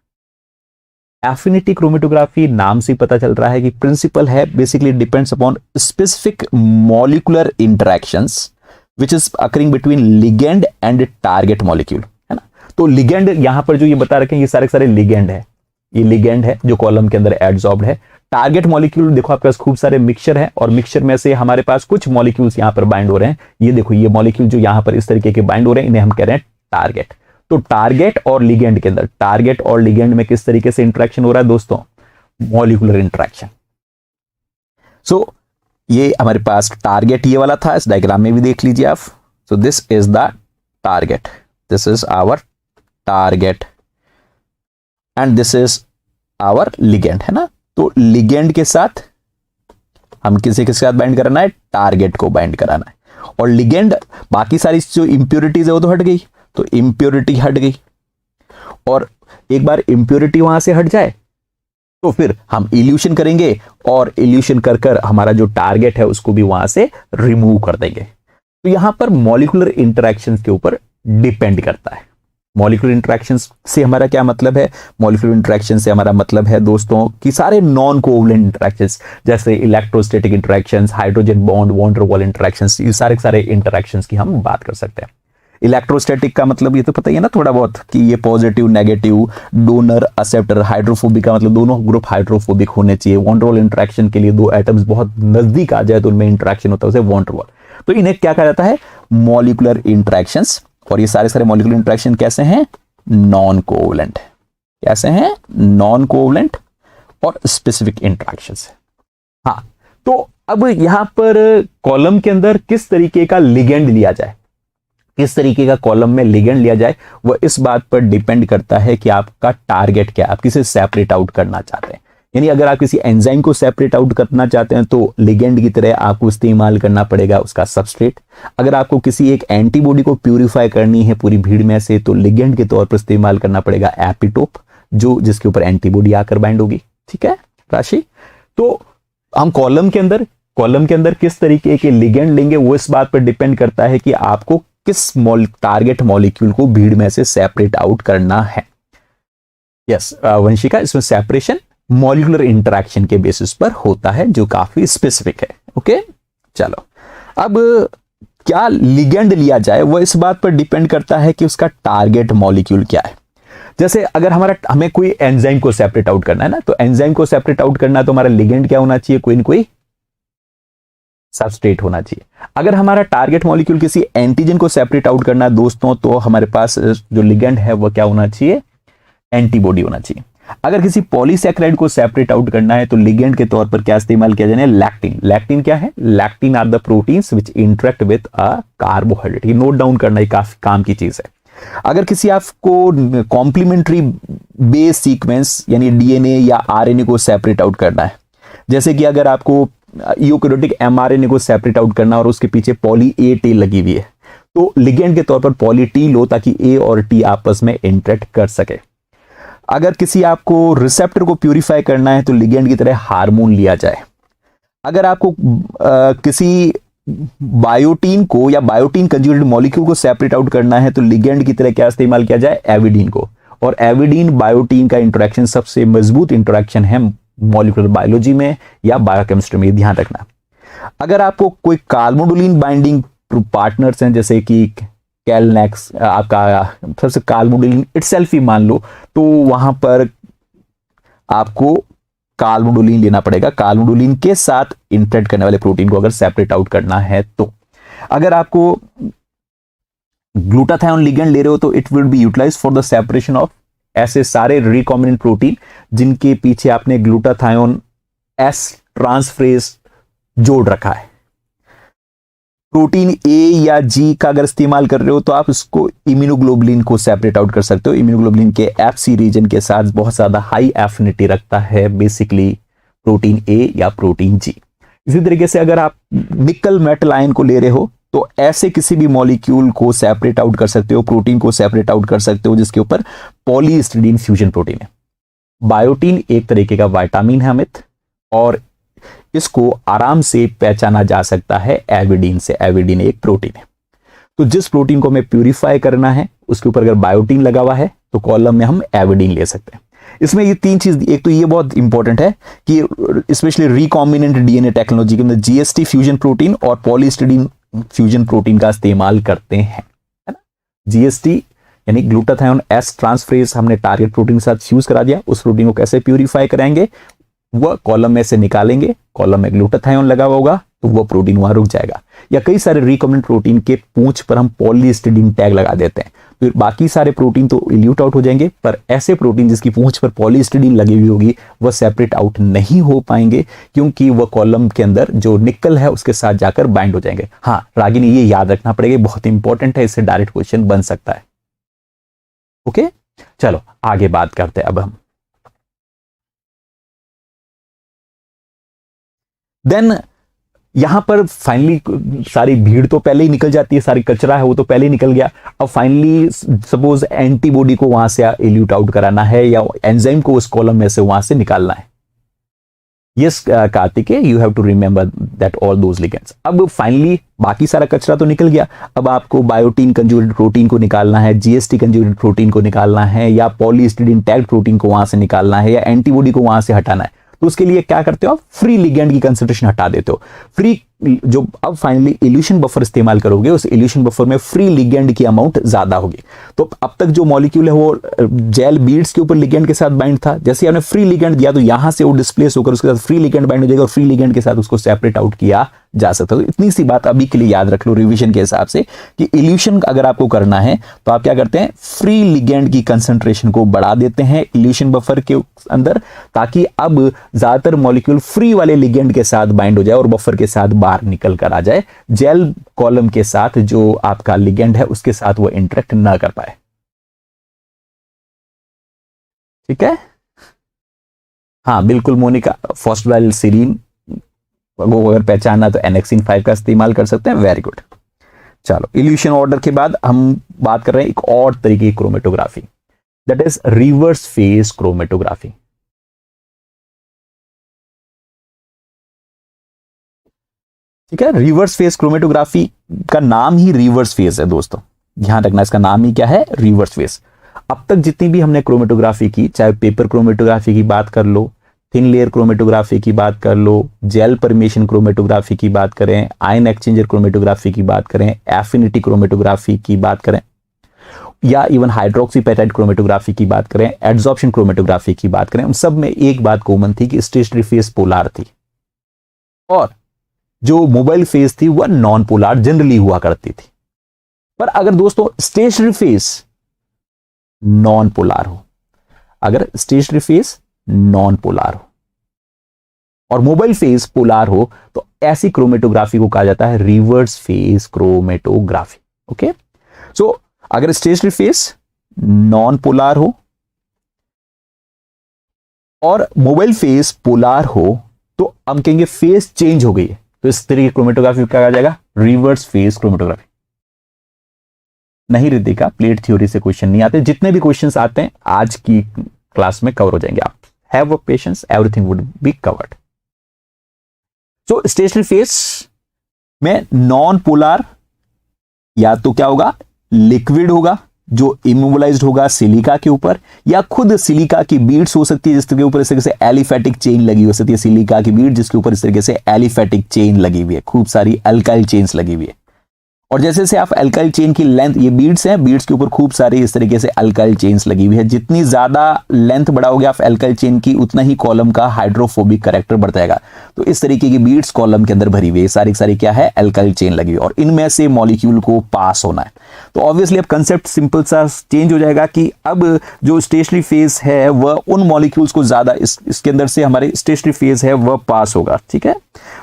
एफिनिटी क्रोमेटोग्राफी नाम से पता चल रहा है कि प्रिंसिपल है basically depends upon specific molecular interactions which is occurring between ligand and target molecule, है ना। तो लिगेंड यहां पर जो ये बता रखे हैं ये सारे सारे लिगेंड है, ये लिगेंड है जो कॉलम के अंदर एडसॉर्ब्ड है। टारगेट मॉलिक्यूल देखो आपके पास खूब सारे मिक्सचर है और मिक्सचर में से हमारे पास कुछ मॉलिक्यूल्स यहां पर बाइंड हो रहे हैं। ये देखो ये मॉलिक्यूल जो यहां पर इस तरीके के बाइंड हो रहे हैं इन्हें हम कह रहे हैं टारगेट। तो टारगेट और लिगेंड के अंदर, टारगेट और लिगेंड में किस तरीके से इंटरेक्शन हो रहा है दोस्तों, मॉलिक्यूलर इंटरेक्शन। सो ये हमारे पास टारगेट ये वाला था, इस डायग्राम में भी देख लीजिए आप। So this is the target, this is our target and this is our ligand, है ना। तो लिगेंड के साथ हम किसी के साथ बाइंड कराना है, टारगेट को बाइंड कराना है। और लिगेंड, बाकी सारी जो इंप्योरिटीज है वो तो हट गई, तो इंप्योरिटी हट गई। और एक बार इंप्योरिटी वहां से हट जाए तो फिर हम इल्यूशन करेंगे और इल्यूशन कर कर हमारा जो टारगेट है उसको भी वहां से रिमूव कर देंगे। तो यहां पर मॉलिक्यूलर इंटरेक्शंस के ऊपर डिपेंड करता है। मॉलिक्यूलर इंटरेक्शंस से हमारा क्या मतलब है? मॉलिक्यूलर इंटरेक्शन से हमारा मतलब है दोस्तों कि सारे नॉन कोवलेंट इंटरेक्शंस, जैसे electrostatic interactions, hydrogen bond, van der Waals interactions, ये सारे इंटरेक्शंस की हम बात कर सकते हैं। इलेक्ट्रोस्टैटिक का मतलब ये तो पता ही है ना थोड़ा बहुत, कि ये positive negative, donor acceptor, hydrophobic का मतलब दोनों ग्रुप हाइड्रोफोबिक होने चाहिए। वॉन डेर वाल इंटरेक्शन के लिए दो एटम्स बहुत नजदीक आ जाए तो उनमें इंटरेक्शन होता है, उसे वॉन डेर वाल। तो इन्हें क्या कहा जाता है? Molecular interactions. और ये सारे मॉलिक्यूलर इंटरेक्शन कैसे हैं? Non covalent. कैसे हैं? नॉन कोवलेंट और स्पेसिफिक इंटरेक्शंस। हाँ, तो अब यहां पर कॉलम के अंदर किस तरीके का लिगेंड लिया जाए, किस तरीके का कॉलम में लिगेंड लिया जाए, वह इस बात पर डिपेंड करता है कि आपका टारगेट क्या है, आप किसे सेपरेट आउट करना चाहते हैं। यानी अगर आप किसी एंजाइम को सेपरेट आउट करना चाहते हैं तो लिगेंड की तरह आपको इस्तेमाल करना पड़ेगा उसका सबस्ट्रेट। अगर आपको किसी एक एंटीबॉडी को प्यूरिफाई करनी है पूरी भीड़ में से, तो लिगेंड के तौर पर इस्तेमाल करना पड़ेगा एपिटोप, जो जिसके ऊपर एंटीबॉडी आकर बाइंड होगी। ठीक है राशि? तो हम कॉलम के अंदर किस तरीके के लिगेंड लेंगे वो इस बात पर डिपेंड करता है कि आपको किस टारगेट मॉलिक्यूल को भीड़ में से सेपरेट आउट करना है। यस वंशिका, इसमें सेपरेशन मॉलिक्यूलर इंटरेक्शन के बेसिस पर होता है, जो काफी स्पेसिफिक है। ओके, चलो अब क्या लिगेंड लिया जाए वो इस बात पर डिपेंड करता है कि उसका टारगेट मॉलिक्यूल क्या है। जैसे अगर हमें कोई एंजाइम को सेपरेट आउट करना है ना, तो एंजाइम को सेपरेट आउट करना है तो हमारा लिगेंड क्या होना चाहिए? कोई ना कोई सबस्ट्रेट होना चाहिए। अगर हमारा टारगेट मॉलिक्यूल किसी एंटीजन को सेपरेट आउट करना है दोस्तों, तो हमारे पास जो लिगेंड है वो क्या होना चाहिए? एंटीबॉडी होना चाहिए। अगर किसी पॉलीसैकेराइड को सेपरेट आउट करना है तो लिगेंड के तौर पर क्या इस्तेमाल किया जाए? लैक्टिन। लैक्टिन क्या है? Lectin are the proteins which interact with a carbohydrate. ये नोट डाउन करना ही काफी काम की चीज है। अगर किसी आपको कॉम्प्लीमेंट्री बेस सीक्वेंस यानी डीएनए या आरएनए को सेपरेट आउट करना है, जैसे कि अगर आपको यूकैरियोटिक एमआरएनए को सेपरेट आउट करना और उसके पीछे पॉली ए टेल लगी हुई है, तो लिगेंड के तौर पर पॉली टी लो ताकि ए और टी आपस में इंटरेक्ट कर सके। अगर किसी आपको रिसेप्टर को प्यूरिफाई करना है तो लिगेंड की तरह हार्मोन लिया जाए। अगर आपको किसी बायोटीन को या बायोटीन कंजुगेटेड मॉलिक्यूल को सेपरेट आउट करना है तो लिगेंड की तरह क्या इस्तेमाल किया जाए? एविडीन को। और एविडीन बायोटीन का इंटरेक्शन सबसे मजबूत इंटरेक्शन है मॉलिक्यूलर बायोलॉजी में या बायोकेमिस्ट्री में, ध्यान रखना। अगर आपको कोई कार्बोडोलिन बाइंडिंग पार्टनर्स हैं, जैसे कि कैलनेक्स, आपका सबसे कार्बोडोलिन इटसेल्फ ही मान लो, तो वहां पर आपको कार्बोडोलिन लेना पड़ेगा। कार्बोडोलिन के साथ इंटरेक्ट करने वाले प्रोटीन को अगर सेपरेट आउट करना है तो। अगर आपको ग्लूटाथायोन लिगेंड ले रहे हो तो it will be utilised for the separation of ऐसे सारे रिकॉम्बिनेंट प्रोटीन जिनके पीछे आपने ग्लूटाथायोन एस ट्रांसफ्रेज जोड़ रखा है। प्रोटीन ए या जी का अगर इस्तेमाल कर रहे हो तो आप इसको इम्यूनोग्लोबुलिन को सेपरेट आउट कर सकते हो। इम्यूनोग्लोबुलिन के एफसी रीजन के साथ बहुत ज्यादा हाई एफिनिटी रखता है बेसिकली प्रोटीन ए या प्रोटीन जी। इसी तरीके से अगर आप निकल मेटल आयन को ले रहे हो तो ऐसे किसी भी मॉलिक्यूल को सेपरेट आउट कर सकते हो, प्रोटीन को सेपरेट आउट कर सकते हो जिसके ऊपर पॉलीस्टिडीन फ्यूजन प्रोटीन है। बायोटीन एक तरीके का विटामिन है अमित, और इसको आराम से पहचाना जा सकता है एविडीन से। एविडीन एक प्रोटीन है। तो जिस प्रोटीन को हमें प्यूरिफाई करना है उसके ऊपर अगर बायोटीन लगा हुआ है तो कॉलम में हम एविडीन ले सकते हैं। इसमें ये तीन चीज, एक तो ये बहुत इंपॉर्टेंट है कि स्पेशली रिकॉम्बिनेंट डीएनए टेक्नोलॉजी के अंदर जीएसटी फ्यूजन प्रोटीन और पॉलीस्टिडीन फ्यूजन प्रोटीन का इस्तेमाल करते हैं, है ना। जीएसटी यानी ग्लूटाथायोन एस ट्रांसफ्रेज हमने टारगेट प्रोटीन के साथ फ्यूज करा दिया। उस प्रोटीन को कैसे प्यूरिफाई कराएंगे? वह कॉलम में से निकालेंगे, कॉलम में ग्लूटाथायोन लगा हुआ होगा तो वह प्रोटीन वहां रुक जाएगा। या कई सारे रिकॉम्बिनेंट प्रोटीन के पूंछ पर हम पॉलीस्टिडीन टैग लगा देते हैं, फिर बाकी सारे प्रोटीन तो इल्यूट आउट हो जाएंगे, पर ऐसे प्रोटीन जिसकी पूंछ पर पॉलीस्टिडीन लगी हुई होगी वह सेपरेट आउट नहीं हो पाएंगे, क्योंकि वह कॉलम के अंदर जो निकल है उसके साथ जाकर बाइंड हो जाएंगे। हाँ रागिनी, ये याद रखना पड़ेगा, बहुत इंपॉर्टेंट है, इससे डायरेक्ट क्वेश्चन बन सकता है। ओके चलो आगे बात करते हैं अब हम। देन यहां पर फाइनली सारी भीड़ तो पहले ही निकल जाती है, सारी कचरा है वो तो पहले ही निकल गया। अब फाइनली सपोज एंटीबॉडी को वहां से इल्यूट आउट कराना है या एंजाइम को उस कॉलम में से वहां से निकालना है। Yes Kartikeya, you have to remember that all those ligands. अब फाइनली बाकी सारा कचरा तो निकल गया, अब आपको बायोटीन कंजुगेटेड प्रोटीन को निकालना है, जीएसटी कंजुगेटेड प्रोटीन को निकालना है, या पॉलीहिस्टिडीन टैग्ड प्रोटीन को वहां से निकालना है, या एंटीबॉडी को वहां से हटाना है। तो उसके लिए क्या करते हो आप, फ्री लिगेंड की कंसंट्रेशन हटा देते हो। फ्री जो अब फाइनली इल्यूशन बफर इस्तेमाल करोगे, उस इल्यूशन बफर में फ्री लिगेंड की अमाउंट ज्यादा होगी। तो अब तक जो मॉलिक्यूल है वो जेल बीड्स के ऊपर लिगेंड के साथ बाइंड था, जैसे आपने फ्री लिगेंड दिया तो यहां से वो डिस्प्लेस होकर उसके साथ फ्री लिगेंड बाइंड हो जाएगा और फ्री लिगेंड के साथ उसको सेपरेट आउट किया जा सकता है। तो इतनी सी बात अभी के लिए याद रख लो रिवीजन के हिसाब से कि इल्यूशन अगर आपको करना है तो आप क्या करते हैं, फ्री लिगेंड की कंसंट्रेशन को बढ़ा देते हैं इल्यूशन बफर के अंदर, ताकि अब ज्यादातर मॉलिक्यूल फ्री वाले लिगेंड के साथ बाइंड हो जाए और बफर के साथ बाहर निकल कर आ जाए, जेल कॉलम के साथ जो आपका लिगेंड है उसके साथ वो इंटरेक्ट ना कर पाए। ठीक है, हाँ बिल्कुल मोनिका, फॉस्फोराइलसिलीन वो अगर पहचानना तो एनेक्सिन 5 का इस्तेमाल कर सकते हैं। Very good. चलो इल्यूशन ऑर्डर के बाद हम बात कर रहे हैं एक और तरीके की chromatography, that is reverse phase chromatography. ठीक है, रिवर्स फेज क्रोमेटोग्राफी का नाम ही रिवर्स फेज है दोस्तों, ध्यान रखना इसका नाम ही क्या है, रिवर्स फेज। अब तक जितनी भी हमने क्रोमेटोग्राफी की, चाहे पेपर क्रोमेटोग्राफी की बात कर लो, थिन लेयर क्रोमेटोग्राफी की बात कर लो, जेल परमेशन क्रोमेटोग्राफी की बात करें, आयन एक्सचेंजर क्रोमेटोग्राफी की बात करें, एफिनिटी क्रोमेटोग्राफी की बात करें, या इवन हाइड्रोक्सीपेटाइड क्रोमेटोग्राफी की बात करें, एड्सॉर्प्शन क्रोमेटोग्राफी की बात करें, उन सब में एक बात कॉमन थी कि स्टेशनरी फेज पोलार थी और जो मोबाइल फेज थी वह नॉन पोलार जनरली हुआ करती थी। पर अगर दोस्तों स्टेशनरी फेज नॉन पोलार हो, अगर स्टेशनरी फेज नॉन पोलार हो और मोबाइल फेज पोलार हो तो ऐसी क्रोमेटोग्राफी को कहा जाता है रिवर्स फेज क्रोमेटोग्राफी। ओके, सो अगर स्टेशनरी फेज नॉन पोलार हो और मोबाइल फेज पोलार हो तो हम कहेंगे फेज चेंज हो गई है, तो इस तरीके की क्रोमेटोग्राफी को कहा जाएगा रिवर्स फेज क्रोमेटोग्राफी। नहीं रिद्धिका, प्लेट थ्योरी से क्वेश्चन नहीं आते, जितने भी क्वेश्चंस आते हैं आज की क्लास में कवर हो जाएंगे। आप have a patience, everything would be covered. So stationery phase में नॉन पोलार या तो क्या होगा, लिक्विड होगा जो इमोबिलाइज्ड होगा सिलिका के ऊपर, या खुद सिलिका की बीड्स हो सकती है जिसके ऊपर इस तरीके से एलिफेटिक चेन लगी हो सकती है, सिलिका की बीड जिसके ऊपर इस तरीके से एलिफेटिक चेन लगी हुई है, खूब सारी अल्काइल चेन्स लगी हुई है। और जैसे जैसे आप अल्काइल चेन की लेंथ, ये बीड्स हैं, बीड्स के ऊपर खूब सारी इस तरीके से अल्काइल चेन्स लगी हुई है, जितनी ज्यादा लेंथ बढ़ाओगे आप अल्काइल चेन की उतना ही कॉलम का हाइड्रोफोबिक कैरेक्टर बढ़ जाएगा। तो इस तरीके की बीड्स कॉलम के अंदर भरी हुई है, सारी सारी क्या है, अल्काइल चेन लगी हुई है और इनमें से मॉलिक्यूल को पास होना है। तो ऑब्वियसली अब कंसेप्ट सिंपल सा चेंज हो जाएगा कि अब जो स्टेशनरी फेज है वह उन मॉलिक्यूल्स को ज्यादा इसके अंदर से हमारे स्टेशनरी फेज है वह पास होगा। ठीक है,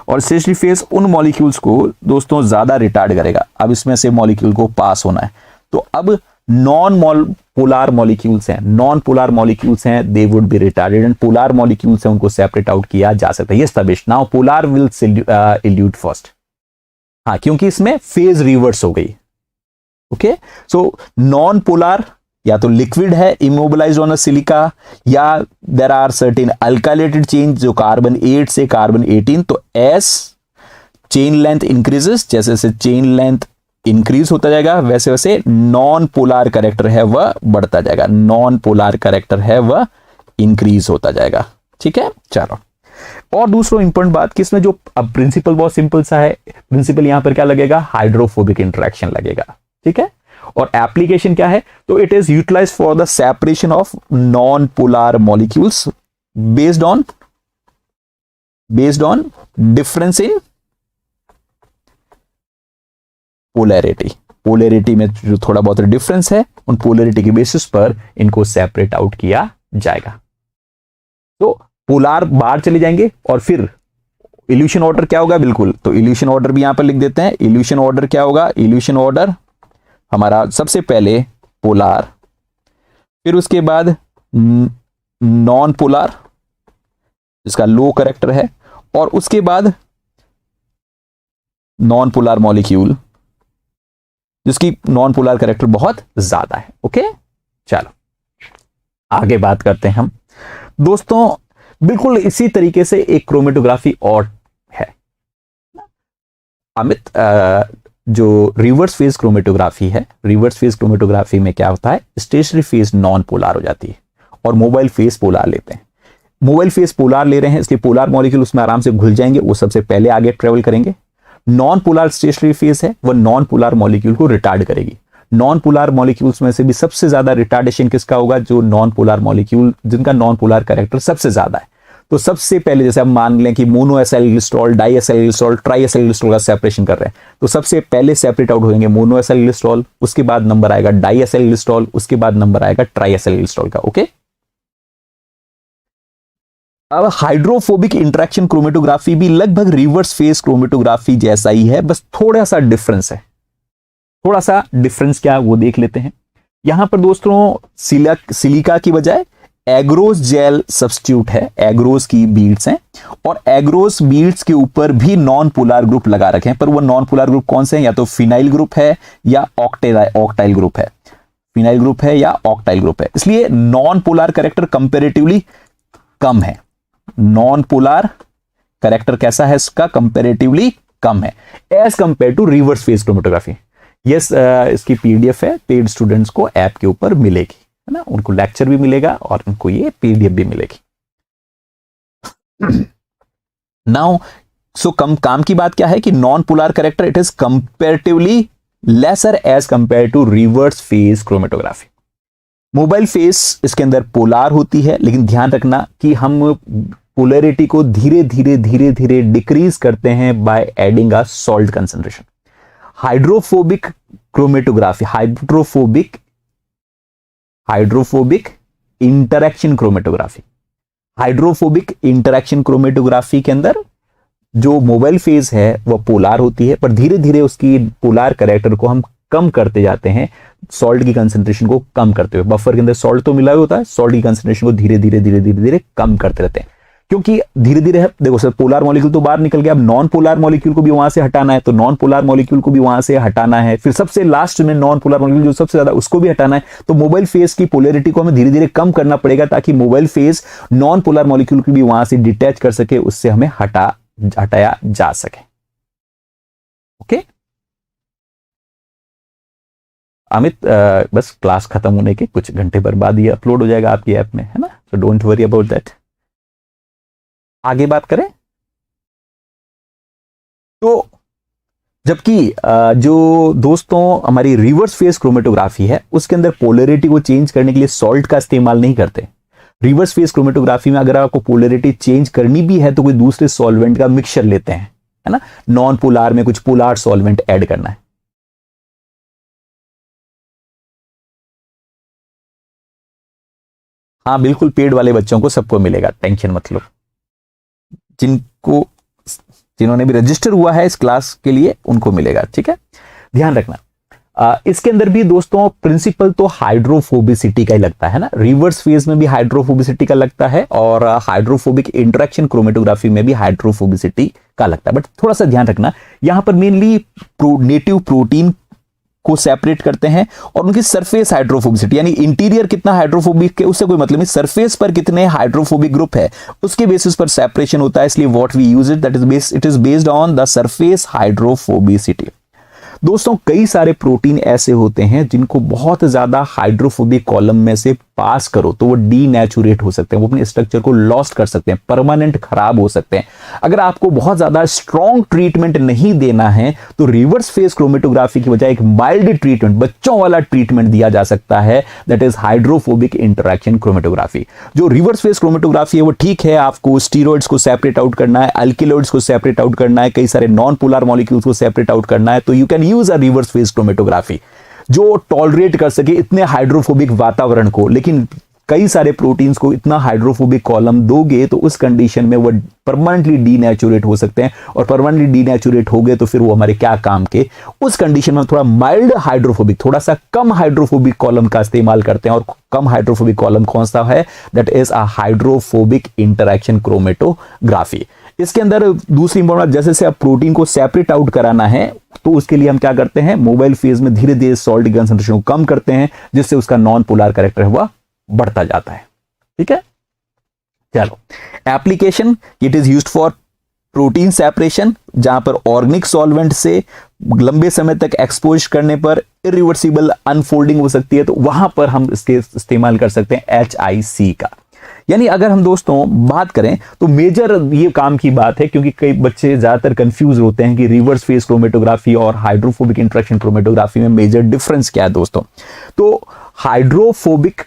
और स्टेशनरी फेज उन मॉलिक्यूल्स को दोस्तों ज्यादा रिटार्ड करेगा। अब इसमें से मॉलिक्यूल को पास होना है, तो अब नॉन पोलार मॉलिक्यूल्स हैं, नॉन पोलार मॉलिक्यूल्स हैं, they would be retarded, and polar molecules हैं उनको सेपरेट आउट किया जा सकता है। Yes Tabish, now polar will elute first, हाँ क्योंकि इसमें फेज रिवर्स हो गई। ओके, सो नॉन पोलार या तो लिक्विड है इमोबिलाइज्ड ऑन अ सिलिका, या देयर आर सर्टेन अल्काइलेटेड चेन जो कार्बन 8 से कार्बन 18, तो एस चेन लेंथ इंक्रीजेस, जैसे जैसे चेन लेंथ इंक्रीज होता जाएगा वैसे वैसे नॉन पोलार कैरेक्टर है वह बढ़ता जाएगा, नॉन पोलार कैरेक्टर है वह इंक्रीज होता जाएगा। ठीक है, चलो और दूसरा इंपॉर्टेंट बात कि इसमें जो अब प्रिंसिपल बहुत सिंपल सा है, प्रिंसिपल यहां पर क्या लगेगा, हाइड्रोफोबिक इंटरेक्शन लगेगा। ठीक है, और एप्लीकेशन क्या है, तो it is utilised for the separation of non polar molecules based on difference in polarity में जो थोड़ा बहुत डिफरेंस है उन पोलैरिटी के बेसिस पर इनको सेपरेट आउट किया जाएगा। तो पोलार बाहर चले जाएंगे और फिर इल्यूशन ऑर्डर क्या होगा, बिल्कुल, तो इल्यूशन ऑर्डर भी यहां पर लिख देते हैं। इल्यूशन ऑर्डर क्या होगा, इल्यूशन ऑर्डर हमारा सबसे पहले पोलार, फिर उसके बाद नॉन पोलार जिसका लो कैरेक्टर है, और उसके बाद नॉन पोलर मॉलिक्यूल जिसकी नॉन पोलर कैरेक्टर बहुत ज्यादा है। ओके, चलो आगे बात करते हैं हम दोस्तों। बिल्कुल इसी तरीके से एक क्रोमेटोग्राफी और है अमित, जो रिवर्स फेज क्रोमेटोग्राफी है। रिवर्स फेज क्रोमेटोग्राफी में क्या होता है, स्टेशनरी फेज नॉन पोलर हो जाती है और मोबाइल फेज पोलर लेते हैं। मोबाइल फेज पोलर ले रहे हैं इसलिए पोलर मॉलिक्यूल उसमें आराम से घुल जाएंगे, वो सबसे पहले आगे ट्रेवल करेंगे। नॉन पोलर स्टेशनरी फेज है, वो नॉन पोलर मॉलिक्यूल को रिटार्ड करेगी। नॉन पोलर मॉलिक्यूल्स में से भी सबसे ज्यादा रिटार्डेशन किसका होगा, जो नॉन पोलर मॉलिक्यूल जिनका नॉन पोलर कैरेक्टर सबसे ज्यादा है। तो सबसे पहले जैसे हम मान लें कि mono acyl glycerol, di acyl glycerol, tri acyl glycerol का सेपरेशन कर रहे हैं, तो सबसे पहले सेपरेट आउट होंगे मोनो एसाइल ग्लिसरॉल, उसके बाद नंबर आएगा डाई एसाइल ग्लिसरॉल, उसके बाद नंबर आएगा ट्राई एसाइल ग्लिसरॉल का। ओके, अब हाइड्रोफोबिक इंटरेक्शन क्रोमेटोग्राफी भी लगभग रिवर्स फेज क्रोमेटोग्राफी जैसा ही है, बस थोड़ा सा डिफरेंस है। थोड़ा सा डिफरेंस क्या है वो देख लेते हैं। यहां पर दोस्तों सिलिका की बजाय एग्रोस जेल सब्स्टिट्यूट है, एग्रोस की बीड्स हैं और एग्रोस बीड्स के ऊपर भी नॉन पोलर ग्रुप लगा रखे हैं, पर वो नॉन पोलर ग्रुप कौन से हैं, या तो फिनाइल ग्रुप है या ऑक्टाइल ग्रुप है। फिनाइल ग्रुप है या ऑक्टाइल ग्रुप है, इसलिए नॉन पोलर कैरेक्टर कंपेरेटिवली कम है। नॉन पोलर कैरेक्टर कैसा है इसका, कंपेरेटिवली कम है as compare to reverse phase chromatography. Yes, इसकी पीडीएफ है, पेड स्टूडेंट्स को ऐप के ऊपर मिलेगी, है ना, उनको लेक्चर भी मिलेगा और उनको ये पीडीएफ भी मिलेगी। नाउ सो काम की बात क्या है कि non polar character it is comparatively lesser as compare to reverse phase chromatography. Mobile phase इसके अंदर पोलर होती है, लेकिन ध्यान रखना कि हम पोलैरिटी को धीरे धीरे डिक्रीज करते हैं by adding a salt concentration. Hydrophobic chromatography, hydrophobic interaction chromatography, hydrophobic interaction chromatography के अंदर जो मोबाइल फेज है वह पोलर होती है, पर धीरे धीरे उसकी पोलर कैरेक्टर को हम कम करते जाते हैं, सॉल्ट की कंसंट्रेशन को कम करते हुए। बफर के अंदर सॉल्ट तो मिला हुआ होता है, सॉल्ट की कंसंट्रेशन को धीरे धीरे कम करते रहते हैं, क्योंकि धीरे धीरे देखो सर पोलर मॉलिक्यूल तो बाहर निकल गया, अब नॉन पोलर मॉलिक्यूल को भी वहां से हटाना है, तो नॉन पोलर मॉलिक्यूल को भी वहां से हटाना है, फिर सबसे लास्ट में नॉन पोलर मॉलिक्यूल जो सबसे ज्यादा उसको भी हटाना है। तो मोबाइल फेज की पोलैरिटी को हमें धीरे धीरे कम करना पड़ेगा ताकि mobile phase non polar molecule को भी वहां से डिटैच कर सके, उससे हमें हटाया जा सके। ओके अमित, बस क्लास खत्म होने के कुछ घंटे पर बाद ये अपलोड हो जाएगा आपकी ऐप में, है ना, so don't worry about that. आगे बात करें तो जबकि जो दोस्तों हमारी रिवर्स फेज क्रोमेटोग्राफी है उसके अंदर पोलैरिटी को चेंज करने के लिए सॉल्ट का इस्तेमाल नहीं करते। रिवर्स फेज क्रोमेटोग्राफी में अगर आपको पोलैरिटी चेंज करनी भी है तो कोई दूसरे सॉल्वेंट का मिक्सचर लेते हैं, है ना, नॉन पोलर में कुछ पोलर सॉल्वेंट ऐड करना है। हाँ बिल्कुल, पेड वाले बच्चों को सबको मिलेगा, टेंशन मत लो। जिन्होंने भी रजिस्टर हुआ है इस क्लास के लिए उनको मिलेगा, ठीक है, ध्यान रखना। इसके अंदर भी दोस्तों प्रिंसिपल तो हाइड्रोफोबिसिटी का ही लगता है ना, रिवर्स फेज में भी हाइड्रोफोबिसिटी का लगता है और हाइड्रोफोबिक इंटरेक्शन क्रोमेटोग्राफी में भी हाइड्रोफोबिसिटी का लगता है। बट थोड़ा सा ध्यान रखना, यहां पर मेनली नेटिव प्रोटीन को सेपरेट करते हैं और उनकी सरफेस हाइड्रोफोबिसिटी यानी इंटीरियर कितना हाइड्रोफोबिक है उससे कोई मतलब नहीं, सरफेस पर कितने हाइड्रोफोबिक ग्रुप है उसके बेसिस पर सेपरेशन होता है। इसलिए what we use it is based on the surface hydrophobicity. दोस्तों कई सारे प्रोटीन ऐसे होते हैं जिनको बहुत ज्यादा हाइड्रोफोबिक कॉलम में से पास करो तो वो डीनेचुरेट हो सकते हैं, वो अपने स्ट्रक्चर को लॉस्ट कर सकते हैं, परमानेंट खराब हो सकते हैं। अगर आपको बहुत ज्यादा स्ट्रॉन्ग ट्रीटमेंट नहीं देना है तो रिवर्स फेज क्रोमेटोग्राफी की बजाय एक माइल्ड ट्रीटमेंट, बच्चों वाला ट्रीटमेंट दिया जा सकता है, that is hydrophobic interaction chromatography. जो रिवर्स फेज क्रोमेटोग्राफी है वो ठीक है, आपको स्टीरॉइड्स को सेपरेट आउट करना है, अल्किलॉइड्स को सेपरेट आउट करना है, कई सारे नॉन पोलर मॉलिक्यूल्स को सेपरेट आउट करना है, तो you can use a reverse phase chromatography जो टॉलरेट कर सके इतने हाइड्रोफोबिक वातावरण को। लेकिन कई सारे प्रोटीन्स को इतना हाइड्रोफोबिक कॉलम दोगे तो उस कंडीशन में वो परमानेंटली डीनेचुरेट हो सकते हैं और परमानेंटली डीनेचुरेट हो गए तो फिर वो हमारे क्या काम के। उस कंडीशन में थोड़ा माइल्ड हाइड्रोफोबिक, थोड़ा सा कम हाइड्रोफोबिक कॉलम का इस्तेमाल करते हैं और कम हाइड्रोफोबिक कॉलम कौन सा है, that is a hydrophobic interaction chromatography. इसके अंदर दूसरी इंपॉर्टेंट, जैसे से अब प्रोटीन को सेपरेट आउट कराना है तो उसके लिए हम क्या करते हैं, मोबाइल फेज में धीरे धीरे सॉल्ट की कंसंट्रेशन को कम करते हैं, जिससे उसका नॉन पोलर कैरेक्टर है वह बढ़ता जाता है। ठीक है, चलो application, it is used for protein separation, जहां पर ऑर्गेनिक सॉल्वेंट से लंबे समय तक एक्सपोज करने पर इरिवर्सिबल अनफोल्डिंग हो सकती है, तो वहां पर हम इसके इस्तेमाल कर सकते हैं HIC का। यानी अगर हम दोस्तों बात करें तो मेजर ये काम की बात है, क्योंकि कई बच्चे ज्यादातर कंफ्यूज होते हैं कि रिवर्स फेज क्रोमेटोग्राफी और हाइड्रोफोबिक इंटरेक्शन क्रोमेटोग्राफी में मेजर डिफरेंस क्या है दोस्तों। तो हाइड्रोफोबिक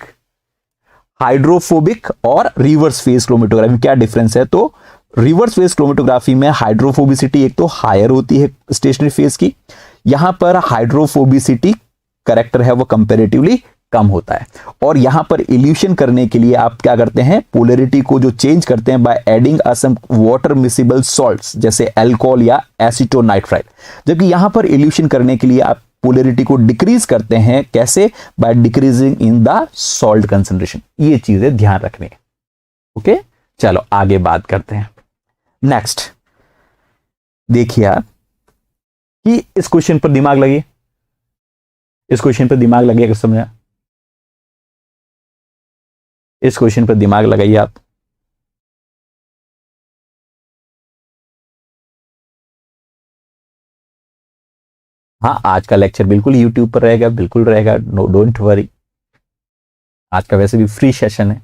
हाइड्रोफोबिक और रिवर्स फेज क्रोमेटोग्राफी में क्या डिफरेंस है, तो रिवर्स फेज क्रोमेटोग्राफी में हाइड्रोफोबिसिटी एक तो हायर होती है स्टेशनरी फेज की, यहां पर हाइड्रोफोबिसिटी करेक्टर है वो कंपेरेटिवली कम होता है। और यहां पर इल्यूशन करने के लिए आप क्या करते हैं, पोलैरिटी को जो चेंज करते हैं by adding some water miscible salts जैसे अल्कोहल या एसीटोनाइट्राइल, जबकि यहां पर इल्यूशन करने के लिए आप पोलैरिटी को डिक्रीज करते हैं, कैसे, by decreasing in the salt concentration. ये चीजें ध्यान रखनी है। ओके, चलो आगे बात करते हैं। नेक्स्ट देखिए आप कि इस क्वेश्चन पर दिमाग लगे, इस क्वेश्चन पर दिमाग लगेगा, समझा, इस क्वेश्चन पर दिमाग लगाइए आप। हाँ, आज का लेक्चर बिल्कुल यूट्यूब पर रहेगा, बिल्कुल रहेगा, नो डोंट वरी। आज का वैसे भी फ्री सेशन है।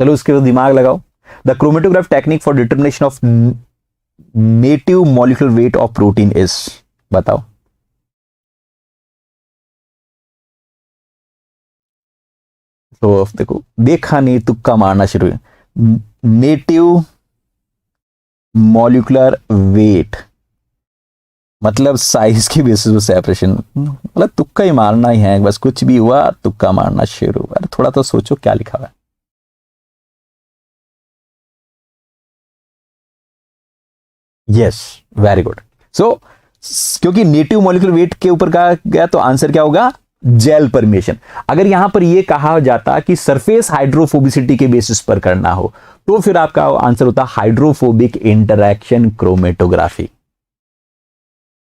चलो उसके बाद दिमाग लगाओ। The chromatograph technique for determination of native molecular weight of protein is, बताओ। तो देखो, देखा नहीं तुक्का मारना शुरू। नेटिव मॉलिक्यूलर वेट मतलब साइज की बेसिस पे सेपरेशन, मतलब तुक्का ही मारना ही है, बस कुछ भी हुआ तुक्का मारना शुरू। अरे थोड़ा तो सोचो क्या लिखा हुआ है। Yes, very good. सो क्योंकि नेटिव मॉलिक्यूलर वेट के ऊपर कहा गया तो आंसर क्या होगा, जेल परमिशन। अगर यहां पर यह कहा जाता कि सरफेस हाइड्रोफोबिसिटी के बेसिस पर करना हो, तो फिर आपका आंसर होता हाइड्रोफोबिक इंटरैक्शन क्रोमेटोग्राफी।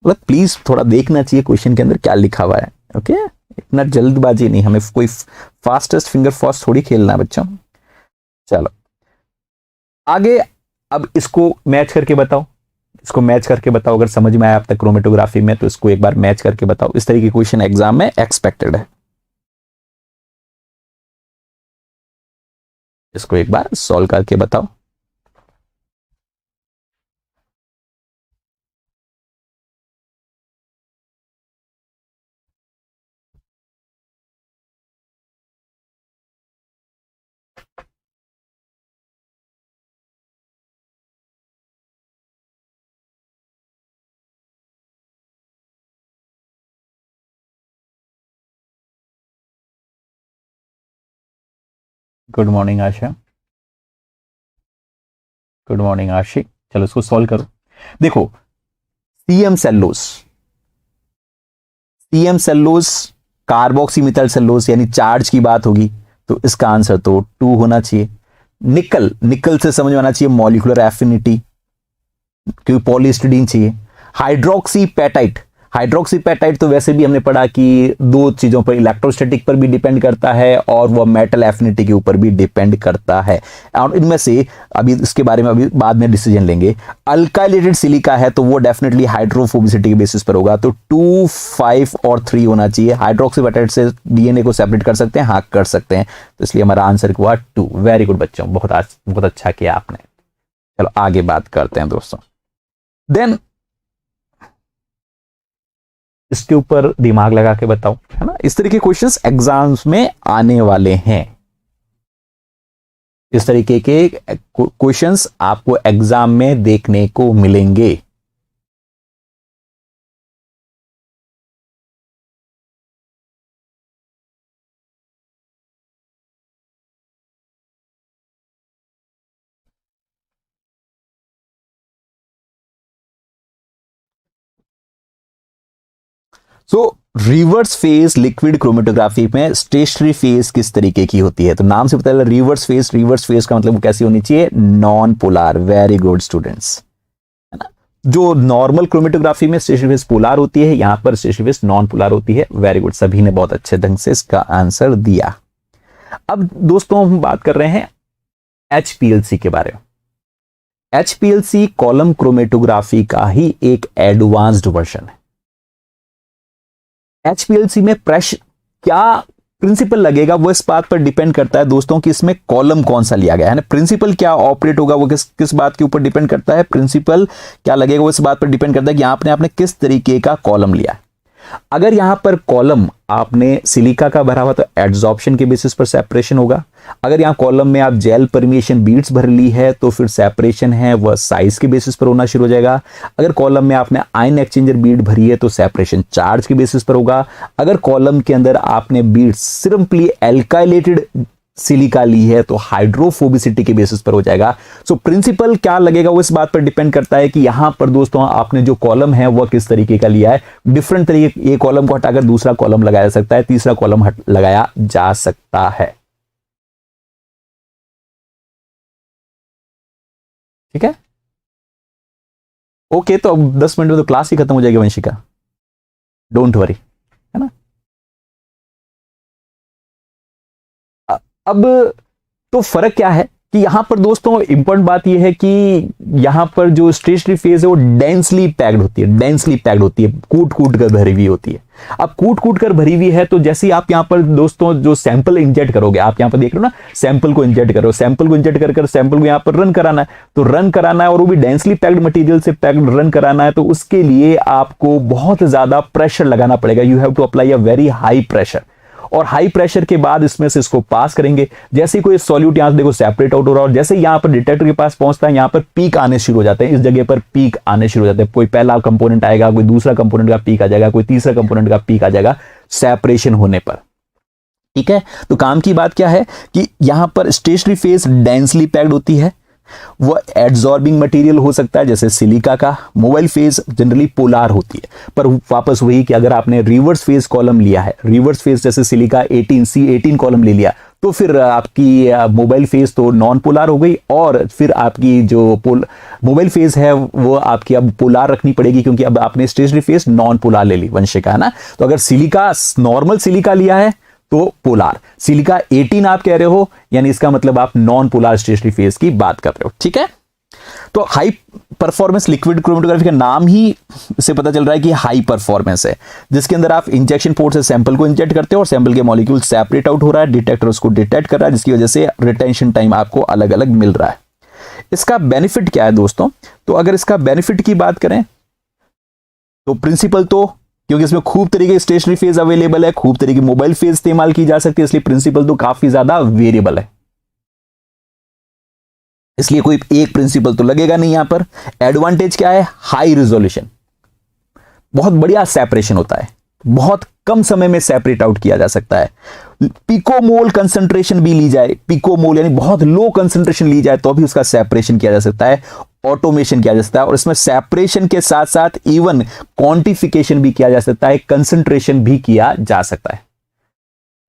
मतलब प्लीज थोड़ा देखना चाहिए क्वेश्चन के अंदर क्या लिखा हुआ है। ओके, इतना जल्दबाजी नहीं, हमें कोई फास्टेस्ट फिंगर फास्ट थोड़ी खेलना है बच्चों। चलो आगे, अब इसको मैच करके बताओ, इसको मैच करके बताओ। अगर समझ में आया अब तक क्रोमेटोग्राफी में, तो इसको एक बार मैच करके बताओ। इस तरीके के क्वेश्चन एग्जाम में एक्सपेक्टेड है। इसको एक बार सॉल्व करके बताओ। गुड मॉर्निंग आशा, गुड मॉर्निंग आशी। चलो इसको सॉल्व करो। देखो, सीएम सेल्लोस, सीएम सेल्लोस कार्बोक्सी मिथाइल सेल्लोस यानी चार्ज की बात होगी, तो इसका आंसर तो 2 होना चाहिए। निकल, निकल से समझ में आना चाहिए मॉलिक्यूलर एफिनिटी, क्योंकि पॉलीस्टिडीन चाहिए। हाइड्रोक्सी पेटाइट, हाइड्रोक्सी पेटाइट तो वैसे भी हमने पढ़ा कि दो चीजों पर, इलेक्ट्रोस्टैटिक पर भी डिपेंड करता है और वह मेटल एफिनिटी के ऊपर भी डिपेंड करता है। और इनमें से अभी इसके बारे में अभी बाद में डिसीजन लेंगे। अल्काइलेटेड सिलिका है तो वो डेफिनेटली हाइड्रोफोबिसिटी के बेसिस पर होगा, तो 2, 5 और 3 होना चाहिए। हाइड्रोक्सी पेटाइट से डीएनए को सेपरेट कर सकते हैं, हाँ कर सकते हैं, तो इसलिए हमारा आंसर हुआ 2। वेरी गुड बच्चों, बहुत अच्छा किया आपने। चलो आगे बात करते हैं दोस्तों। देन इसके ऊपर दिमाग लगा के बताओ, है ना, इस तरह के क्वेश्चंस एग्जाम्स में आने वाले हैं। इस तरीके के क्वेश्चंस आपको एग्जाम में देखने को मिलेंगे। सो रिवर्स फेज लिक्विड क्रोमेटोग्राफी में स्टेशनरी फेज किस तरीके की होती है? तो नाम से पता चला रिवर्स फेज। रिवर्स फेज का मतलब वो कैसी होनी चाहिए? Non polar. Very good students, है ना। जो नॉर्मल क्रोमेटोग्राफी में स्टेशनरी फेज पोलर होती है, यहां पर स्टेशनरी फेज नॉन पोलर होती है। वेरी गुड, सभी ने बहुत अच्छे ढंग से इसका आंसर दिया। अब दोस्तों हम बात कर रहे हैं HPLC के बारे में। HPLC कॉलम क्रोमेटोग्राफी का ही एक एडवांस्ड वर्जन है। HPLC में प्रेशर क्या प्रिंसिपल लगेगा वो इस बात पर डिपेंड करता है दोस्तों कि इसमें कॉलम कौन सा लिया गया है ना। प्रिंसिपल क्या ऑपरेट होगा वो किस बात के ऊपर डिपेंड करता है? प्रिंसिपल क्या लगेगा वो इस बात पर डिपेंड करता है कि आपने किस तरीके का कॉलम लिया है। अगर यहां पर कॉलम आपने सिलिका का भरा हुआ तो एड्सॉर्प्शन के बेसिस पर सेपरेशन होगा। अगर यहां कॉलम में आप जेल परमिएशन बीड्स भर ली है तो फिर सेपरेशन है वह साइज के बेसिस पर होना शुरू हो जाएगा। अगर कॉलम में आपने आयन एक्सचेंजर बीड भरी है तो सेपरेशन चार्ज के बेसिस पर होगा। अगर कॉलम के अंदर आपने बीड्स सिंपली एल्काइलेटेड सिलिका ली है तो हाइड्रोफोबिसिटी के बेसिस पर हो जाएगा। सो प्रिंसिपल क्या लगेगा वो इस बात पर डिपेंड करता है कि यहां पर दोस्तों आपने जो कॉलम है वह किस तरीके का लिया है। डिफरेंट तरीके, एक कॉलम को हटाकर दूसरा कॉलम लगाया जा सकता है, तीसरा कॉलम लगाया जा सकता है। ठीक है, ओके। तो अब 10 मिनट में तो क्लास ही खत्म हो जाएगी वंशिका, डोंट वरी, है ना। अब तो फर्क क्या है कि यहां पर दोस्तों इंपॉर्टेंट बात यह है कि यहां पर जो स्टेशनरी फेज है वो डेंसली पैक्ड होती है। डेंसली पैक्ड होती है, कूट कूट कर भरी हुई होती है। अब कूट कूट कर भरी हुई है तो जैसे आप यहां पर दोस्तों जो सैंपल इंजेक्ट करोगे, आप यहां पर देख रहे हो ना, सैंपल को इंजेक्ट करो, सैंपल को इंजेक्ट कर सैंपल को यहां पर रन कराना है। तो रन कराना है और वो भी डेंसली पैक्ड मटेरियल से पैक्ड रन कराना है, तो उसके लिए आपको बहुत ज्यादा प्रेशर लगाना पड़ेगा। You have to apply a very high pressure, और हाई प्रेशर के बाद इसमें से इसको पास करेंगे। जैसे ही कोई सॉल्यूट यहां से देखो सेपरेट आउट हो रहा है और जैसे यहां पर डिटेक्टर के पास पहुंचता है यहां पर पीक आने शुरू हो जाते हैं। इस जगह पर पीक आने शुरू हो जाते हैं। कोई पहला कंपोनेंट आएगा, कोई दूसरा कंपोनेंट का पीक आ जाएगा, कोई तीसरा कंपोनेंट का पीक आ जाएगा सेपरेशन होने पर। ठीक है, तो काम की बात क्या है कि यहां पर स्टेशनरी फेज डेंसली पैक्ड होती है, वो एड्सॉर्बिंग मटेरियल हो सकता है जैसे सिलिका का। मोबाइल फेज जनरली पोलार होती है, पर वापस वही कि अगर आपने रिवर्स फेज कॉलम लिया है, रिवर्स फेज जैसे सिलिका 18C18 कॉलम ले लिया तो फिर आपकी मोबाइल फेज तो नॉन पोलार हो गई, और फिर आपकी जो मोबाइल फेज है वो आपकी अब पोलार रखनी पड़ेगी क्योंकि अब आपने स्टेशनरी फेज नॉन पोलार ले ली वंशिका, है ना। तो अगर सिलिका नॉर्मल सिलिका लिया है तो पोलार, सिलिका 18 आप कह रहे हो यानी इसका मतलब आप नॉन पोलार स्टेशनरी फेज की बात कर रहे हो। ठीक है, तो हाई परफॉर्मेंस लिक्विड क्रोमेटोग्राफी का नाम ही से पता चल रहा है कि हाई परफॉर्मेंस है, जिसके अंदर आप इंजेक्शन पोर्ट से सैंपल को इंजेक्ट करते हो और सैंपल के मॉलिक्यूल सेपरेट आउट हो रहा है, डिटेक्टर उसको डिटेक्ट कर रहा है, जिसकी वजह से रिटेंशन टाइम आपको अलग अलग मिल रहा है। इसका बेनिफिट क्या है दोस्तों? तो अगर इसका बेनिफिट की बात करें तो प्रिंसिपल तो, क्योंकि इसमें खूब तरीके की स्टेशनरी फेज अवेलेबल है, खूब तरीके की मोबाइल फेज इस्तेमाल की जा सकती है, इसलिए प्रिंसिपल तो काफी ज्यादा वेरिएबल है, इसलिए कोई एक प्रिंसिपल तो लगेगा नहीं यहां पर। एडवांटेज क्या है? हाई रिजोल्यूशन, बहुत बढ़िया सेपरेशन होता है, बहुत कम समय में सेपरेट आउट किया जा सकता है। पिकोमोल कंसंट्रेशन भी ली जाए, पिकोमोल यानी बहुत लो कंसंट्रेशन ली जाए तो भी उसका सेपरेशन किया जा सकता है, ऑटोमेशन किया जा सकता है, और इसमें सेपरेशन के साथ साथ इवन क्वांटिफिकेशन भी किया जा सकता है, कंसंट्रेशन भी किया जा सकता है।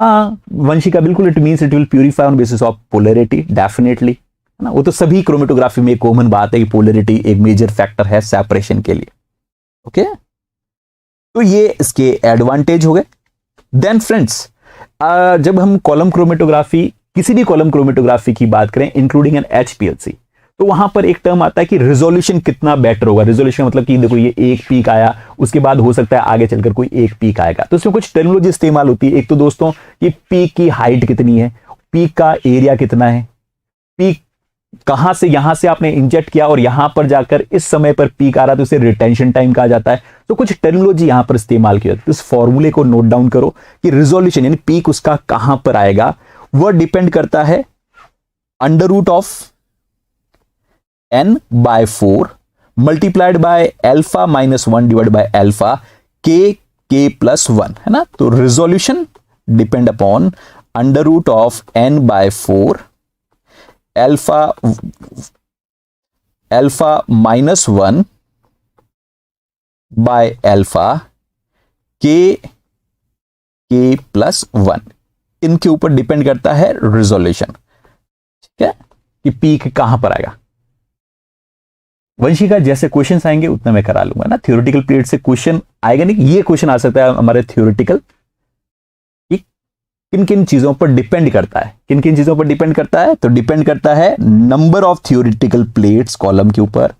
हाँ वंशिका, बिल्कुल, it means it will purify on basis of polarity, definitely, है ना। वो तो सभी क्रोमेटोग्राफी में एक कॉमन बात है कि पोलैरिटी एक मेजर फैक्टर है सेपरेशन के लिए। ओके, तो ये इसके एडवांटेज हो गए। देन फ्रेंड्स, जब हम कॉलम क्रोमेटोग्राफी, किसी भी कॉलम क्रोमेटोग्राफी की बात करें इंक्लूडिंग एन HPLC, तो वहां पर एक टर्म आता है कि रिजोल्यूशन कितना बेटर होगा। रिजोल्यूशन मतलब कि देखो ये एक पीक आया, उसके बाद हो सकता है आगे चलकर कोई एक पीक आएगा, तो इसमें कुछ टर्मिनोलॉजी इस्तेमाल होती है। एक तो दोस्तों कि पीक की हाइट कितनी है, पीक का एरिया कितना है, पीक कहां से, यहां से आपने इंजेक्ट किया और यहां पर जाकर इस समय पर पीक आ रहा तो उसे रिटेंशन टाइम कहा जाता है। तो कुछ टर्मिनोलॉजी यहां पर इस्तेमाल की जाती है। तो इस फॉर्मूले को नोट डाउन करो कि रिजोल्यूशन यानी पीक उसका कहां पर आएगा, वह डिपेंड करता है under root of n/4 multiplied by alpha -1 divide by alpha k+1, है ना। तो resolution depend upon under root of n/4 alpha -1 by alpha k plus 1, इनके ऊपर डिपेंड करता है रिजोल्यूशन। ठीक है, कि पीक कहां पर आएगा। वंशिका जैसे क्वेश्चंस आएंगे उतना मैं करा लूंगा ना, थ्योरेटिकल पीरियड से क्वेश्चन आएगा नहीं, ये क्वेश्चन आ सकता है हमारे थ्योरेटिकल, किन किन चीजों पर डिपेंड करता है, किन किन चीजों पर डिपेंड करता है, तो डिपेंड करता है number of theoretical plates column के ऊपर,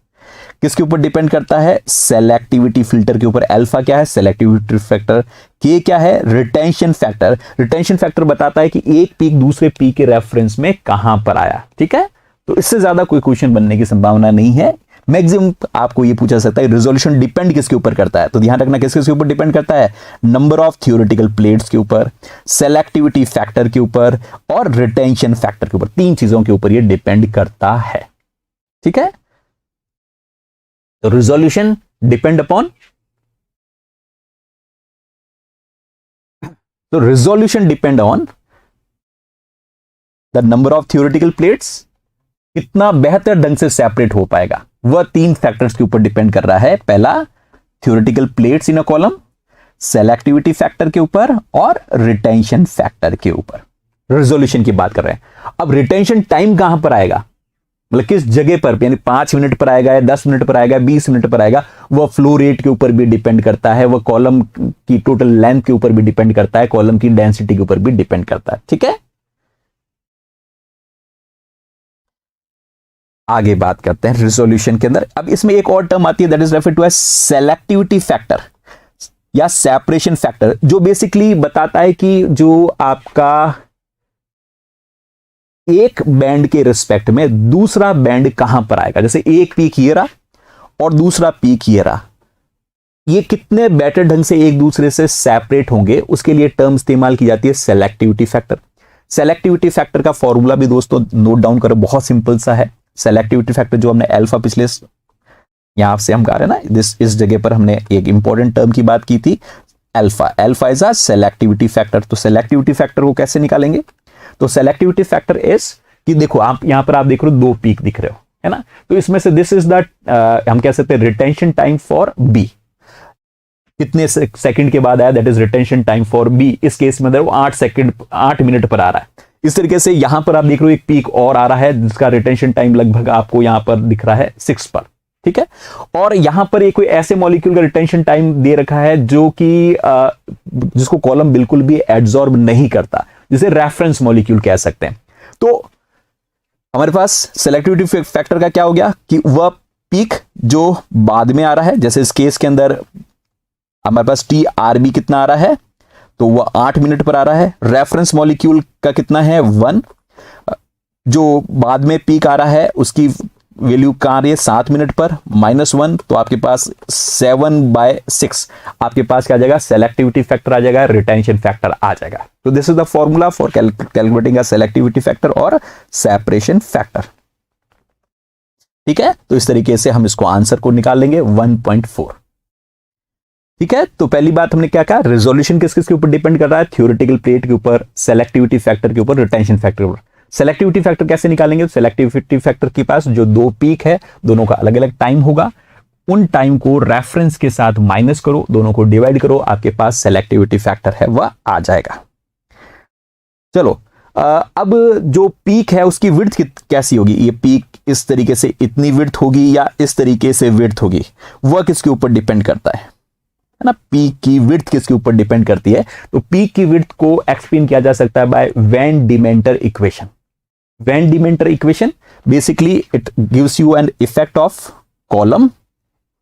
किसके ऊपर डिपेंड करता है, सेलेक्टिविटी फिल्टर के ऊपर, अल्फा क्या है सेलेक्टिविटी फैक्टर, के क्या है रिटेंशन फैक्टर, रिटेंशन फैक्टर बताता है कि एक पीक दूसरे पीक के रेफरेंस में कहां पर आया। ठीक है, तो इससे ज्यादा कोई क्वेश्चन बनने की संभावना नहीं है। मैक्सिमम आपको ये पूछा सकता है रिजोल्यूशन डिपेंड किसके ऊपर करता है, तो ध्यान रखना किसके ऊपर डिपेंड करता है, नंबर ऑफ थ्योरेटिकल प्लेट्स के ऊपर, सेलेक्टिविटी फैक्टर के ऊपर और रिटेंशन फैक्टर के ऊपर, तीन चीजों के ऊपर ये डिपेंड करता है। ठीक है, तो रिजोल्यूशन डिपेंड अपॉन, तो resolution depend on the number of theoretical plates, कितना बेहतर ढंग से सेपरेट हो पाएगा, वह तीन फैक्टर्स के ऊपर डिपेंड कर रहा है। पहला theoretical plates in a column, selectivity factor के ऊपर और रिटेंशन फैक्टर के ऊपर। रिजोल्यूशन की बात कर रहे हैं। अब रिटेंशन टाइम कहां पर आएगा, मतलब किस जगह पर, यानी 5 मिनट पर आएगा या 10 मिनट पर आएगा, 20 मिनट पर आएगा, वह फ्लो रेट के ऊपर भी डिपेंड करता है, वह कॉलम की टोटल लेंथ के ऊपर भी डिपेंड करता है, कॉलम की डेंसिटी के ऊपर भी डिपेंड करता है। ठीक है, आगे बात करते हैं रिजोल्यूशन के अंदर। अब इसमें एक और टर्म आती है that is referred to as selectivity factor या सेपरेशन फैक्टर, जो बेसिकली बताता है कि जो आपका एक बैंड के रिस्पेक्ट में दूसरा बैंड कहां पर आएगा, जैसे एक पीक ये रहा और दूसरा पीक ये रहा, ये कितने बेटर ढंग से एक दूसरे से सेपरेट होंगे, उसके लिए टर्म इस्तेमाल की जाती है सेलेक्टिविटी फैक्टर। सेलेक्टिविटी फैक्टर का फॉर्मूला भी दोस्तों नोट डाउन करो, बहुत सिंपल सा है। सेलेक्टिविटी फैक्टर जो हमने अल्फा पिछले यहां से हम कह रहे हैं ना, इस जगह पर हमने एक इंपॉर्टेंट टर्म की बात की थी, alpha. Alpha is a selectivity factor. तो सेलेक्टिविटी फैक्टर को कैसे निकालेंगे, तो सेलेक्टिविटी फैक्टर इज कि देखो आप यहां पर आप देख रहे हो दो पीक दिख रहे हो, है ना, तो इसमें से दिस इज द हम कह सकते हैं रिटेंशन टाइम फॉर बी, कितने सेकंड के बाद आया, that is retention time for B. इस केस में 8 मिनट पर आ रहा है। इस तरीके से यहां पर आप देख रहे हो एक पीक और आ रहा है जिसका रिटेंशन टाइम लगभग आपको यहां पर दिख रहा है 6 पर। ठीक है, और यहां पर एक कोई ऐसे मॉलिक्यूल का रिटेंशन टाइम दे रखा है जो कि जिसको कॉलम बिल्कुल भी एब्जॉर्ब नहीं करता, जिसे रेफरेंस मॉलिक्यूल कह सकते हैं। तो हमारे पास सेलेक्टिविटी फैक्टर का क्या हो गया कि वह पीक जो बाद में आ रहा है, जैसे इस केस के अंदर हमारे पास TRB कितना आ रहा है, तो वह 8 मिनट पर आ रहा है। रेफरेंस मॉलिक्यूल का कितना है 1, जो बाद में पीक आ रहा है उसकी वैल्यू कहां आ रही है 7 मिनट पर, -1, तो आपके पास 7/6 आपके पास क्या आ जाएगा, सेलेक्टिविटी फैक्टर आ जाएगा, रिटेंशन फैक्टर आ जाएगा। तो this is the formula for calculating a selectivity factor और सेपरेशन फैक्टर। ठीक है, तो इस तरीके से हम इसको आंसर को निकाल लेंगे 1.4। ठीक है, तो पहली बात हमने क्या कहा, रेजोल्यूशन किस किस के ऊपर डिपेंड कर रहा है, थ्योरेटिकल प्लेट के ऊपर, सेलेक्टिविटी फैक्टर के ऊपर, रिटेंशन फैक्टर के ऊपर। सेलेक्टिविटी फैक्टर कैसे निकालेंगे, सेलेक्टिविटी फैक्टर के पास जो दो पीक है दोनों का अलग अलग टाइम होगा, उन टाइम को रेफरेंस के साथ माइनस करो, दोनों को डिवाइड करो, आपके पास सेलेक्टिविटी फैक्टर है वह आ जाएगा। चलो अब जो पीक है उसकी विड्थ कैसी होगी, ये पीक इस तरीके से इतनी विड्थ होगी या इस तरीके से विड्थ होगी, वह किसके ऊपर डिपेंड करता है ना, पीक की विड्थ किसके ऊपर डिपेंड करती है। तो पीक की विड्थ को एक्सप्लेन किया जा सकता है by Van Deemter equation. Van Deemter equation basically it gives you an effect of column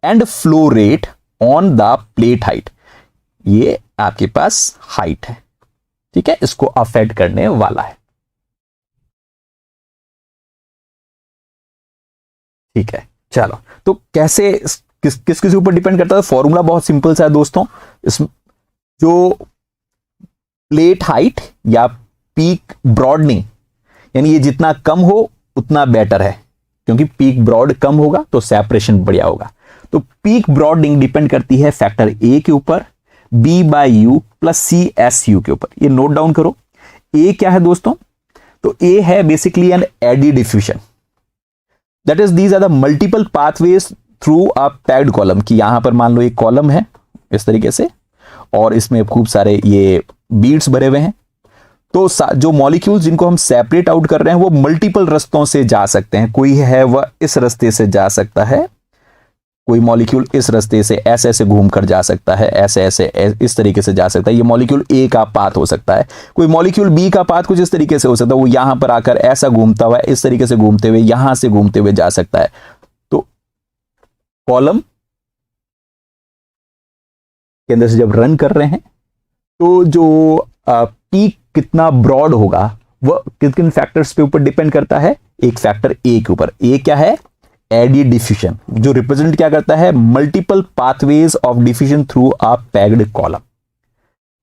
and flow rate on the plate height. ये आपके पास हाइट है, ठीक है, इसको अफेक्ट करने वाला है। ठीक है, चलो तो कैसे किस किस ऊपर डिपेंड करता है, फॉर्मूला बहुत सिंपल सा है दोस्तों। इस जो प्लेट हाइट या पीक ब्रॉडनिंग, यानी ये जितना कम हो उतना बेटर है, क्योंकि पीक ब्रॉड कम होगा तो सेपरेशन बढ़िया होगा। तो पीक ब्रॉडनिंग डिपेंड करती है फैक्टर ए के ऊपर, B/U प्लस CSU के ऊपर। ये नोट डाउन करो। ए क्या है दोस्तों, तो ए है basically an eddy diffusion, that is these are the multiple pathways through a packed column. कि यहां पर मान लो एक कॉलम है इस तरीके से, और इसमें खूब सारे ये बीड्स भरे हुए हैं। तो जो मॉलिक्यूल्स जिनको हम सेपरेट आउट कर रहे हैं वो मल्टीपल रास्तों से जा सकते हैं। कोई है वह इस रास्ते से जा सकता है, कोई मॉलिक्यूल इस रास्ते से ऐसे ऐसे घूम कर जा सकता है, ऐसे ऐसे इस तरीके से जा सकता है। ये मॉलिक्यूल ए का पाथ हो सकता है, कोई मॉलिक्यूल बी का पाथ कुछ इस तरीके से हो सकता है, वो यहां पर आकर ऐसा घूमता हुआ इस तरीके से घूमते हुए यहां से घूमते हुए जा सकता है। तो कॉलम के अंदर से जब रन कर रहे हैं तो जो पीक कितना ब्रॉड होगा वह किन किन फैक्टर्स पे ऊपर डिपेंड करता है। एक फैक्टर ए के ऊपर, ए क्या है, एडी डिफ्यूजन, जो रिप्रेजेंट क्या करता है, multiple pathways of diffusion through a packed column.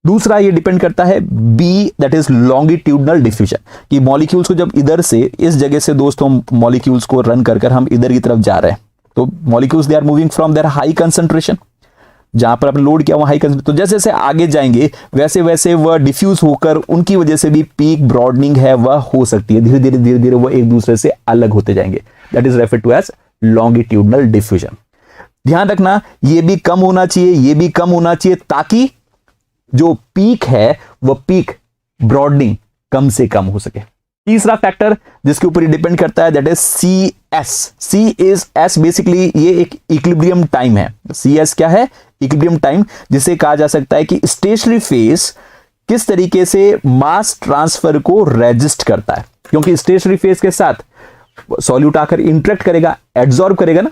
दूसरा ये डिपेंड करता है B, that is longitudinal diffusion, कि मॉलिक्यूल्स को जब इधर से इस जगह से दोस्तों मॉलिक्यूल्स को रन कर हम इधर की तरफ जा रहे हैं, तो molecules they are moving from their high concentration, जहां पर आपने लोड किया वहां हाई कंसंट्रेशन, तो जैसे जैसे आगे जाएंगे वैसे वैसे वह डिफ्यूज होकर उनकी वजह से भी पीक ब्रॉडनिंग है वह हो सकती है। धीरे धीरे वह एक दूसरे से अलग होते जाएंगे, that is referred to as longitudinal diffusion. ध्यान रखना ये भी कम होना चाहिए, ये भी कम होना चाहिए, ताकि जो पीक है वह पीक ब्रॉडनिंग कम से कम हो सके। तीसरा फैक्टर जिसके ऊपर डिपेंड करता है that is C S. C is S, basically ये एक इक्विलिब्रियम टाइम है। सी एस क्या है, इक्विलिब्रियम टाइम, जिसे कहा जा सकता है कि स्टेशनरी फेज किस तरीके से मास ट्रांसफर को रेजिस्ट करता है, क्योंकि स्टेशनरी फेज के साथ सॉल्यूट आकर इंटरेक्ट करेगा, एब्जॉर्ब करेगा ना,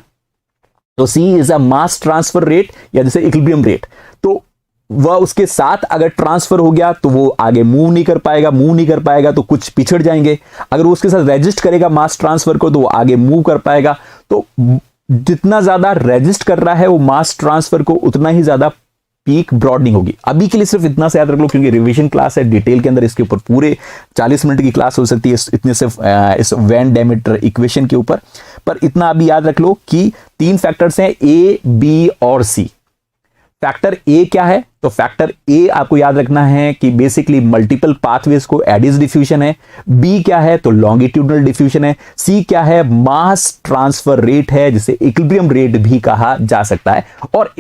तो C is a mass transfer rate या जैसे इक्विलिब्रियम रेट। तो वह उसके साथ अगर ट्रांसफर हो गया तो वो आगे मूव नहीं कर पाएगा, मूव नहीं कर पाएगा तो कुछ पिछड़ जाएंगे। अगर वो उसके साथ रेजिस्ट करेगा मास ट्रांसफर को तो वो आगे मूव कर पाएगा। तो जितना ज्यादा रेजिस्ट कर रहा है वो मास ट्रांसफर को, उतना ही ज्यादा पीक ब्रॉडनिंग होगी। अभी के लिए सिर्फ इतना से याद रख लो, क्योंकि रिवीजन क्लास है, डिटेल के अंदर इसके ऊपर पूरे 40 मिनट की क्लास हो सकती है इतने से इस वैन डायमीटर इक्वेशन के ऊपर। पर इतना अभी याद रख लो कि 3 फैक्टर्स हैं, ए, बी और सी। फैक्टर ए क्या है, तो फैक्टर ए आपको याद रखना है कि बेसिकली मल्टीपल पाथवेज को एडिस डिफ्यूजन है। बी क्या है, तो लॉन्गिट्यूडनल डिफ्यूजन है। सी क्या है, मास ट्रांसफर रेट है, जिसे इक्विलिब्रियम रेट भी कहा जा सकता है। और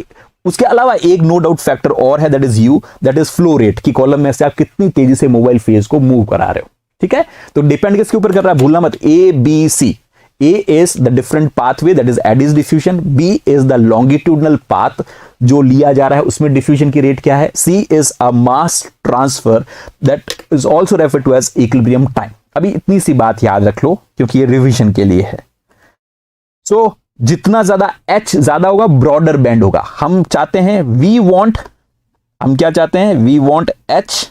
उसके अलावा एक नो डाउट फैक्टर और है, that is you, that is flow rate, की कॉलम में से आप कितनी तेजी से मोबाइल फेज को मूव करा रहे हो। ठीक है, तो डिपेंड किसके ऊपर कर रहा है, भूलना मत, A B C. A is the different pathway, that is Addis diffusion. B is the longitudinal path जो लिया जा रहा है, उसमें diffusion की rate क्या है. C is a mass transfer that is also referred to as equilibrium time. अभी इतनी सी बात याद रख लो क्योंकि ये रिवीजन के लिए है. So जितना ज्यादा H ज्यादा होगा ब्रॉडर बैंड होगा. हम चाहते हैं हम क्या चाहते हैं, we want H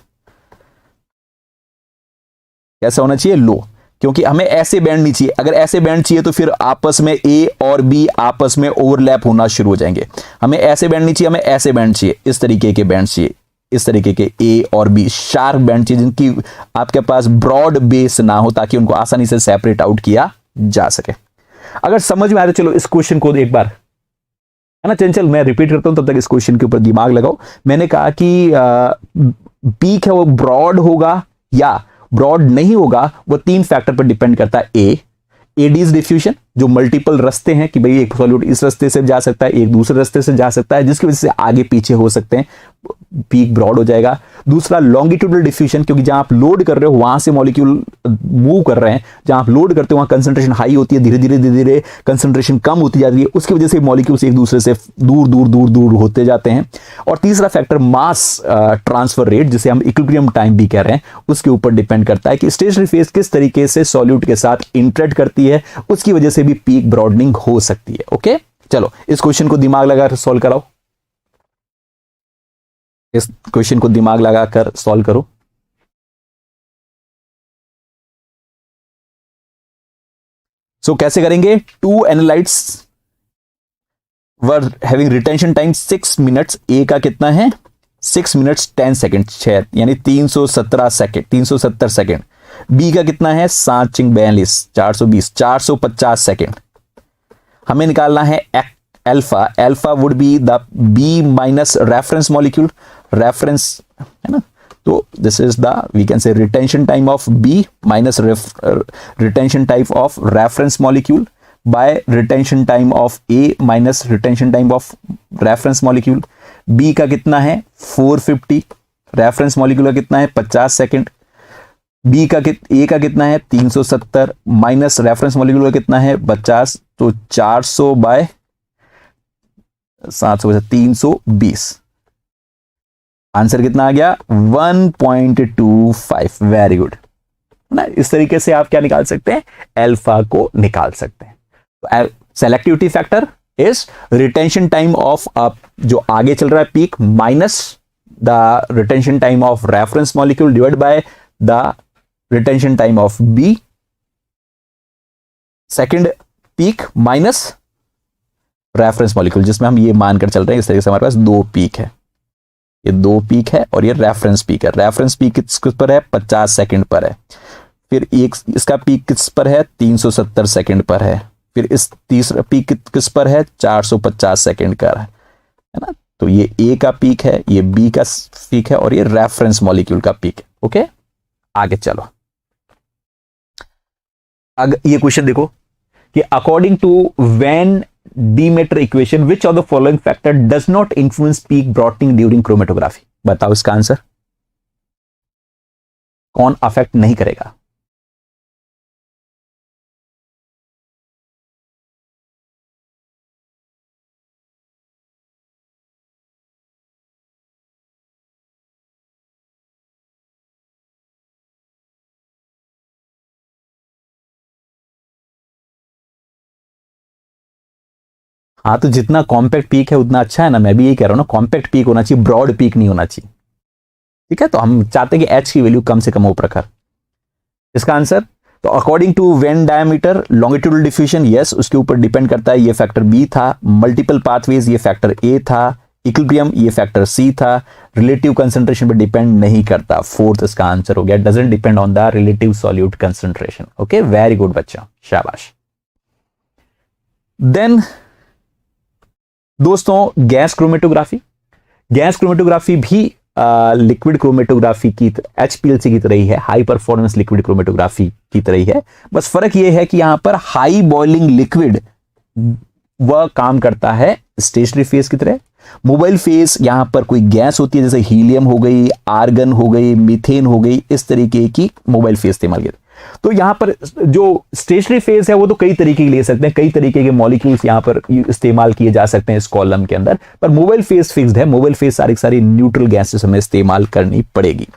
कैसा होना चाहिए, लो, क्योंकि हमें ऐसे बैंड नहीं चाहिए. अगर ऐसे बैंड चाहिए तो फिर आपस में ए और बी आपस में ओवरलैप होना शुरू हो जाएंगे. हमें ऐसे बैंड नहीं चाहिए, हमें ऐसे बैंड चाहिए, इस तरीके के बैंड चाहिए, इस तरीके के ए और बी शार्प बैंड चाहिए जिनकी आपके पास ब्रॉड बेस ना हो ताकि उनको आसानी से सेपरेट आउट किया जा सके. अगर समझ में आए तो चलो इस क्वेश्चन को एक बार, है ना चंचल, मैं रिपीट करता हूं तब तक इस क्वेश्चन के ऊपर दिमाग लगाओ. मैंने कहा कि पीक है वो ब्रॉड होगा या ब्रॉड नहीं होगा, वो 3 फैक्टर पर डिपेंड करता है. एडीज डिफ्यूजन, जो मल्टीपल रास्ते हैं कि भाई एक सॉल्यूट इस रास्ते से जा सकता है, एक दूसरे रास्ते से जा सकता है, जिसकी वजह से आगे पीछे हो सकते हैं, पीक ब्रॉड हो जाएगा. दूसरा लॉन्गिट्यूडनल डिफ्यूजन, क्योंकि जहां आप लोड कर रहे हो वहां से मॉलिक्यूल मूव कर रहे हैं, जहां आप लोड करते हो वहां कंसंट्रेशन हाई होती है, धीरे धीरे कंसंट्रेशन कम होती जाती है, उसकी वजह से मॉलिक्यूल्स एक दूसरे से दूर होते जाते हैं. और तीसरा फैक्टर मास ट्रांसफर रेट, जिसे हम इक्विलिब्रियम टाइम भी कह रहे हैं, उसके ऊपर डिपेंड करता है कि स्टेशनरी फेज किस तरीके से सॉल्यूट के साथ इंटरेक्ट करती है, उसकी वजह से भी पीक ब्रॉडनिंग हो सकती है. ओके, चलो इस क्वेश्चन को दिमाग लगाकर सॉल्व कराओ. इस क्वेश्चन को दिमाग लगाकर सॉल्व करो. सो कैसे करेंगे, 2 analytes were having retention time 6 minutes. A का कितना है, 6 मिनट्स 10 सेकेंड, 6 यानी 370 सेकेंड. बी का कितना है, 7×42 450 सेकेंड. हमें निकालना है alpha would be the B minus reference molecule, reference है ना. तो this is the we can say retention time of B minus retention time of reference molecule by retention time of A minus retention time of reference molecule. B का कितना है 450, reference molecule का कितना है 50 second, B का ए का कितना है 370 माइनस रेफरेंस मॉलिक्यूल का कितना है 50, तो 400 बाय 700 320, आंसर कितना आ गया 1.25। वेरी गुड ना, इस तरीके से आप क्या निकाल सकते हैं, अल्फा को निकाल सकते हैं। तो selectivity factor is retention time of जो आगे चल रहा है peak minus the retention time of reference molecule divide by the retention time of B second peak minus reference molecule, जिसमें हम ये मानकर चल रहे हैं इस तरीके से हमारे पास दो पीक है, ये दो पीक है और ये रेफरेंस पीक है। रेफरेंस पीक किस पर है 50 सेकंड पर है, फिर एक इसका पीक किस पर है 370 सेकंड पर है, फिर इस तीसरा पीक किस पर है 450 सेकंड का है ना। तो ये ए का पीक है, ये बी का पीक है और ये रेफरेंस मॉलिक्यूल का पीक है। ओके, आगे चलो। ये क्वेश्चन देखो कि according to Van Deemter equation which of the following factor does not influence peak broadening during chromatography. बताओ इसका आंसर, कौन अफेक्ट नहीं करेगा। हाँ, तो जितना कॉम्पैक्ट पीक है उतना अच्छा है ना, मैं भी यही कह रहा हूं ना, कॉम्पैक्ट पीक होना चाहिए, ब्रॉड पीक नहीं होना चाहिए। ठीक है, तो हम चाहते हैं कि एच की वैल्यू कम से कम हो प्रखर। इसका आंसर, तो according to van Deemter longitudinal diffusion, yes उसके ऊपर डिपेंड करता है, ये फैक्टर बी था। मल्टीपल पाथवेज, ये फैक्टर ए था। इक्विलिब्रियम, ये फैक्टर सी था। रिलेटिव कंसंट्रेशन पर डिपेंड नहीं करता, फोर्थ इसका आंसर हो गया, doesn't depend on the relative solute concentration. Okay, very good बच्चा, शाबाश। देन दोस्तों गैस क्रोमेटोग्राफी, गैस क्रोमेटोग्राफी भी लिक्विड क्रोमेटोग्राफी की HPLC की तरह ही है, हाई परफॉर्मेंस लिक्विड क्रोमेटोग्राफी की तरह ही है। बस फर्क यह है कि यहां पर हाई बॉइलिंग लिक्विड वह काम करता है स्टेशनरी फेज की तरह। मोबाइल फेज यहां पर कोई गैस होती है, जैसे हीलियम हो गई, आर्गन हो गई, मीथेन हो गई, इस तरीके की मोबाइल फेज इस्तेमाल किया। तो यहां पर जो स्टेशनरी फेज है वो तो कई तरीके के ले सकते हैं, कई तरीके के मॉलिक्यूल्स यहां पर इस्तेमाल किए जा सकते हैं इस कॉलम के अंदर, पर मोबाइल फेज फिक्स्ड है। मोबाइल फेज सारी न्यूट्रल गैसेस हमें इस्तेमाल करनी पड़ेगी,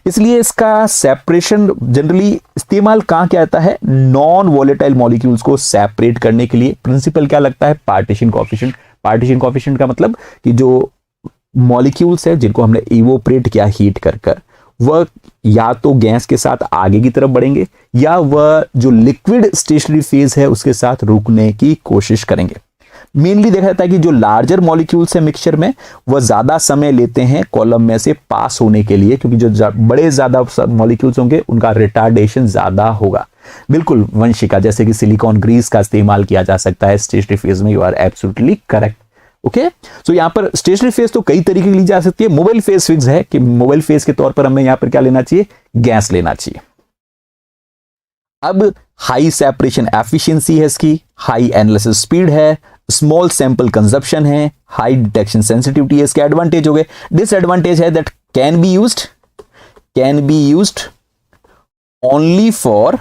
इसलिए इसका सेपरेशन जनरली इस्तेमाल कहां किया जाता है, नॉन वॉलेटाइल मॉलिक्यूल्स को सेपरेट करने के लिए। प्रिंसिपल क्या लगता है, पार्टीशन कोएफिशिएंट। पार्टीशन कोएफिशिएंट का मतलब कि जो मॉलिक्यूल्स है जिनको हमने इवोपरेट किया हीट कर वह या तो गैस के साथ आगे की तरफ बढ़ेंगे या वह जो लिक्विड स्टेशनरी फेज है उसके साथ रुकने की कोशिश करेंगे। मेनली देखा जाता है कि जो लार्जर मॉलिक्यूल्स है मिक्सचर में वह ज्यादा समय लेते हैं कॉलम में से पास होने के लिए, क्योंकि जो बड़े ज्यादा मॉलिक्यूल्स होंगे उनका रिटार्डेशन ज्यादा होगा। बिल्कुल वंशिका, जैसे कि सिलिकॉन ग्रीस का इस्तेमाल किया जा सकता है स्टेशनरी फेज में, you are absolutely correct. Okay, so यहां पर स्टेशनरी फेज तो कई तरीके की ली जा सकती है। मोबाइल फेज फिक्स है कि मोबाइल फेज के तौर पर हमें यहां पर क्या लेना चाहिए, गैस लेना चाहिए। अब हाई सेपरेशन एफिशिएंसी है इसकी, हाई एनालिसिस स्पीड है, स्मॉल सैंपल कंजप्शन है, हाई डिटेक्शन सेंसिटिविटी है। इसके एडवांटेज हो गए। डिसएडवांटेज है that can be used only for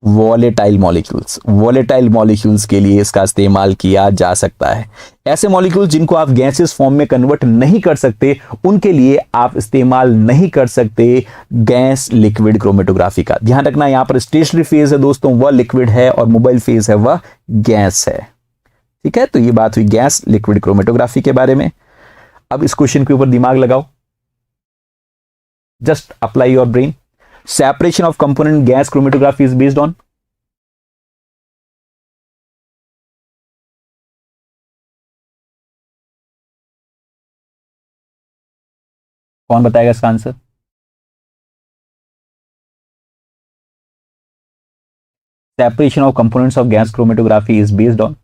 volatile molecules. Volatile molecules के लिए इसका इस्तेमाल किया जा सकता है। ऐसे मॉलिक्यूल्स जिनको आप गैसेस फॉर्म में कन्वर्ट नहीं कर सकते उनके लिए आप इस्तेमाल नहीं कर सकते गैस लिक्विड क्रोमेटोग्राफी का। ध्यान रखना, यहां पर स्टेशनरी फेज है दोस्तों वह लिक्विड है और मोबाइल फेज है वह गैस है। ठीक है, तो ये बात हुई गैस लिक्विड क्रोमेटोग्राफी के बारे में। अब इस क्वेश्चन के ऊपर दिमाग लगाओ, just apply your brain. Separation of component gas chromatography is based on, कौन बताएगा इसका answer? Separation of components of gas chromatography is based on,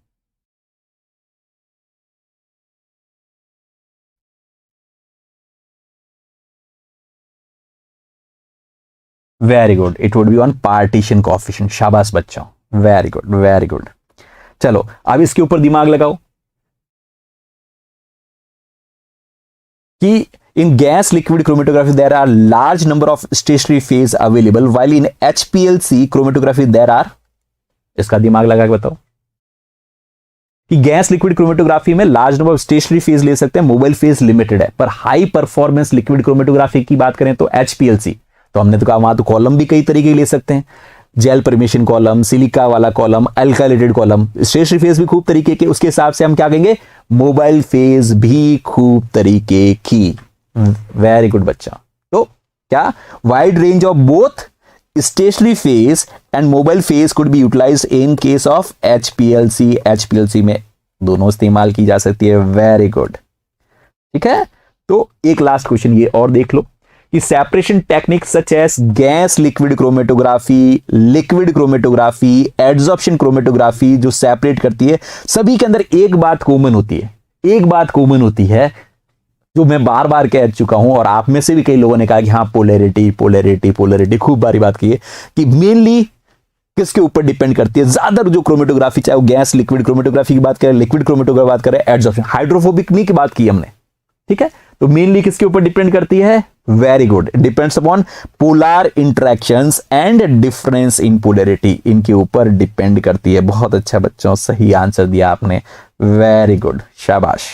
very good, it would be on partition coefficient. शाबाश बच्चों, very good very good. चलो अब इसके ऊपर दिमाग लगाओ। कि in gas liquid chromatography there are large number of stationary phase available while in HPLC chromatography there are, इसका दिमाग लगा के बताओ कि गैस लिक्विड क्रोमेटोग्राफी में large number of stationary phase ले सकते हैं, मोबाइल फेज लिमिटेड है। पर हाई परफॉर्मेंस लिक्विड क्रोमेटोग्राफी की बात करें तो HPLC, तो हमने तो कहा वहां तो कॉलम भी कई तरीके ले सकते हैं, जेल परमिशन कॉलम, सिलिका वाला कॉलम, अल्काइलेटेड कॉलम, स्टेशनरी फेज भी खूब तरीके के, उसके हिसाब से हम क्या कहेंगे, मोबाइल फेज भी खूब तरीके की। वेरी गुड बच्चा। तो क्या wide range of both stationary phase and mobile phase could be utilized in case of HPLC। HPLC में दोनों इस्तेमाल की जा सकती है। वेरी गुड, ठीक है। तो एक लास्ट क्वेश्चन ये और देख लो कि separation technique such as gas liquid chromatography, liquid chromatography, adsorption chromatography जो सेपरेट करती है, सभी के अंदर एक बात कॉमन होती है, एक बात कॉमन होती है जो मैं बार बार कह चुका हूं और आप में से भी कई लोगों ने कहा कि हाँ पोलैरिटी पोलैरिटी पोलैरिटी, खूब बारी बात की है कि मेनली किसके ऊपर डिपेंड करती है ज्यादा जो क्रोमेटोग्राफी, चाहे वो गैस लिक्विड क्रोमेटोग्राफी की बात करें, लिक्विड क्रोमेटोग्राफी की बात करें, एड्सॉर्प्शन, हाइड्रोफोबिक नहीं की बात की हमने, ठीक है। तो मेनली किसके ऊपर डिपेंड करती है, very good, depends upon polar interactions and difference in polarity, इनके ऊपर डिपेंड करती है। बहुत अच्छा बच्चों, सही आंसर दिया आपने, वेरी गुड, शाबाश।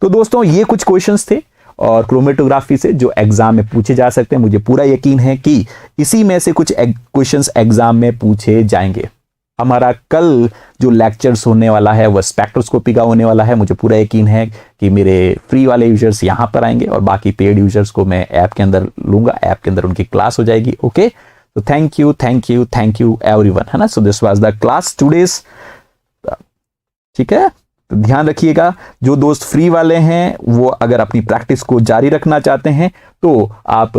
तो दोस्तों ये कुछ क्वेश्चंस थे और क्रोमेटोग्राफी से जो एग्जाम में पूछे जा सकते हैं। मुझे पूरा यकीन है कि इसी में से कुछ क्वेश्चंस एग्जाम में पूछे जाएंगे। हमारा कल जो लेक्चर्स होने वाला है वह स्पेक्ट्रोस्कोपी का होने वाला है। मुझे पूरा यकीन है कि मेरे फ्री वाले यूजर्स यहां पर आएंगे और बाकी पेड यूजर्स को मैं ऐप के अंदर लूंगा, ऐप के अंदर उनकी क्लास हो जाएगी। ओके, तो thank you thank you thank you everyone, है ना। So this was the class today's, ठीक है। तो ध्यान रखिएगा, जो दोस्त फ्री वाले हैं वो अगर अपनी प्रैक्टिस को जारी रखना चाहते हैं तो आप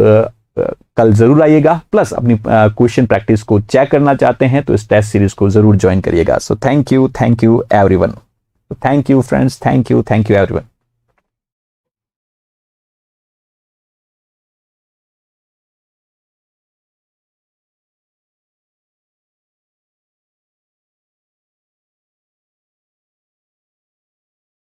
कल जरूर आइएगा, प्लस अपनी क्वेश्चन प्रैक्टिस को चेक करना चाहते हैं तो इस टेस्ट सीरीज को जरूर ज्वाइन करिएगा। So thank you everyone, thank you friends, thank you everyone.